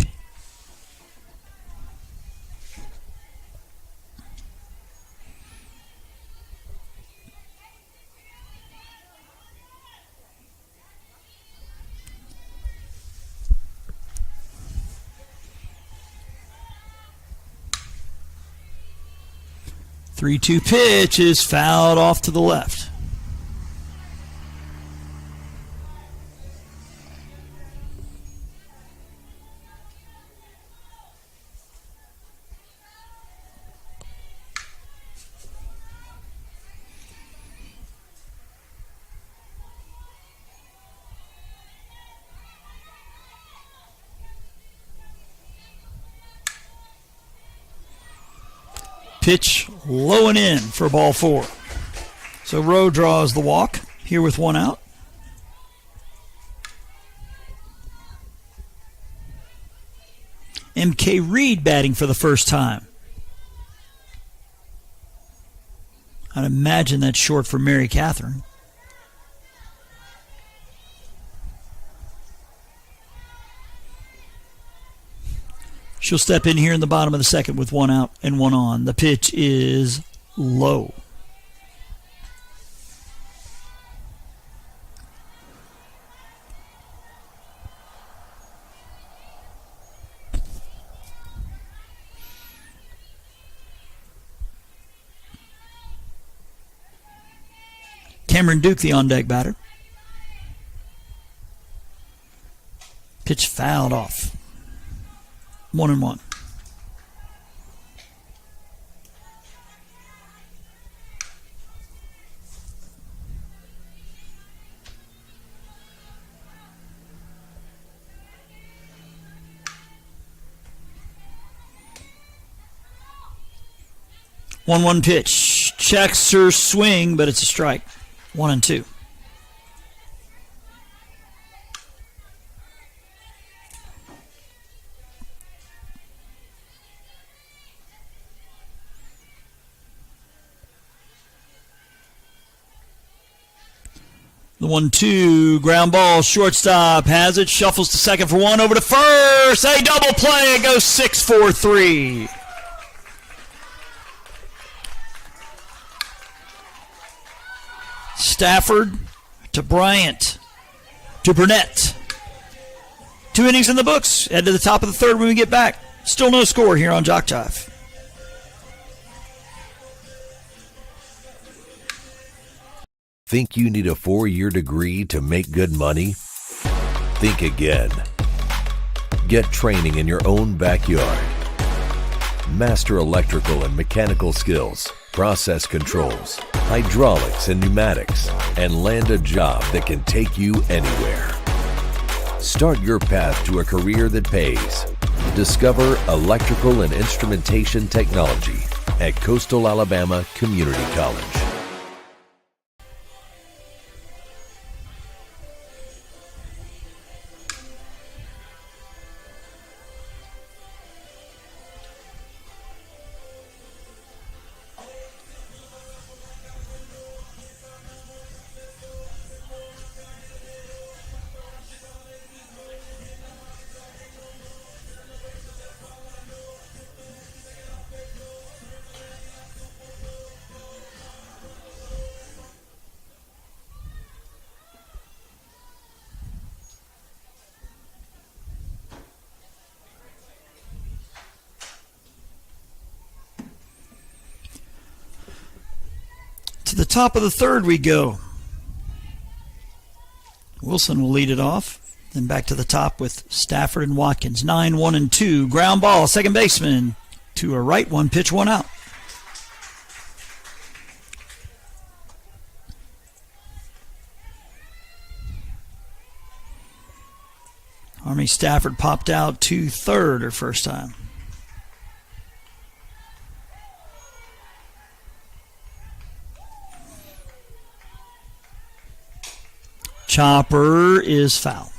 Three-two pitch is fouled off to the left. Pitch low and in for ball 4. So Rowe draws the walk here with one out. M.K. Reed batting for the first time. I'd imagine that's short for Mary Catherine. She'll step in here in the bottom of the second with one out and one on. The pitch is low. Cameron Duke, the on-deck batter. Pitch fouled off. 1-1. One pitch. Checks her swing, but it's a strike. 1-2. The 1-2, ground ball, shortstop has it, shuffles to second for one, over to first, a double play, it goes 6-4-3. Stafford to Bryant to Burnett. 2 innings in the books. Head to the top of the third when we get back. Still no score here on JockJive. Think you need a 4-year degree to make good money? Think again. Get training in your own backyard. Master electrical and mechanical skills, process controls, hydraulics and pneumatics, and land a job that can take you anywhere. Start your path to a career that pays. Discover electrical and instrumentation technology at Coastal Alabama Community College. To the top of the third we go. Wilson will lead it off. Then back to the top with Stafford and Watkins. 9-1-2. Ground ball. Second baseman to a right. 1 pitch, 1 out. Army Stafford popped out to third her first time. Chopper is foul.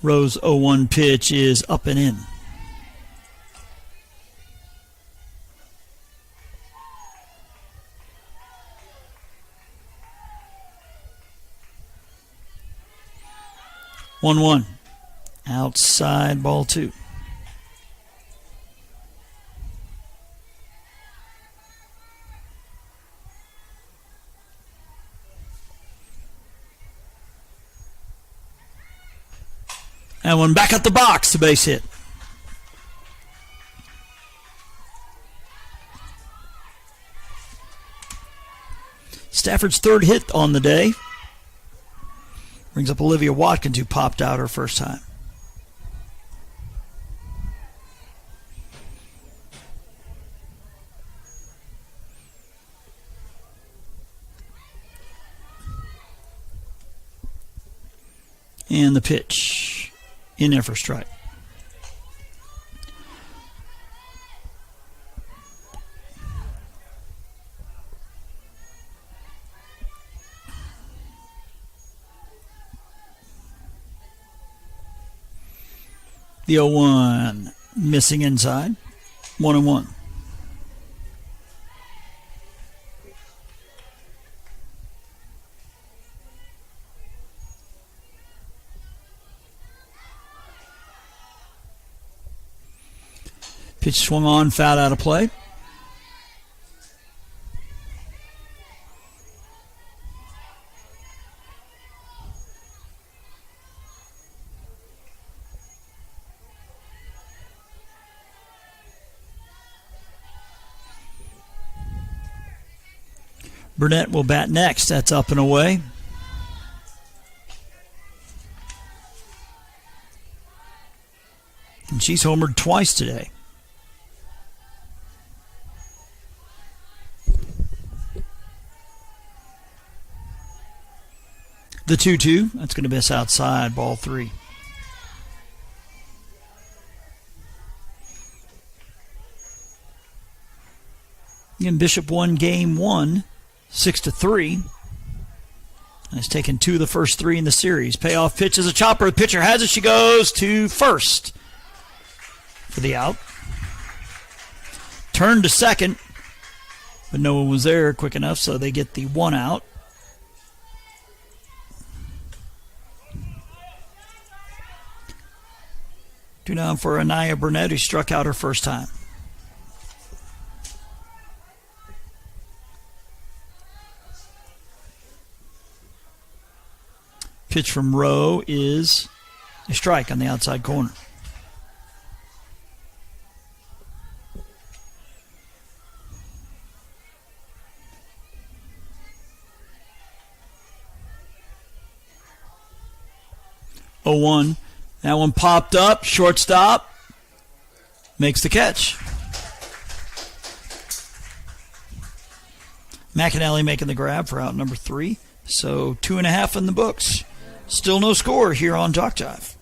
Rose 0-1 pitch is up and in. One. Outside, ball 2. And one back at the box, the base hit. Stafford's third hit on the day. Brings up Olivia Watkins, who popped out her first time. And the pitch in there for strike. The 0-1 missing inside. 1-1. Pitch swung on, foul out of play. Burnett will bat next. That's up and away. And she's homered twice today. The 2-2. That's going to miss outside, ball 3. Again, Bishop won game 1, 6-3. Has taken 2 of the first 3 in the series. Payoff pitch is a chopper. The pitcher has it. She goes to first for the out. Turn to second, but no one was there quick enough, so they get the 1 out. Two down for Anaya Burnett, who struck out her first time. Pitch from Rowe is a strike on the outside corner. Oh, 1. That one popped up, shortstop, makes the catch. McAnally making the grab for out number 3. So 2.5 in the books. Still no score here on JockJive.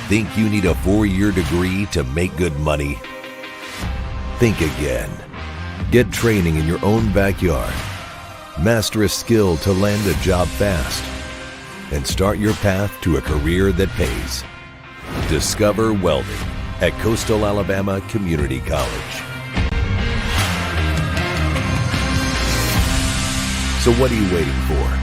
Think you need a 4-year degree to make good money? Think again. Get training in your own backyard. Master a skill to land a job fast. And start your path to a career that pays. Discover welding at Coastal Alabama Community College. So what are you waiting for?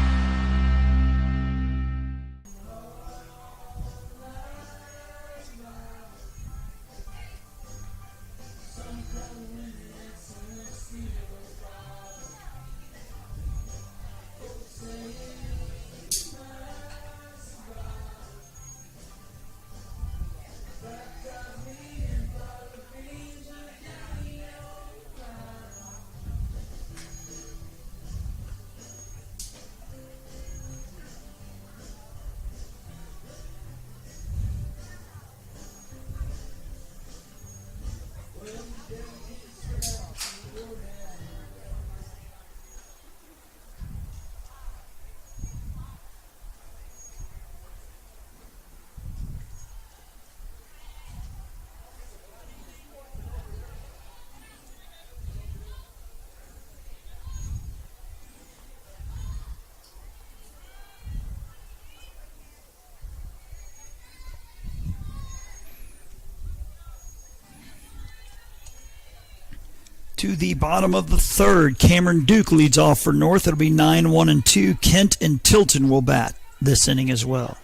To the bottom of the 3rd, Cameron Duke leads off for North. It'll be 9-1-2. Kent and Tilton will bat this inning as well.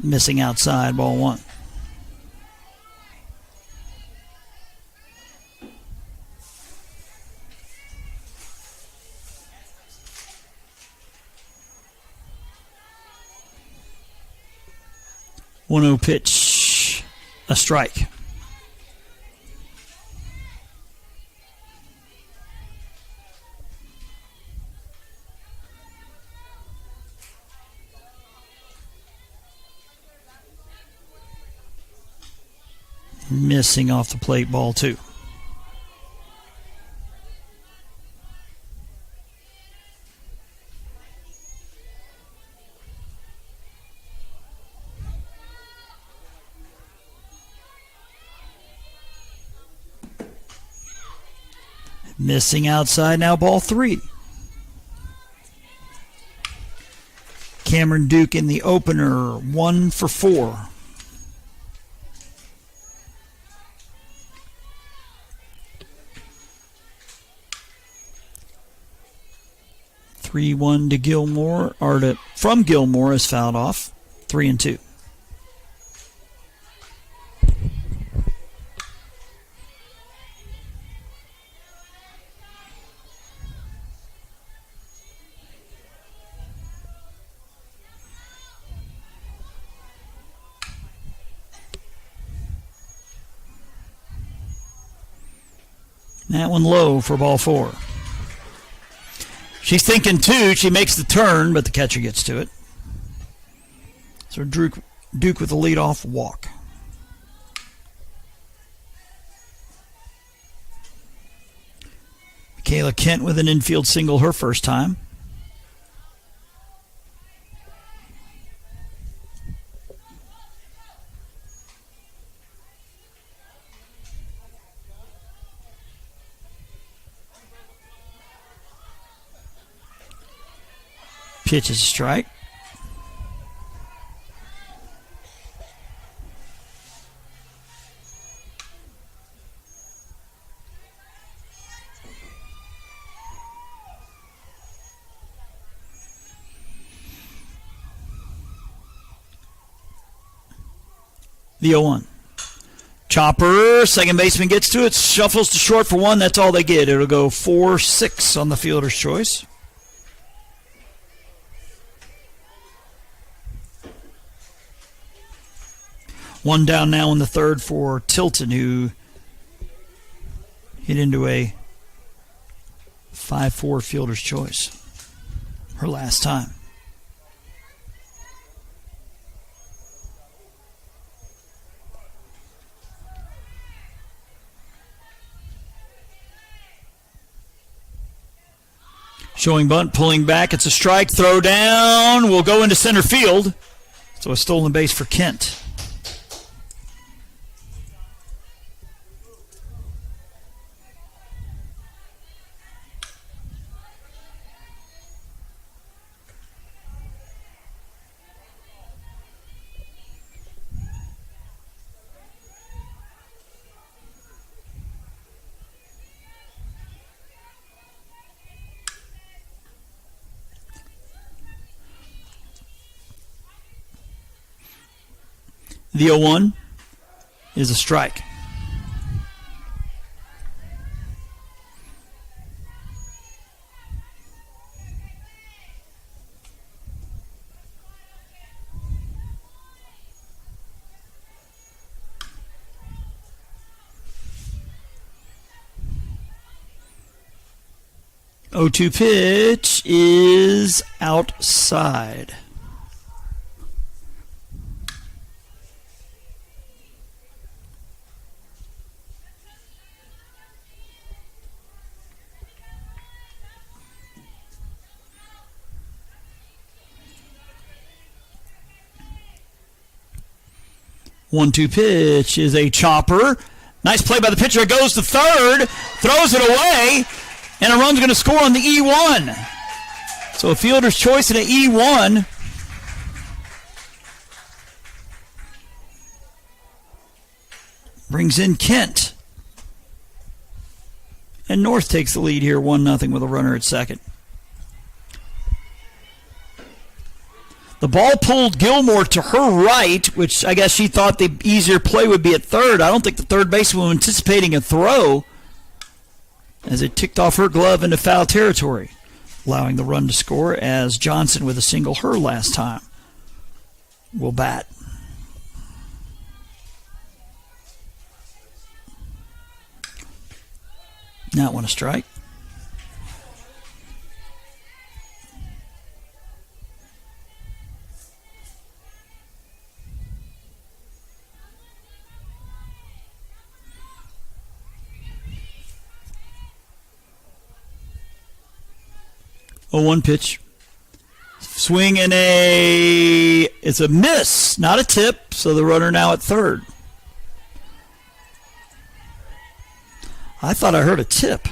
Missing outside, ball 1. One-0 pitch, a strike. Missing off the plate, ball 2. Missing outside, now ball 3. Cameron Duke in the opener, 1 for 4. Three-one to Gilmore, from Gilmore is fouled off. 3-2. That one low for ball 4. She's thinking 2. She makes the turn, but the catcher gets to it. So Duke with a leadoff walk. Kayla Kent with an infield single her first time. Pitch is a strike. The 0-1. Chopper, second baseman gets to it, shuffles to short for 1. That's all they get. It'll go 4-6 on the fielder's choice. One down now in the third for Tilton, who hit into a 5-4 fielder's choice her last time. Showing bunt, pulling back. It's a strike. Throw down. Will go into center field. So a stolen base for Kent. The 0-1 is a strike. Oh, 2 pitch is outside. One-two pitch is a chopper. Nice play by the pitcher. It goes to third, throws it away, and a run's going to score on the E1. So a fielder's choice and an E1. Brings in Kent. And North takes the lead here, 1-0 with a runner at second. The ball pulled Gilmore to her right, which I guess she thought the easier play would be at third. I don't think the third baseman was anticipating a throw as it ticked off her glove into foul territory, allowing the run to score as Johnson with a single her last time will bat. Not want to strike. Oh, 1 pitch. Swing and it's a miss, not a tip, so the runner now at third. I thought I heard a tip.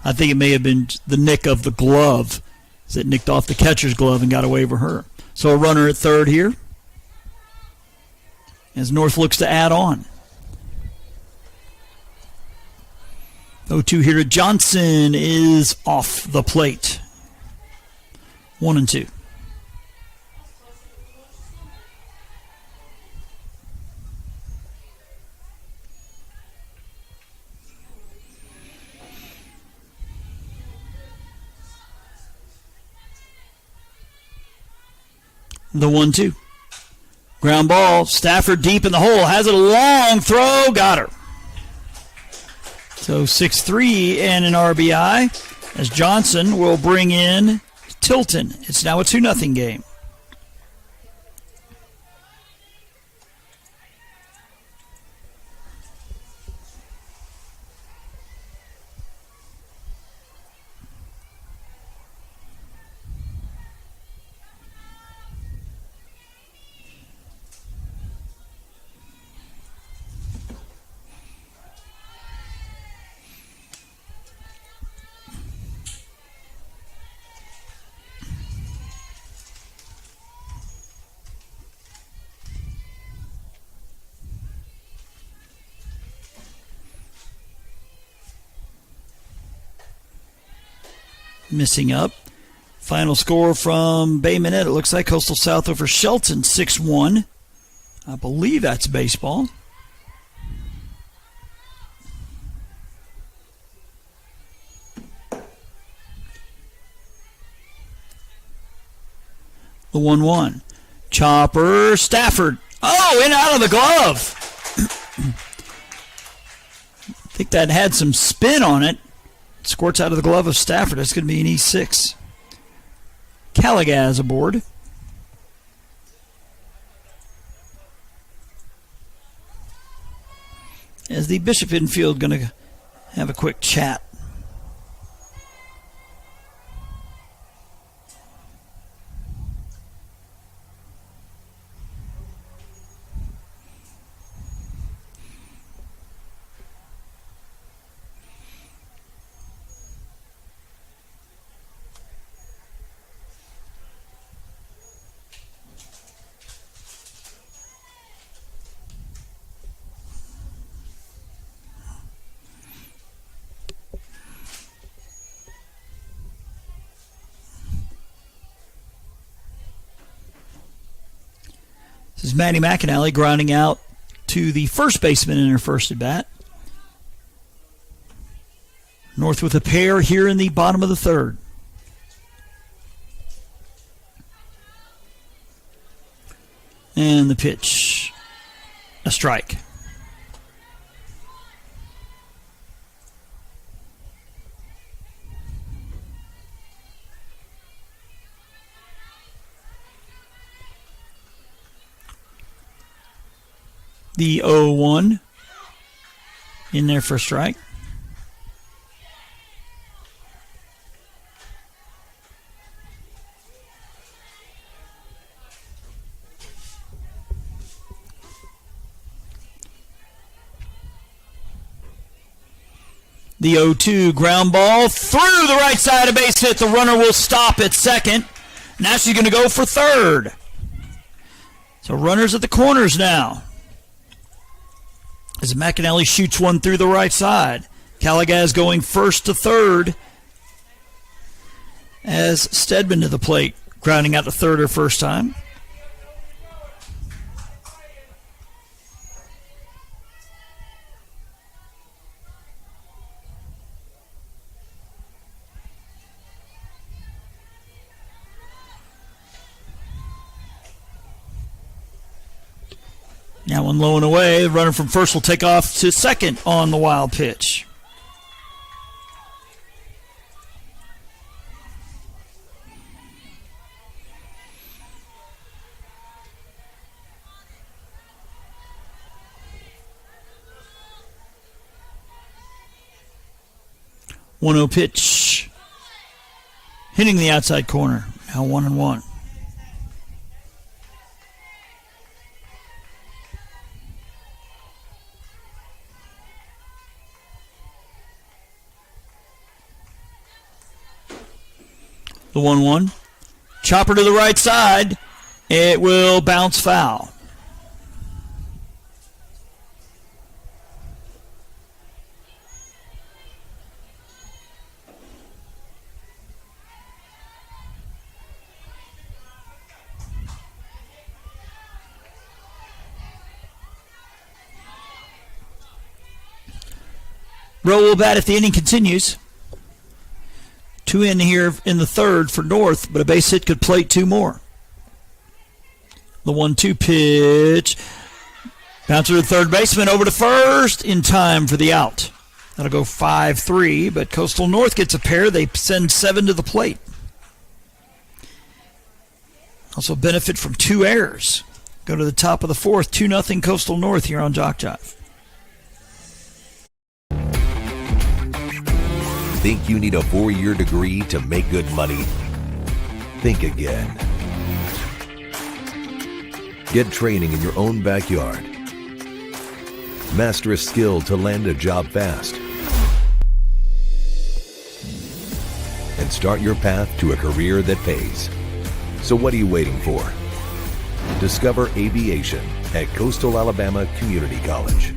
I think it may have been the nick of the glove, as it nicked off the catcher's glove and got away from her. So a runner at third here as North looks to add on. 0-2 here. Johnson is off the plate. 1-2. The 1-2. Ground ball. Stafford deep in the hole. Has it a long throw. Got her. So 6-3 and an RBI as Johnson will bring in Tilton. It's now a 2-0 game. Missing up. Final score from Bay Minette. It looks like Coastal South over Shelton 6-1. I believe that's baseball. The 1-1. Chopper Stafford. Oh, in out of the glove. I think that had some spin on it. Squirts out of the glove of Stafford. That's going to be an E6. Caligaz aboard. As the Bishop infield going to have a quick chat. This is Maddie McAnally grounding out to the first baseman in her first at bat. North with a pair here in the bottom of the third. And the pitch, a strike. The 0-1 in there for a strike. The 0-2 ground ball through the right side of base hit. The runner will stop at second. Now she's going to go for third. So runners at the corners now. As McAnally shoots one through the right side. Caligaz going first to third. As Stedman to the plate, grounding out to third her first time. Now one low and away. The runner from first will take off to second on the wild pitch. One 0 pitch. Hitting the outside corner. Now 1-1. The 1-1. Chopper to the right side. It will bounce foul. Rowe will bat if the inning continues. 2 in here in the third for North, but a base hit could plate 2 more. The 1-2 pitch. Bouncer to third baseman, over to first in time for the out. That'll go 5-3, but Coastal North gets a pair. They send 7 to the plate. Also benefit from 2 errors. Go to the top of the 4th, 2-0 Coastal North here on JockJive. Think you need a 4-year degree to make good money? Think again. Get training in your own backyard. Master a skill to land a job fast. And start your path to a career that pays. So what are you waiting for? Discover aviation at Coastal Alabama Community College.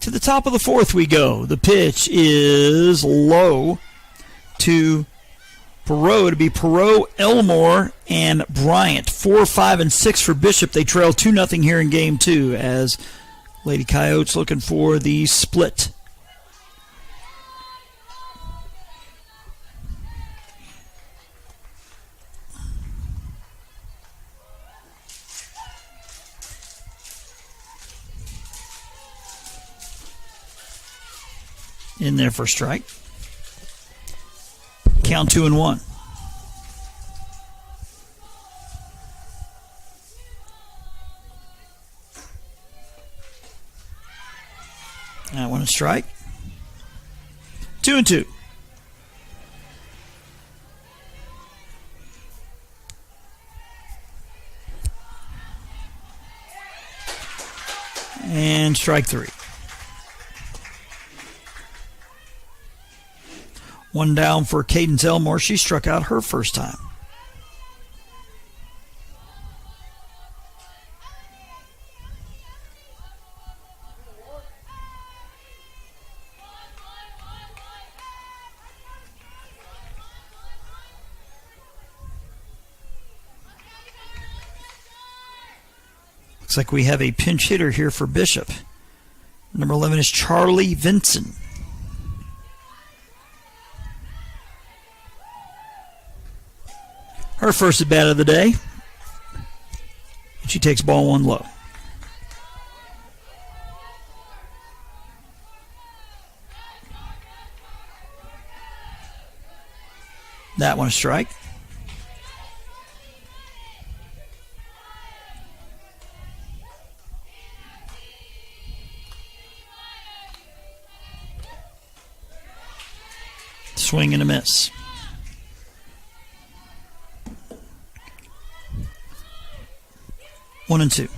To the top of the 4th we go. The pitch is low to Perot. To be Perot, Elmore, and Bryant. 4, 5, and 6 for Bishop. They trail 2-0 here in Game 2 as Lady Coyotes looking for the split. In there for strike. Count 2-1. That one a strike. 2-2. And strike 3. One down for Cadence Elmore. She struck out her first time. Looks like we have a pinch hitter here for Bishop. Number 11 is Charlie Vinson. Her first at bat of the day. She takes ball 1 low. That one a strike. Swing and a miss. One and two.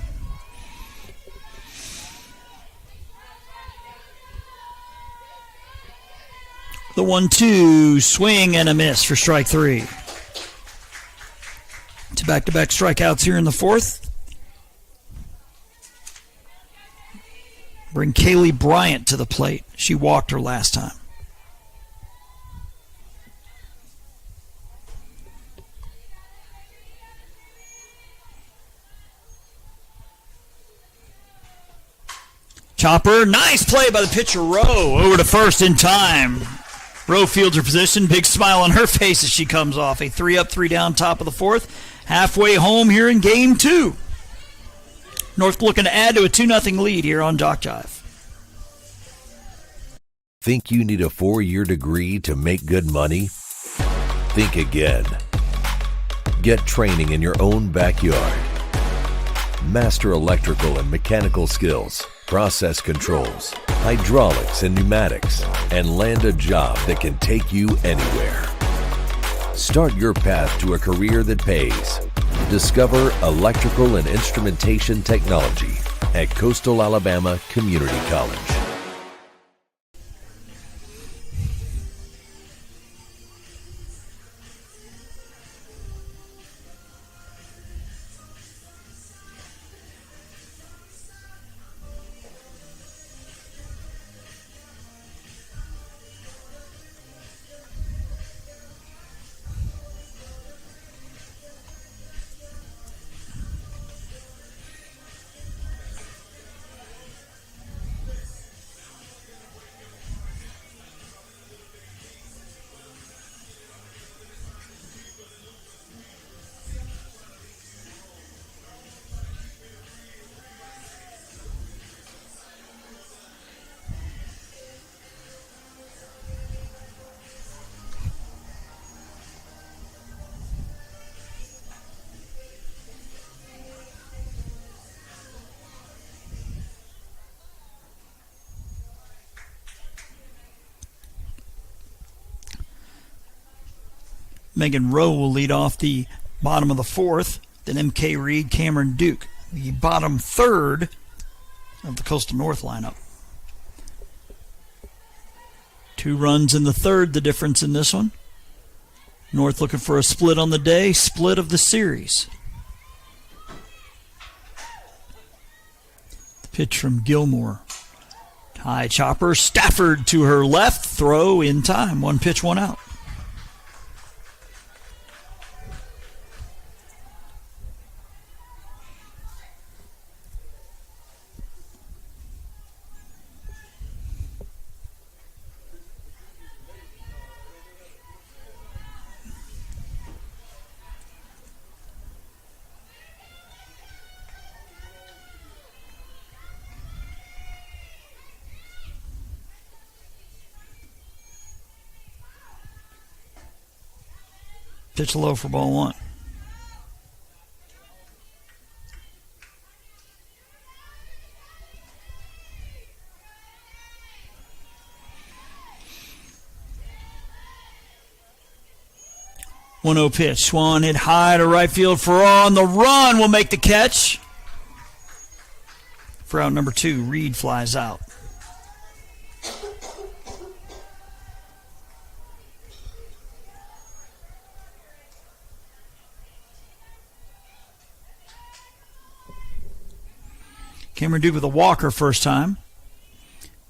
The 1-2 swing and a miss for strike 3. 2 back-to-back strikeouts here in the 4th. Bring Kaylee Bryant to the plate. She walked her last time. Chopper, nice play by the pitcher, Rowe, over to first in time. Rowe fields her position, big smile on her face as she comes off. A 3-up, 3-down, top of the 4th. Halfway home here in Game 2. North looking to add to a 2-0 lead here on JockJive. Think you need a 4-year degree to make good money? Think again. Get training in your own backyard. Master electrical and mechanical skills, process controls, hydraulics and pneumatics, and land a job that can take you anywhere. Start your path to a career that pays. Discover electrical and instrumentation technology at Coastal Alabama Community College. Megan Rowe will lead off the bottom of the fourth. Then M.K. Reed, Cameron Duke, the bottom third of the Coastal North lineup. 2 runs in the third, the difference in this one. North looking for a split on the day, split of the series. The pitch from Gilmore. High chopper, Stafford to her left, throw in time. 1 pitch, 1 out. Pitch low for ball 1. One 0 pitch. Swan hit high to right field for on the run. Will make the catch. For out number 2, Reed flies out. Cameron Duke with a walker first time.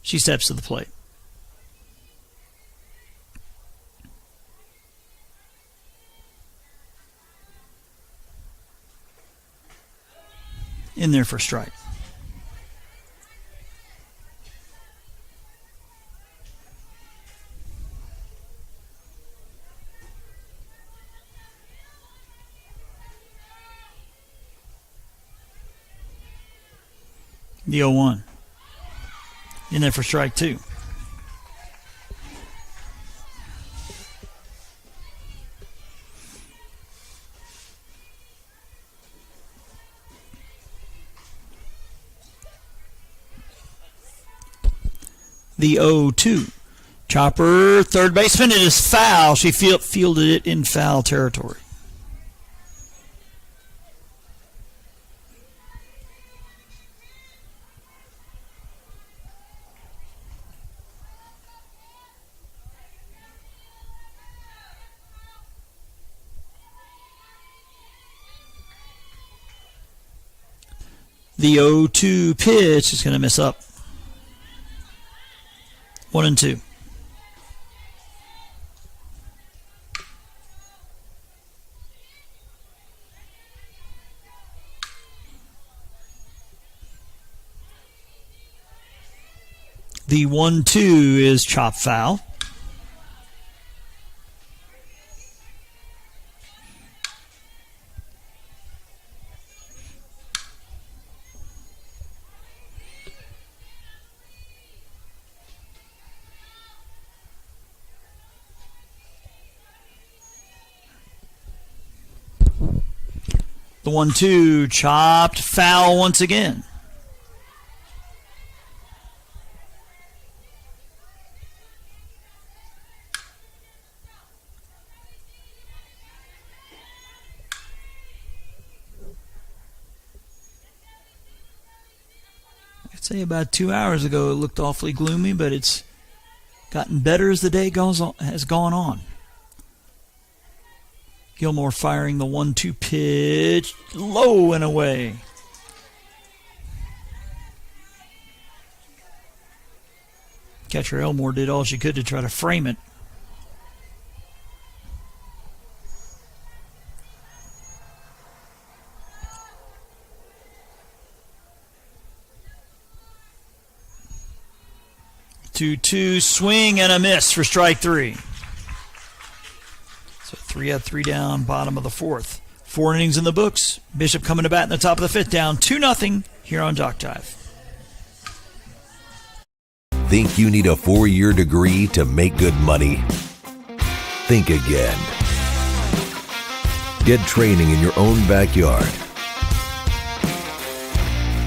She steps to the plate. In there for strike. The 0-1. In there for strike 2. The 0-2. Chopper, third baseman. It is foul. She fielded it in foul territory. The 0-2 pitch is going to miss up. 1-2. The 1-2 is chop foul. The 1-2 chopped foul once again. Say about 2 hours ago it looked awfully gloomy, but it's gotten better as the day has gone on. Gilmore firing the 1-2 pitch, low and away. Catcher Elmore did all she could to try to frame it. Two, swing and a miss for strike three. So 3 up, 3 down, bottom of the fourth. 4 innings in the books. Bishop coming to bat in the top of the fifth, down 2-0 here on JockJive. Think you need a 4-year degree to make good money? Think again. Get training in your own backyard.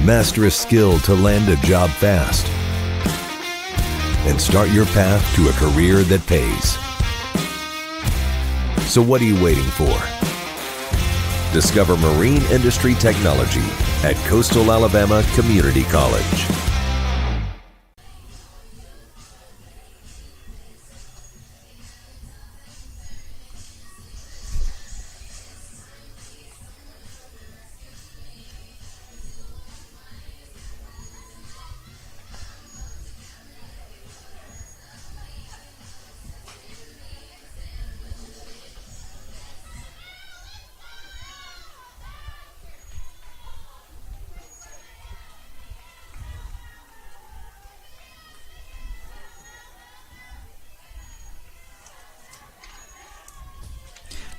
Master a skill to land a job fast. And start your path to a career that pays. So what are you waiting for? Discover marine industry technology at Coastal Alabama Community College.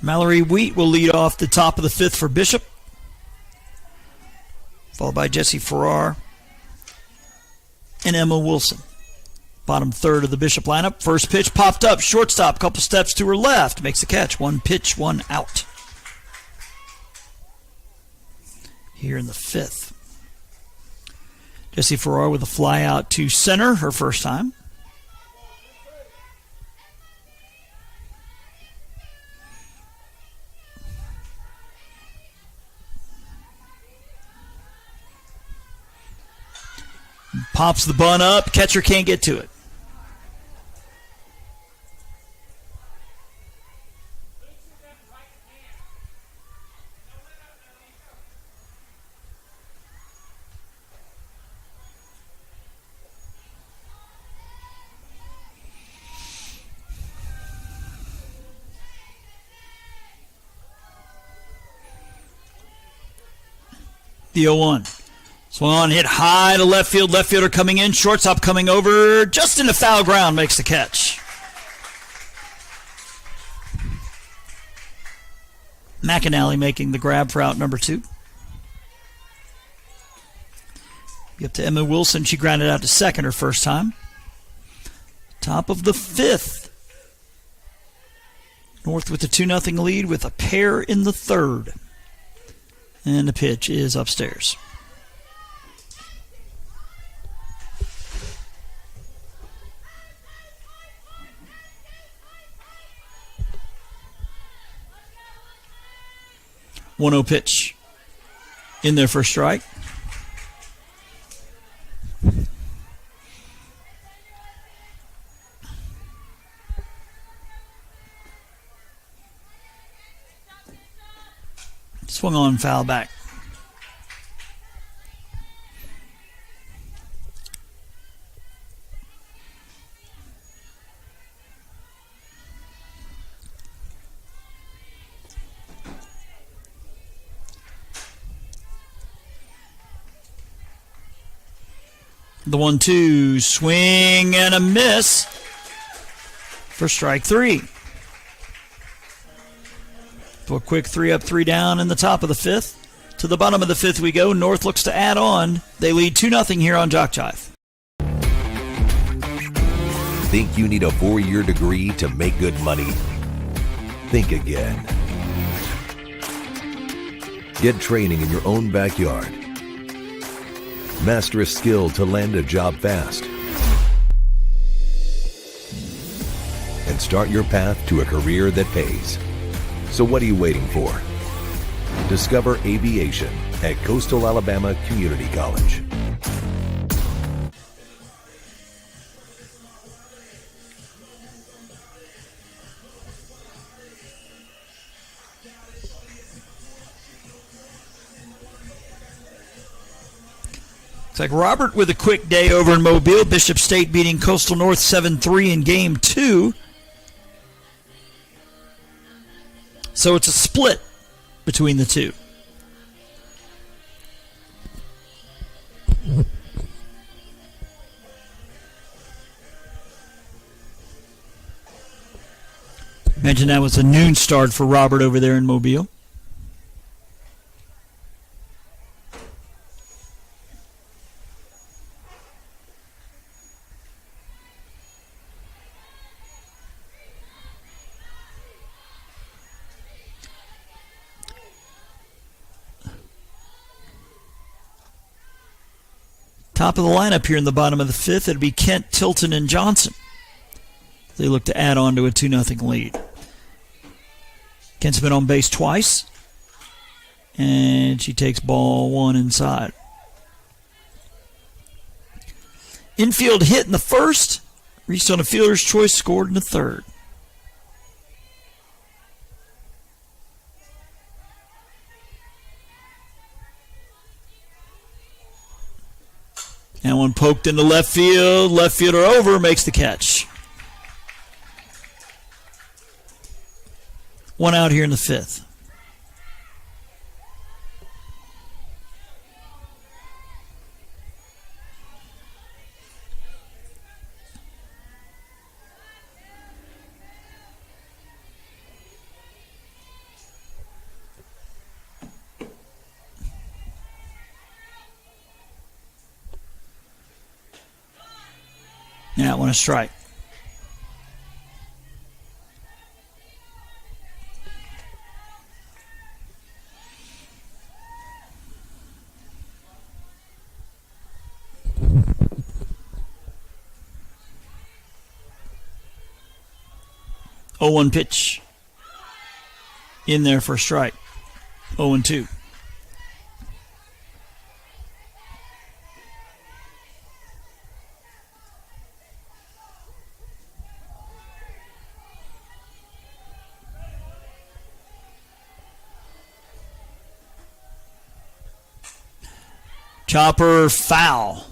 Mallory Wheat will lead off the top of the fifth for Bishop, followed by Jesse Farrar and Emma Wilson. Bottom third of the Bishop lineup. First pitch popped up, shortstop, couple steps to her left, makes the catch. 1 pitch, 1 out. Here in the fifth. Jesse Farrar with a fly out to center, her first time. Pops the bunt up. Catcher can't get to it. The 0-1. Swung on, hit high to left field. Left fielder coming in. Shortstop coming over. Just into foul ground. Makes the catch. McAnally making the grab for out number 2. Up to Emma Wilson. She grounded out to second her first time. Top of the fifth. North with the 2-0 lead with a pair in the third. And the pitch is upstairs. One-0 pitch in there for a strike. Swung on, foul back. The 1-2, swing and a miss for strike 3. So a quick 3 up, 3 down in the top of the fifth. To the bottom of the fifth we go. North looks to add on. They lead 2-0 here on JockJive. Think you need a 4-year degree to make good money? Think again. Get training in your own backyard. Master a skill to land a job fast. And start your path to a career that pays. So what are you waiting for? Discover aviation at Coastal Alabama Community College. Like Robert with a quick day over in Mobile. Bishop State beating Coastal North 7-3 in game 2. So it's a split between the two. Imagine that was a noon start for Robert over there in Mobile. Top of the lineup here in the bottom of the 5th, it'll be Kent, Tilton, and Johnson. They look to add on to a 2-0 lead. Kent's been on base twice, and she takes ball 1 inside. Infield hit in the 1st, reached on a fielder's choice, scored in the 3rd. And one poked into left field. Left fielder over, makes the catch. 1 out here in the 5th. And that one a strike. Oh, 1 pitch. In there for a strike. 0-2. Chopper foul.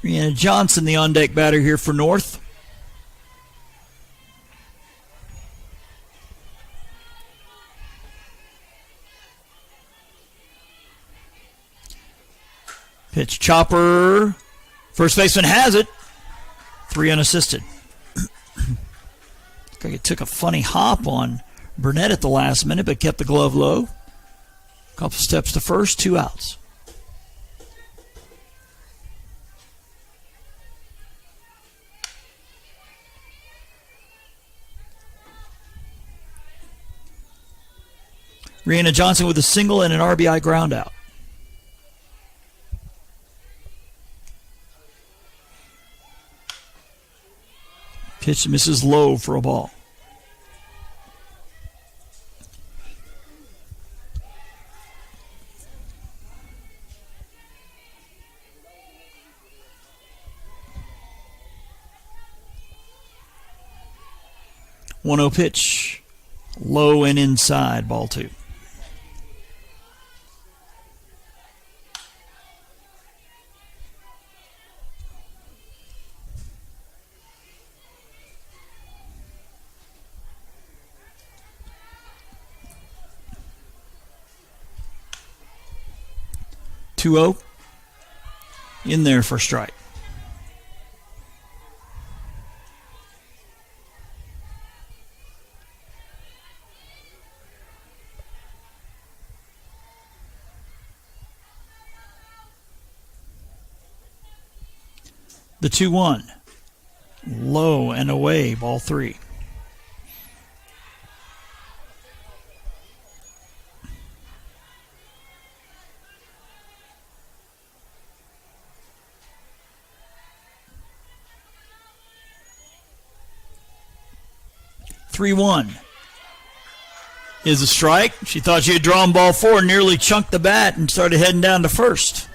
Brianna Johnson, the on-deck batter here for North. Pitch chopper. First baseman has it. 3 unassisted. Looks like it took a funny hop on Burnett at the last minute, but kept the glove low. Couple steps to first, 2 outs. Brianna Johnson with a single and an RBI ground out. Pitch misses low for a ball. One 0 pitch. Low and inside, ball 2. Two-0 in there for a strike. The 2-1 low and away, ball 3. Three-one is a strike. She thought she had drawn ball 4, nearly chunked the bat and started heading down to first.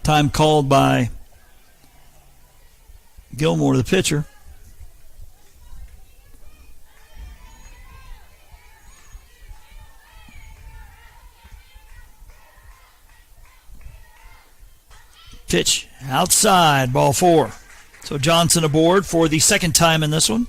Time called by Gilmore, the pitcher. Pitch outside, ball 4. So Johnson aboard for the second time in this one.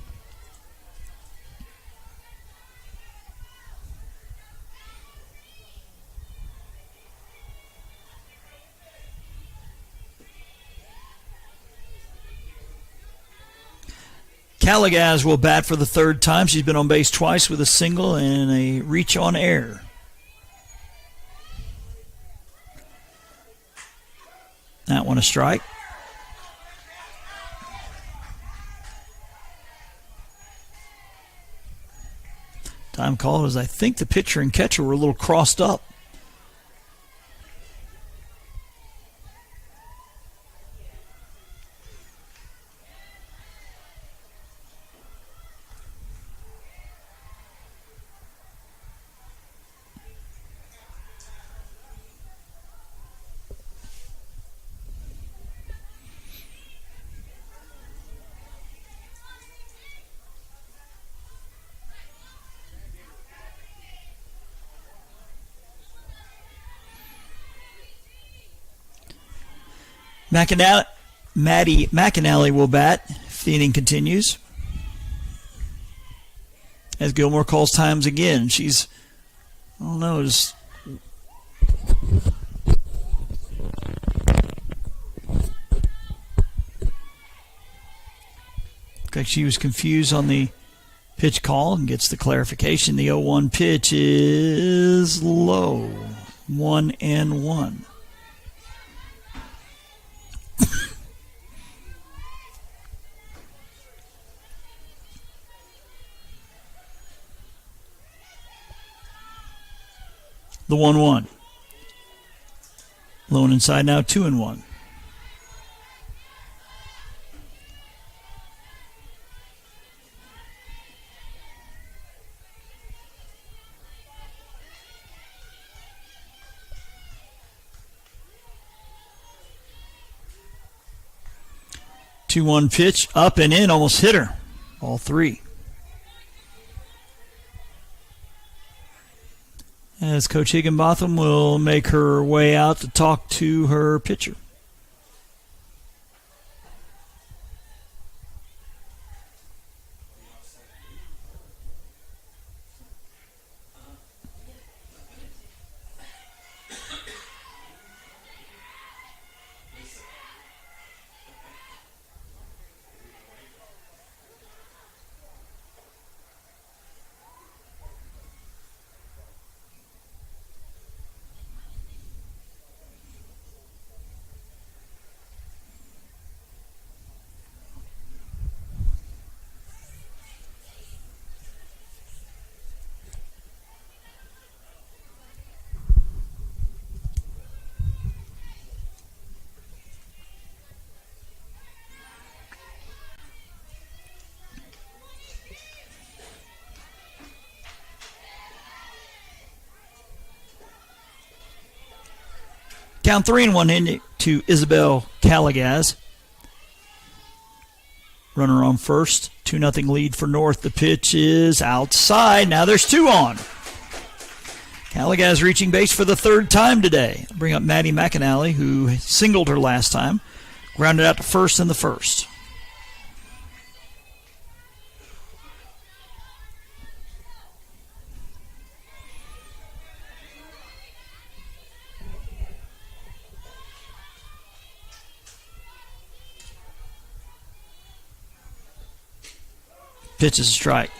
Calagaz will bat for the third time. She's been on base twice with a single and a reach on air. That one a strike. Time called as I think the pitcher and catcher were a little crossed up. Maddie McAnally will bat if the inning continues. As Gilmore calls times again. She's, I don't know, just looks like she was confused on the pitch call and gets the clarification. The 0-1 pitch is low. 1-1. The 1-1. Low and inside now, 2-1. Two-one pitch, up and in, almost hit her. Ball 3. As Coach Higginbotham will make her way out to talk to her pitcher. Count 3-1 to Isabel Calagaz. Runner on first. 2-0 lead for North. The pitch is outside. Now there's 2 on. Calagaz reaching base for the third time today. Bring up Maddie McAnally, who singled her last time. Grounded out to first in the first. Pitch is a strike.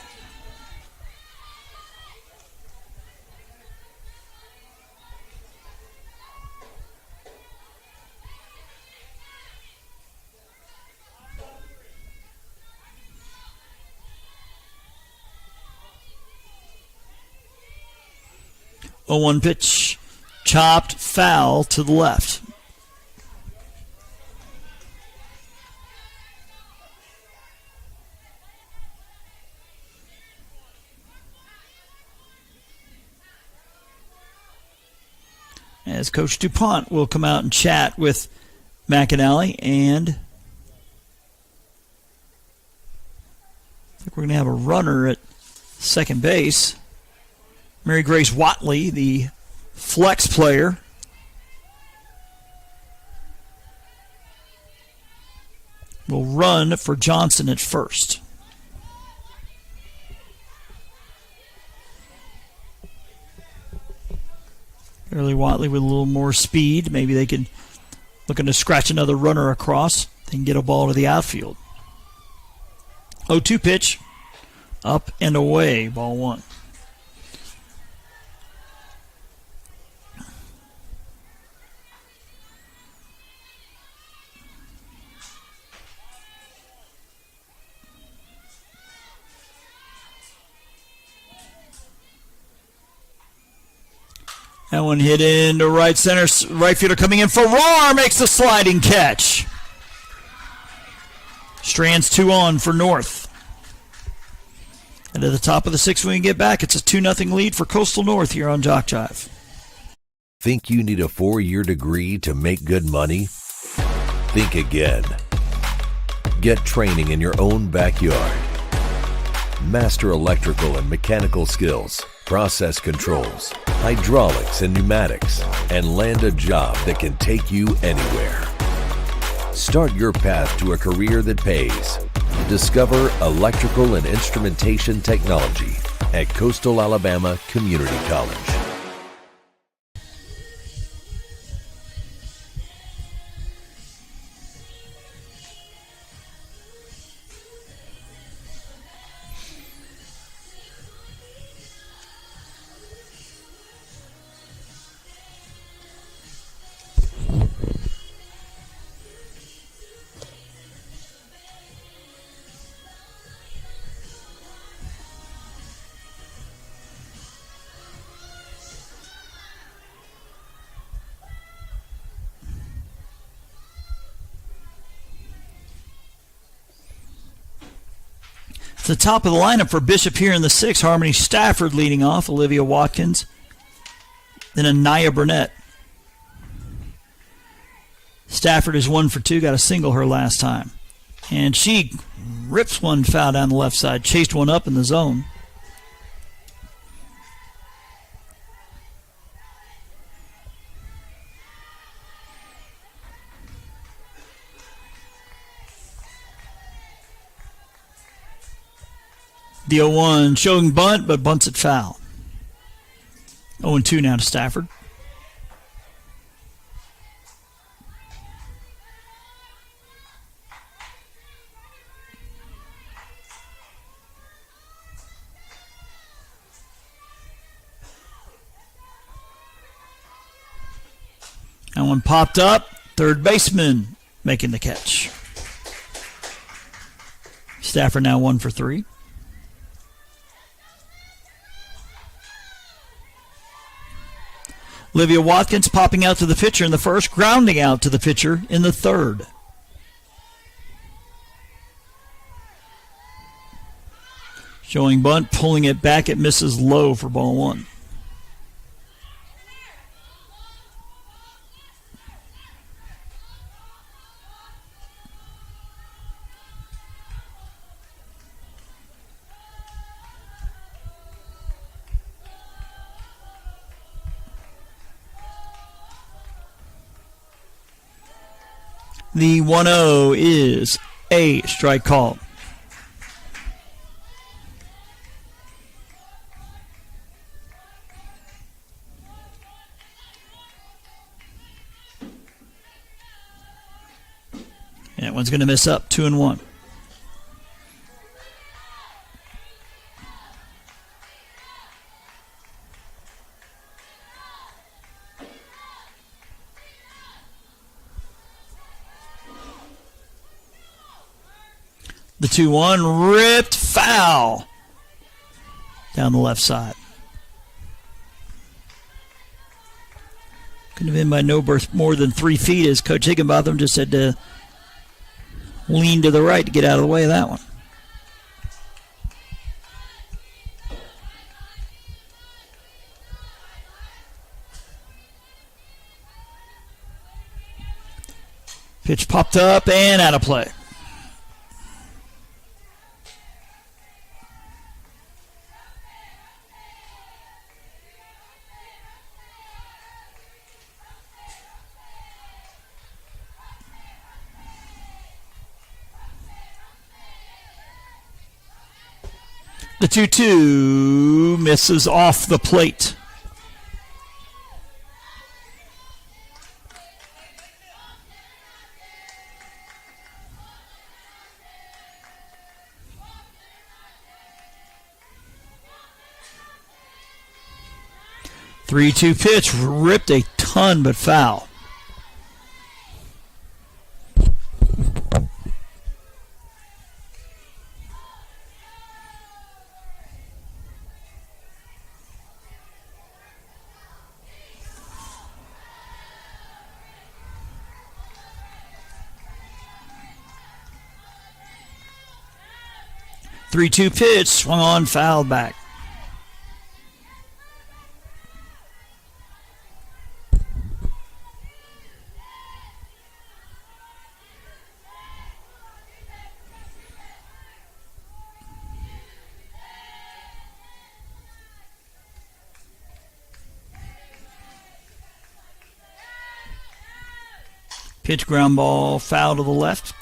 Oh, 1 pitch, chopped foul to the left. As Coach DuPont will come out and chat with McAnally, and I think we're going to have a runner at second base. Mary Grace Watley, the flex player, will run for Johnson at first. Early Watley with a little more speed. Maybe they can looking to scratch another runner across. They can get a ball to the outfield. 0-2 pitch. Up and away. Ball one. That one hit into right center. Right fielder coming in. Farrar makes the sliding catch. Strands 2 on for North. And at the top of the sixth, when we get back, it's a 2-0 lead for Coastal North here on JockJive. Think you need a 4-year degree to make good money? Think again. Get training in your own backyard. Master electrical and mechanical skills, process controls, hydraulics and pneumatics, and land a job that can take you anywhere. Start your path to a career that pays. Discover electrical and instrumentation technology at Coastal Alabama Community College. The top of the lineup for Bishop here in the sixth. Harmony Stafford leading off. Olivia Watkins. Then Anaya Burnett. Stafford is 1 for 2. Got a single her last time. And she rips one foul down the left side. Chased one up in the zone. The 0-1 showing bunt, but bunts it foul. 0-2 now to Stafford. That one popped up. Third baseman making the catch. Stafford now 1 for 3. Olivia Watkins popping out to the pitcher in the first, grounding out to the pitcher in the third. Showing bunt, pulling it back. It misses low for ball one. The 1-0 is a strike call. And that one's going to miss up, 2-1. The 2-1 ripped foul down the left side. Couldn't have been by no more than 3 feet, as Coach Higginbotham just had to lean to the right to get out of the way of that one. Pitch popped up and out of play. The 2-2 misses off the plate. Three-two pitch ripped a ton but foul. Three-two pitch swung on, fouled back. Pitch ground ball, foul to the left.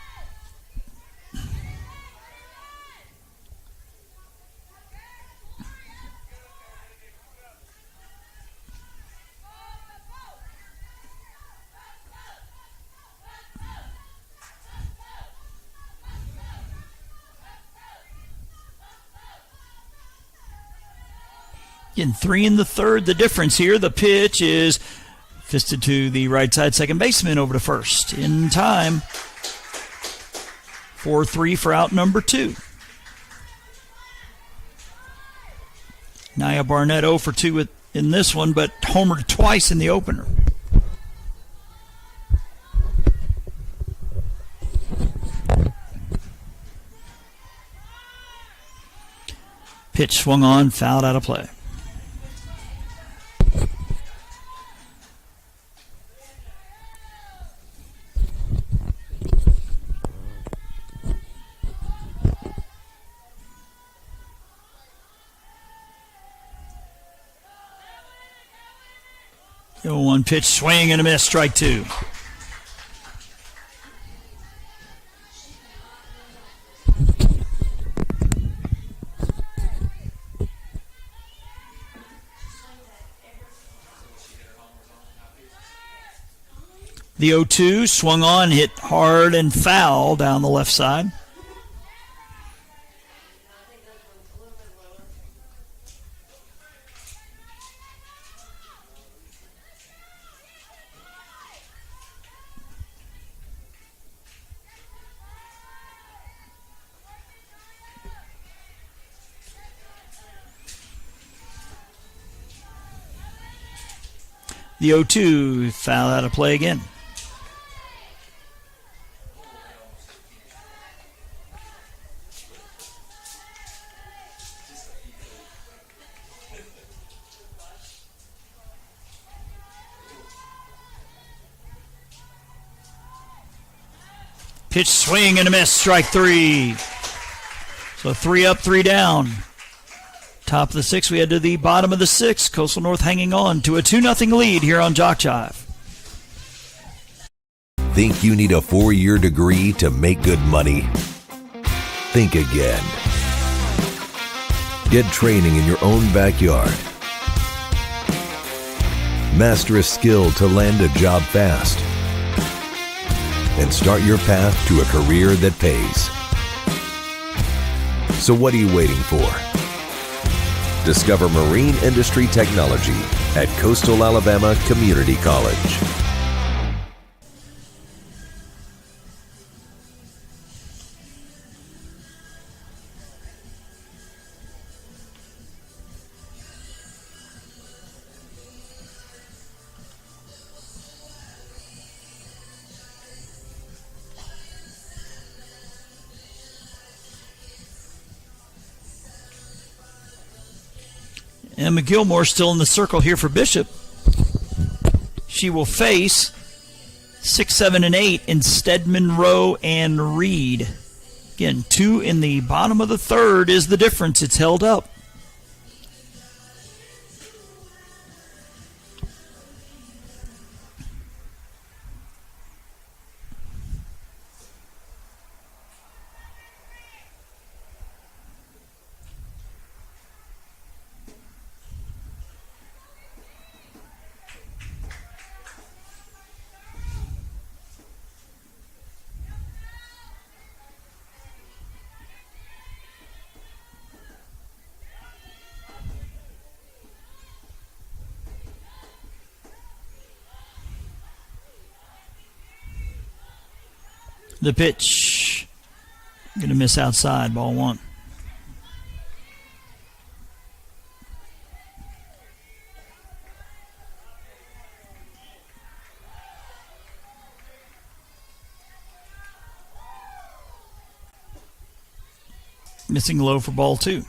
Getting three in the third. The difference here, the pitch is fisted to the right side second baseman over to first. In time. 4-3 for out number 2. Nia Barnett 0 for 2 in this one, but homered twice in the opener. Pitch swung on, fouled out of play. One pitch, swing and a miss, strike 2. The 0-2 swung on, hit hard and foul down the left side. The 0-2 foul out of play again. Pitch swing and a miss, strike 3. So 3 up, 3 down. Top of the 6th, we head to the bottom of the 6th. Coastal North hanging on to a 2-0 lead here on JockJive. Think you need a 4-year degree to make good money? Think again. Get training in your own backyard. Master a skill to land a job fast. And start your path to a career that pays. So what are you waiting for? Discover marine industry technology at Coastal Alabama Community College. Emma Gilmore still in the circle here for Bishop. She will face 6, 7, and 8 in Stedman, Rowe, and Reed. Again, 2 in the bottom of the third is the difference. It's held up. The pitch. Going to miss outside, ball 1. Missing low for ball 2.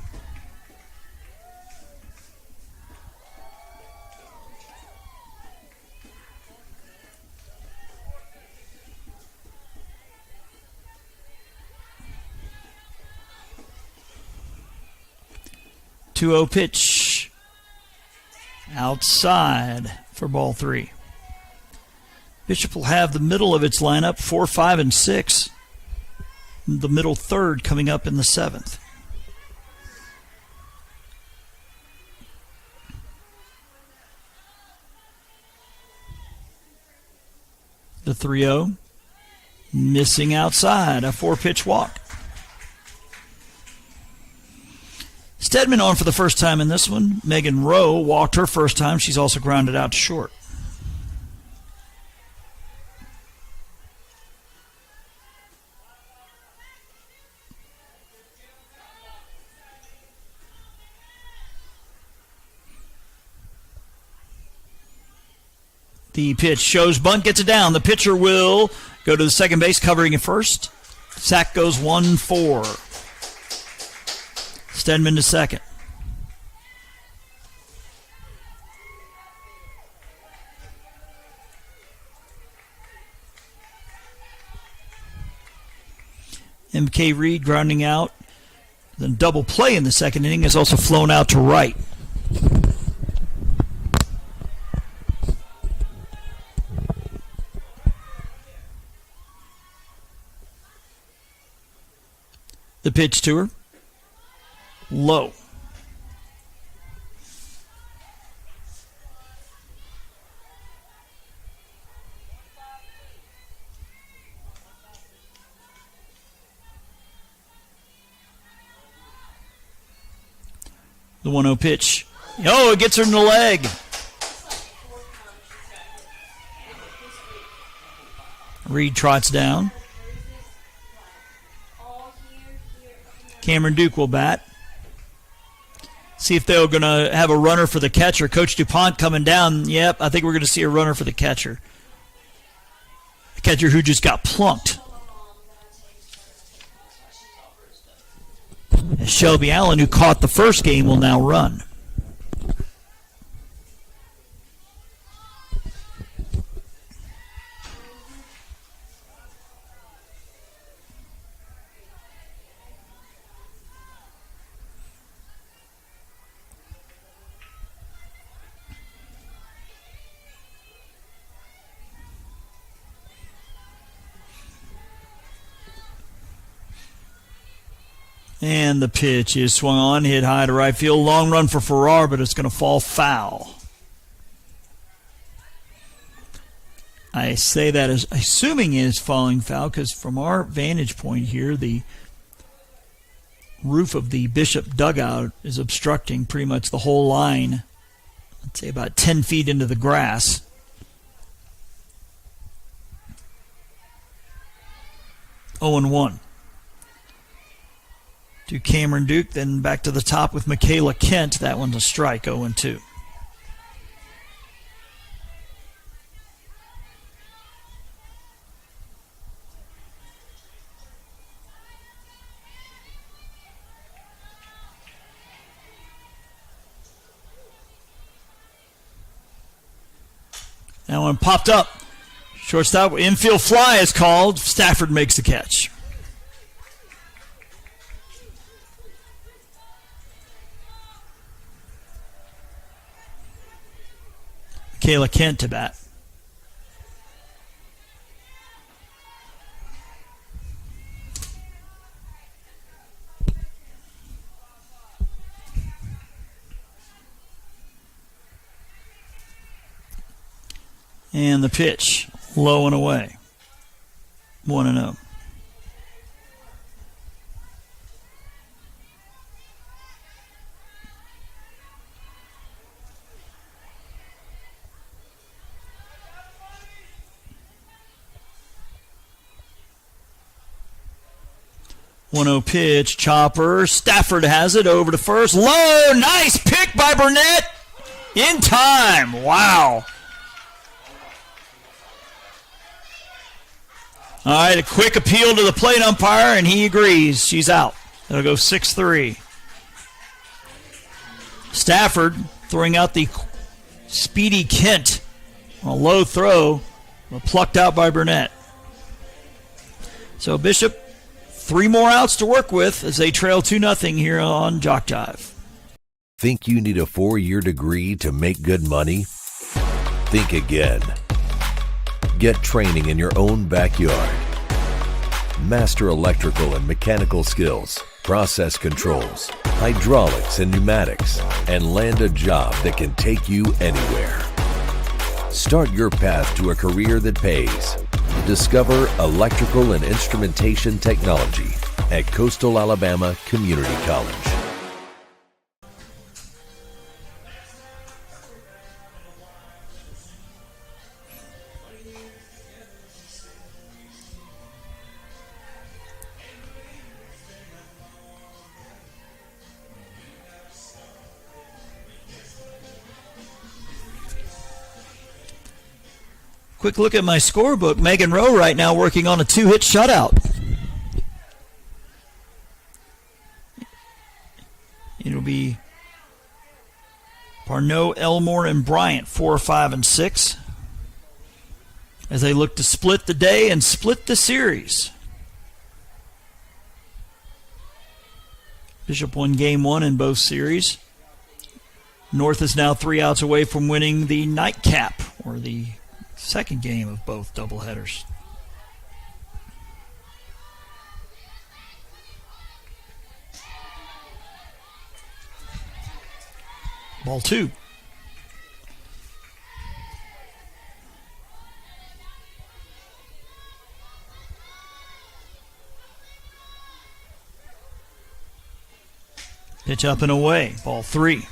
Two-0 pitch outside for ball 3. Bishop will have the middle of its lineup, 4, 5, and 6. The middle third coming up in the 7th. The 3-0 missing outside, a 4-pitch walk. Stedman on for the first time in this one. Megan Rowe walked her first time. She's also grounded out to short. The pitch shows bunt, gets it down. The pitcher will go to the second base, covering it first. Sack goes 1-4. Stedman to second. M.K. Reed grounding out. Then double play in the second inning is also flown out to right. The pitch to her. Low. The 1-0 pitch. Oh, it gets her in the leg. Reed trots down. Cameron Duke will bat. See if they're going to have a runner for the catcher. Coach DuPont coming down. Yep, I think we're going to see a runner for the catcher. The catcher who just got plunked. As Shelby Allen, who caught the first game, will now run. And the pitch is swung on, hit high to right field. Long run for Farrar, but it's going to fall foul. I say that as assuming it is falling foul because from our vantage point here, the roof of the Bishop dugout is obstructing pretty much the whole line. I'd say about 10 feet into the grass. Oh and 1. To Cameron Duke, then back to the top with Michaela Kent. That one's a strike, 0-2. That one popped up. Shortstop, infield fly is called. Stafford makes the catch. Kayla Kent to bat. And the pitch, low and away. 1-0. Pitch, chopper. Stafford has it over to first. Low, nice pick by Burnett. In time. Wow. All right, a quick appeal to the plate umpire, and he agrees. She's out. It'll go 6-3. Stafford throwing out the speedy Kent on a low throw, plucked out by Burnett. So Bishop, 3 more outs to work with as they trail 2-0 here on JockJive. Think you need a 4-year degree to make good money? Think again. Get training in your own backyard. Master electrical and mechanical skills, process controls, hydraulics and pneumatics, and land a job that can take you anywhere. Start your path to a career that pays. Discover electrical and instrumentation technology at Coastal Alabama Community College. Quick look at my scorebook. Megan Rowe right now working on a 2-hit shutout. It'll be Parnot, Elmore, and Bryant, 4, 5, and 6, as they look to split the day and split the series. Bishop won game 1 in both series. North is now 3 outs away from winning the nightcap, or the second game of both doubleheaders. Ball 2. Pitch up and away. Ball 3.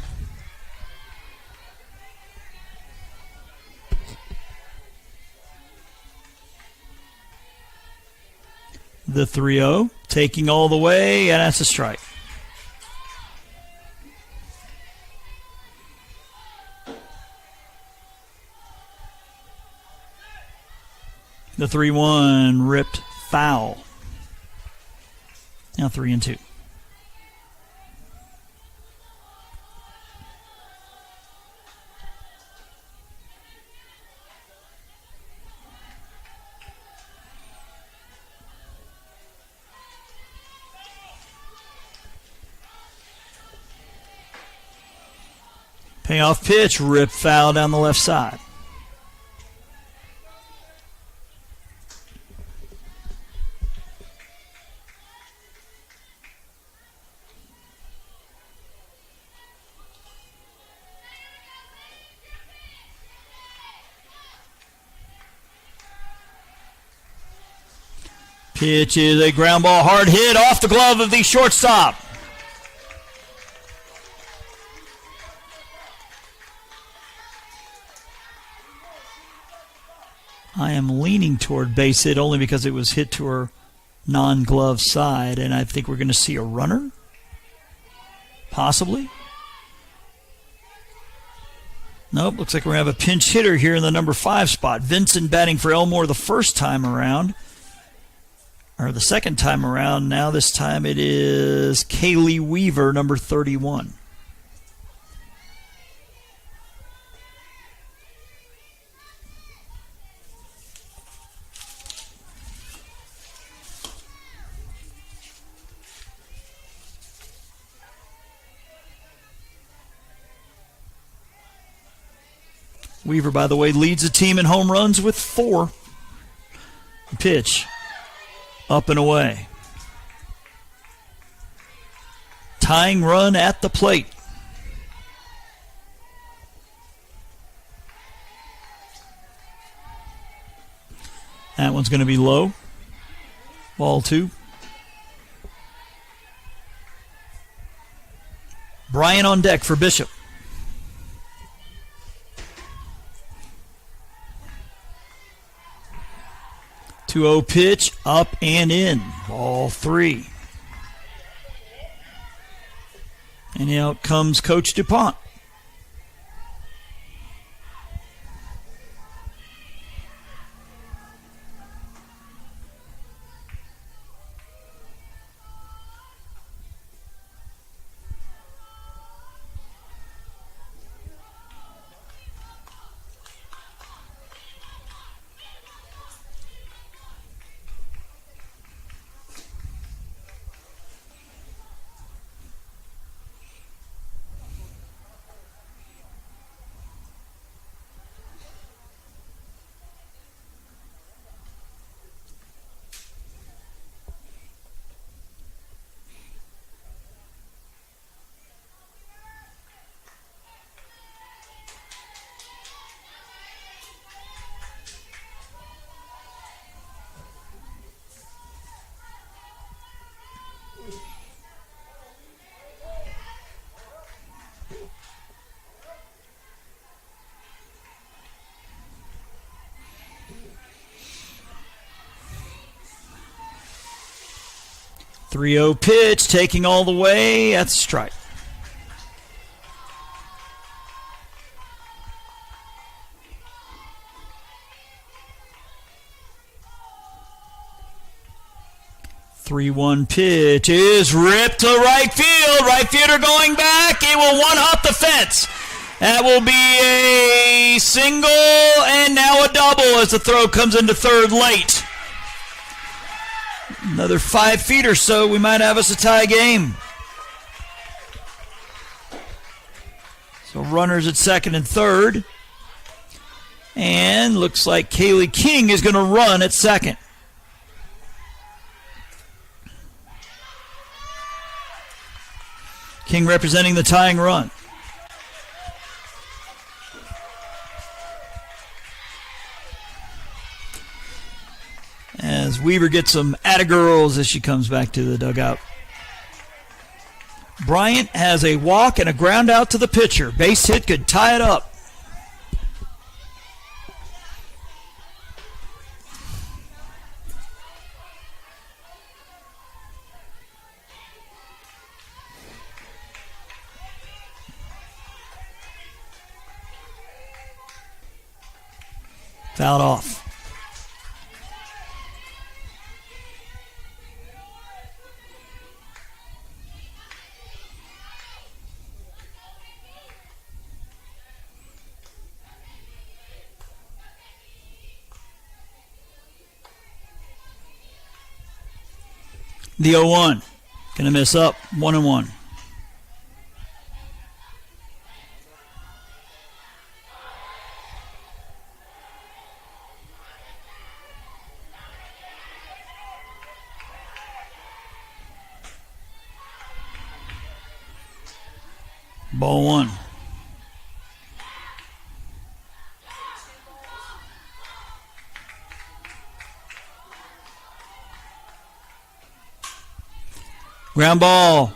The 3-0, taking all the way, and that's a strike. The 3-1 ripped foul. Now 3-2. Payoff pitch, rip foul down the left side. Pitch is a ground ball, hard hit off the glove of the shortstop. I am leaning toward base hit only because it was hit to her non-glove side, and I think we're going to see a runner, possibly. Nope, looks like we're going to have a pinch hitter here in the number 5 spot. Vincent batting for Elmore the first time around, or the second time around. Now this time it is Kaylee Weaver, number 31. Weaver, by the way, leads the team in home runs with 4. Pitch. Up and away. Tying run at the plate. That one's going to be low. Ball 2. Bryant on deck for Bishop. 2-0 pitch, up and in. Ball 3. And out comes Coach DuPont. .30 pitch, taking all the way. That's a strike. .31 pitch is ripped to right field. Right fielder going back. It will one-hop the fence. That will be a single and now a double as the throw comes into third late. Another 5 feet or so, we might have us a tie game. So runners at second and third. And looks like Kaylee King is going to run at second. King representing the tying run. As Weaver gets some attagirls as she comes back to the dugout. Bryant has a walk and a ground out to the pitcher. Base hit could tie it up. Fouled off. The 0-1. Gonna miss up. 1-1. Ball 1. Ground ball.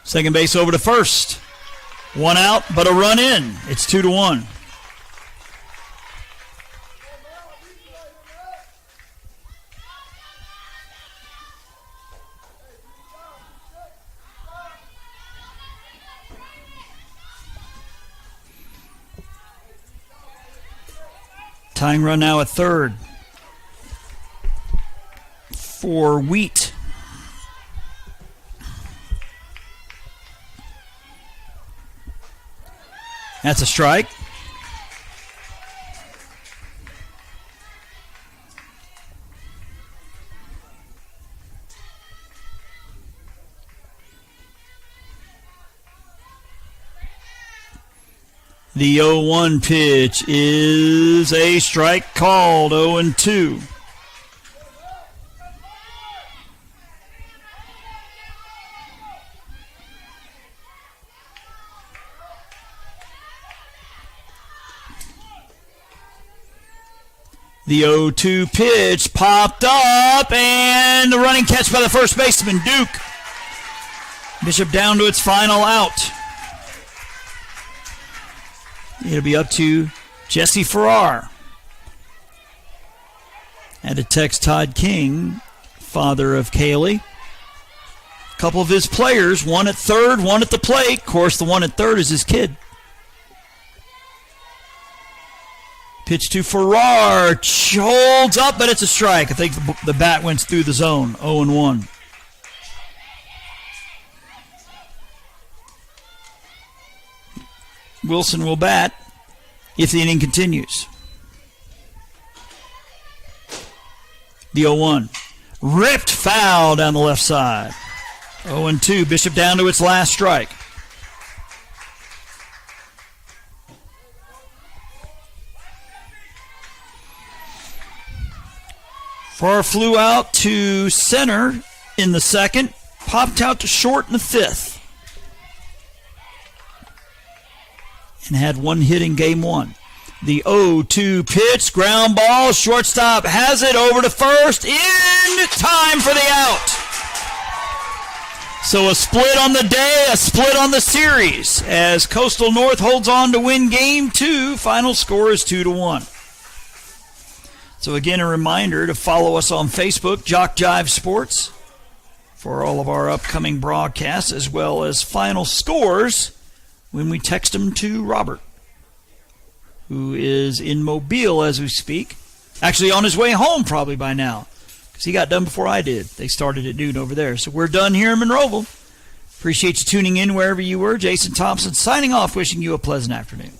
Second base over to first. 1 out, but a run in. It's 2-1. Tying run now at third for Wheat. That's a strike. The 0-1 pitch is a strike called. 0-2. The 0-2 pitch popped up, and the running catch by the first baseman, Duke. Bishop down to its final out. It'll be up to Jesse Farrar. And to text Todd King, father of Kaylee. A couple of his players, one at third, one at the plate. Of course, the one at third is his kid. Pitch to Farrar, holds up, but it's a strike. I think the bat went through the zone. 0-1. Wilson will bat if the inning continues. The 0-1. Ripped foul down the left side. 0-2. Bishop down to its last strike. Farrar flew out to center in the second, popped out to short in the fifth, and had one hit in game one. The 0-2 pitch, ground ball, shortstop has it over to first, in time for the out. So a split on the day, a split on the series, as Coastal North holds on to win game two. Final score is 2-1. So again, a reminder to follow us on Facebook, JockJive Sports, for all of our upcoming broadcasts, as well as final scores when we text them to Robert, who is in Mobile as we speak. Actually on his way home probably by now, because he got done before I did. They started at noon over there. So we're done here in Monroeville. Appreciate you tuning in wherever you were. Jason Thompson signing off, wishing you a pleasant afternoon.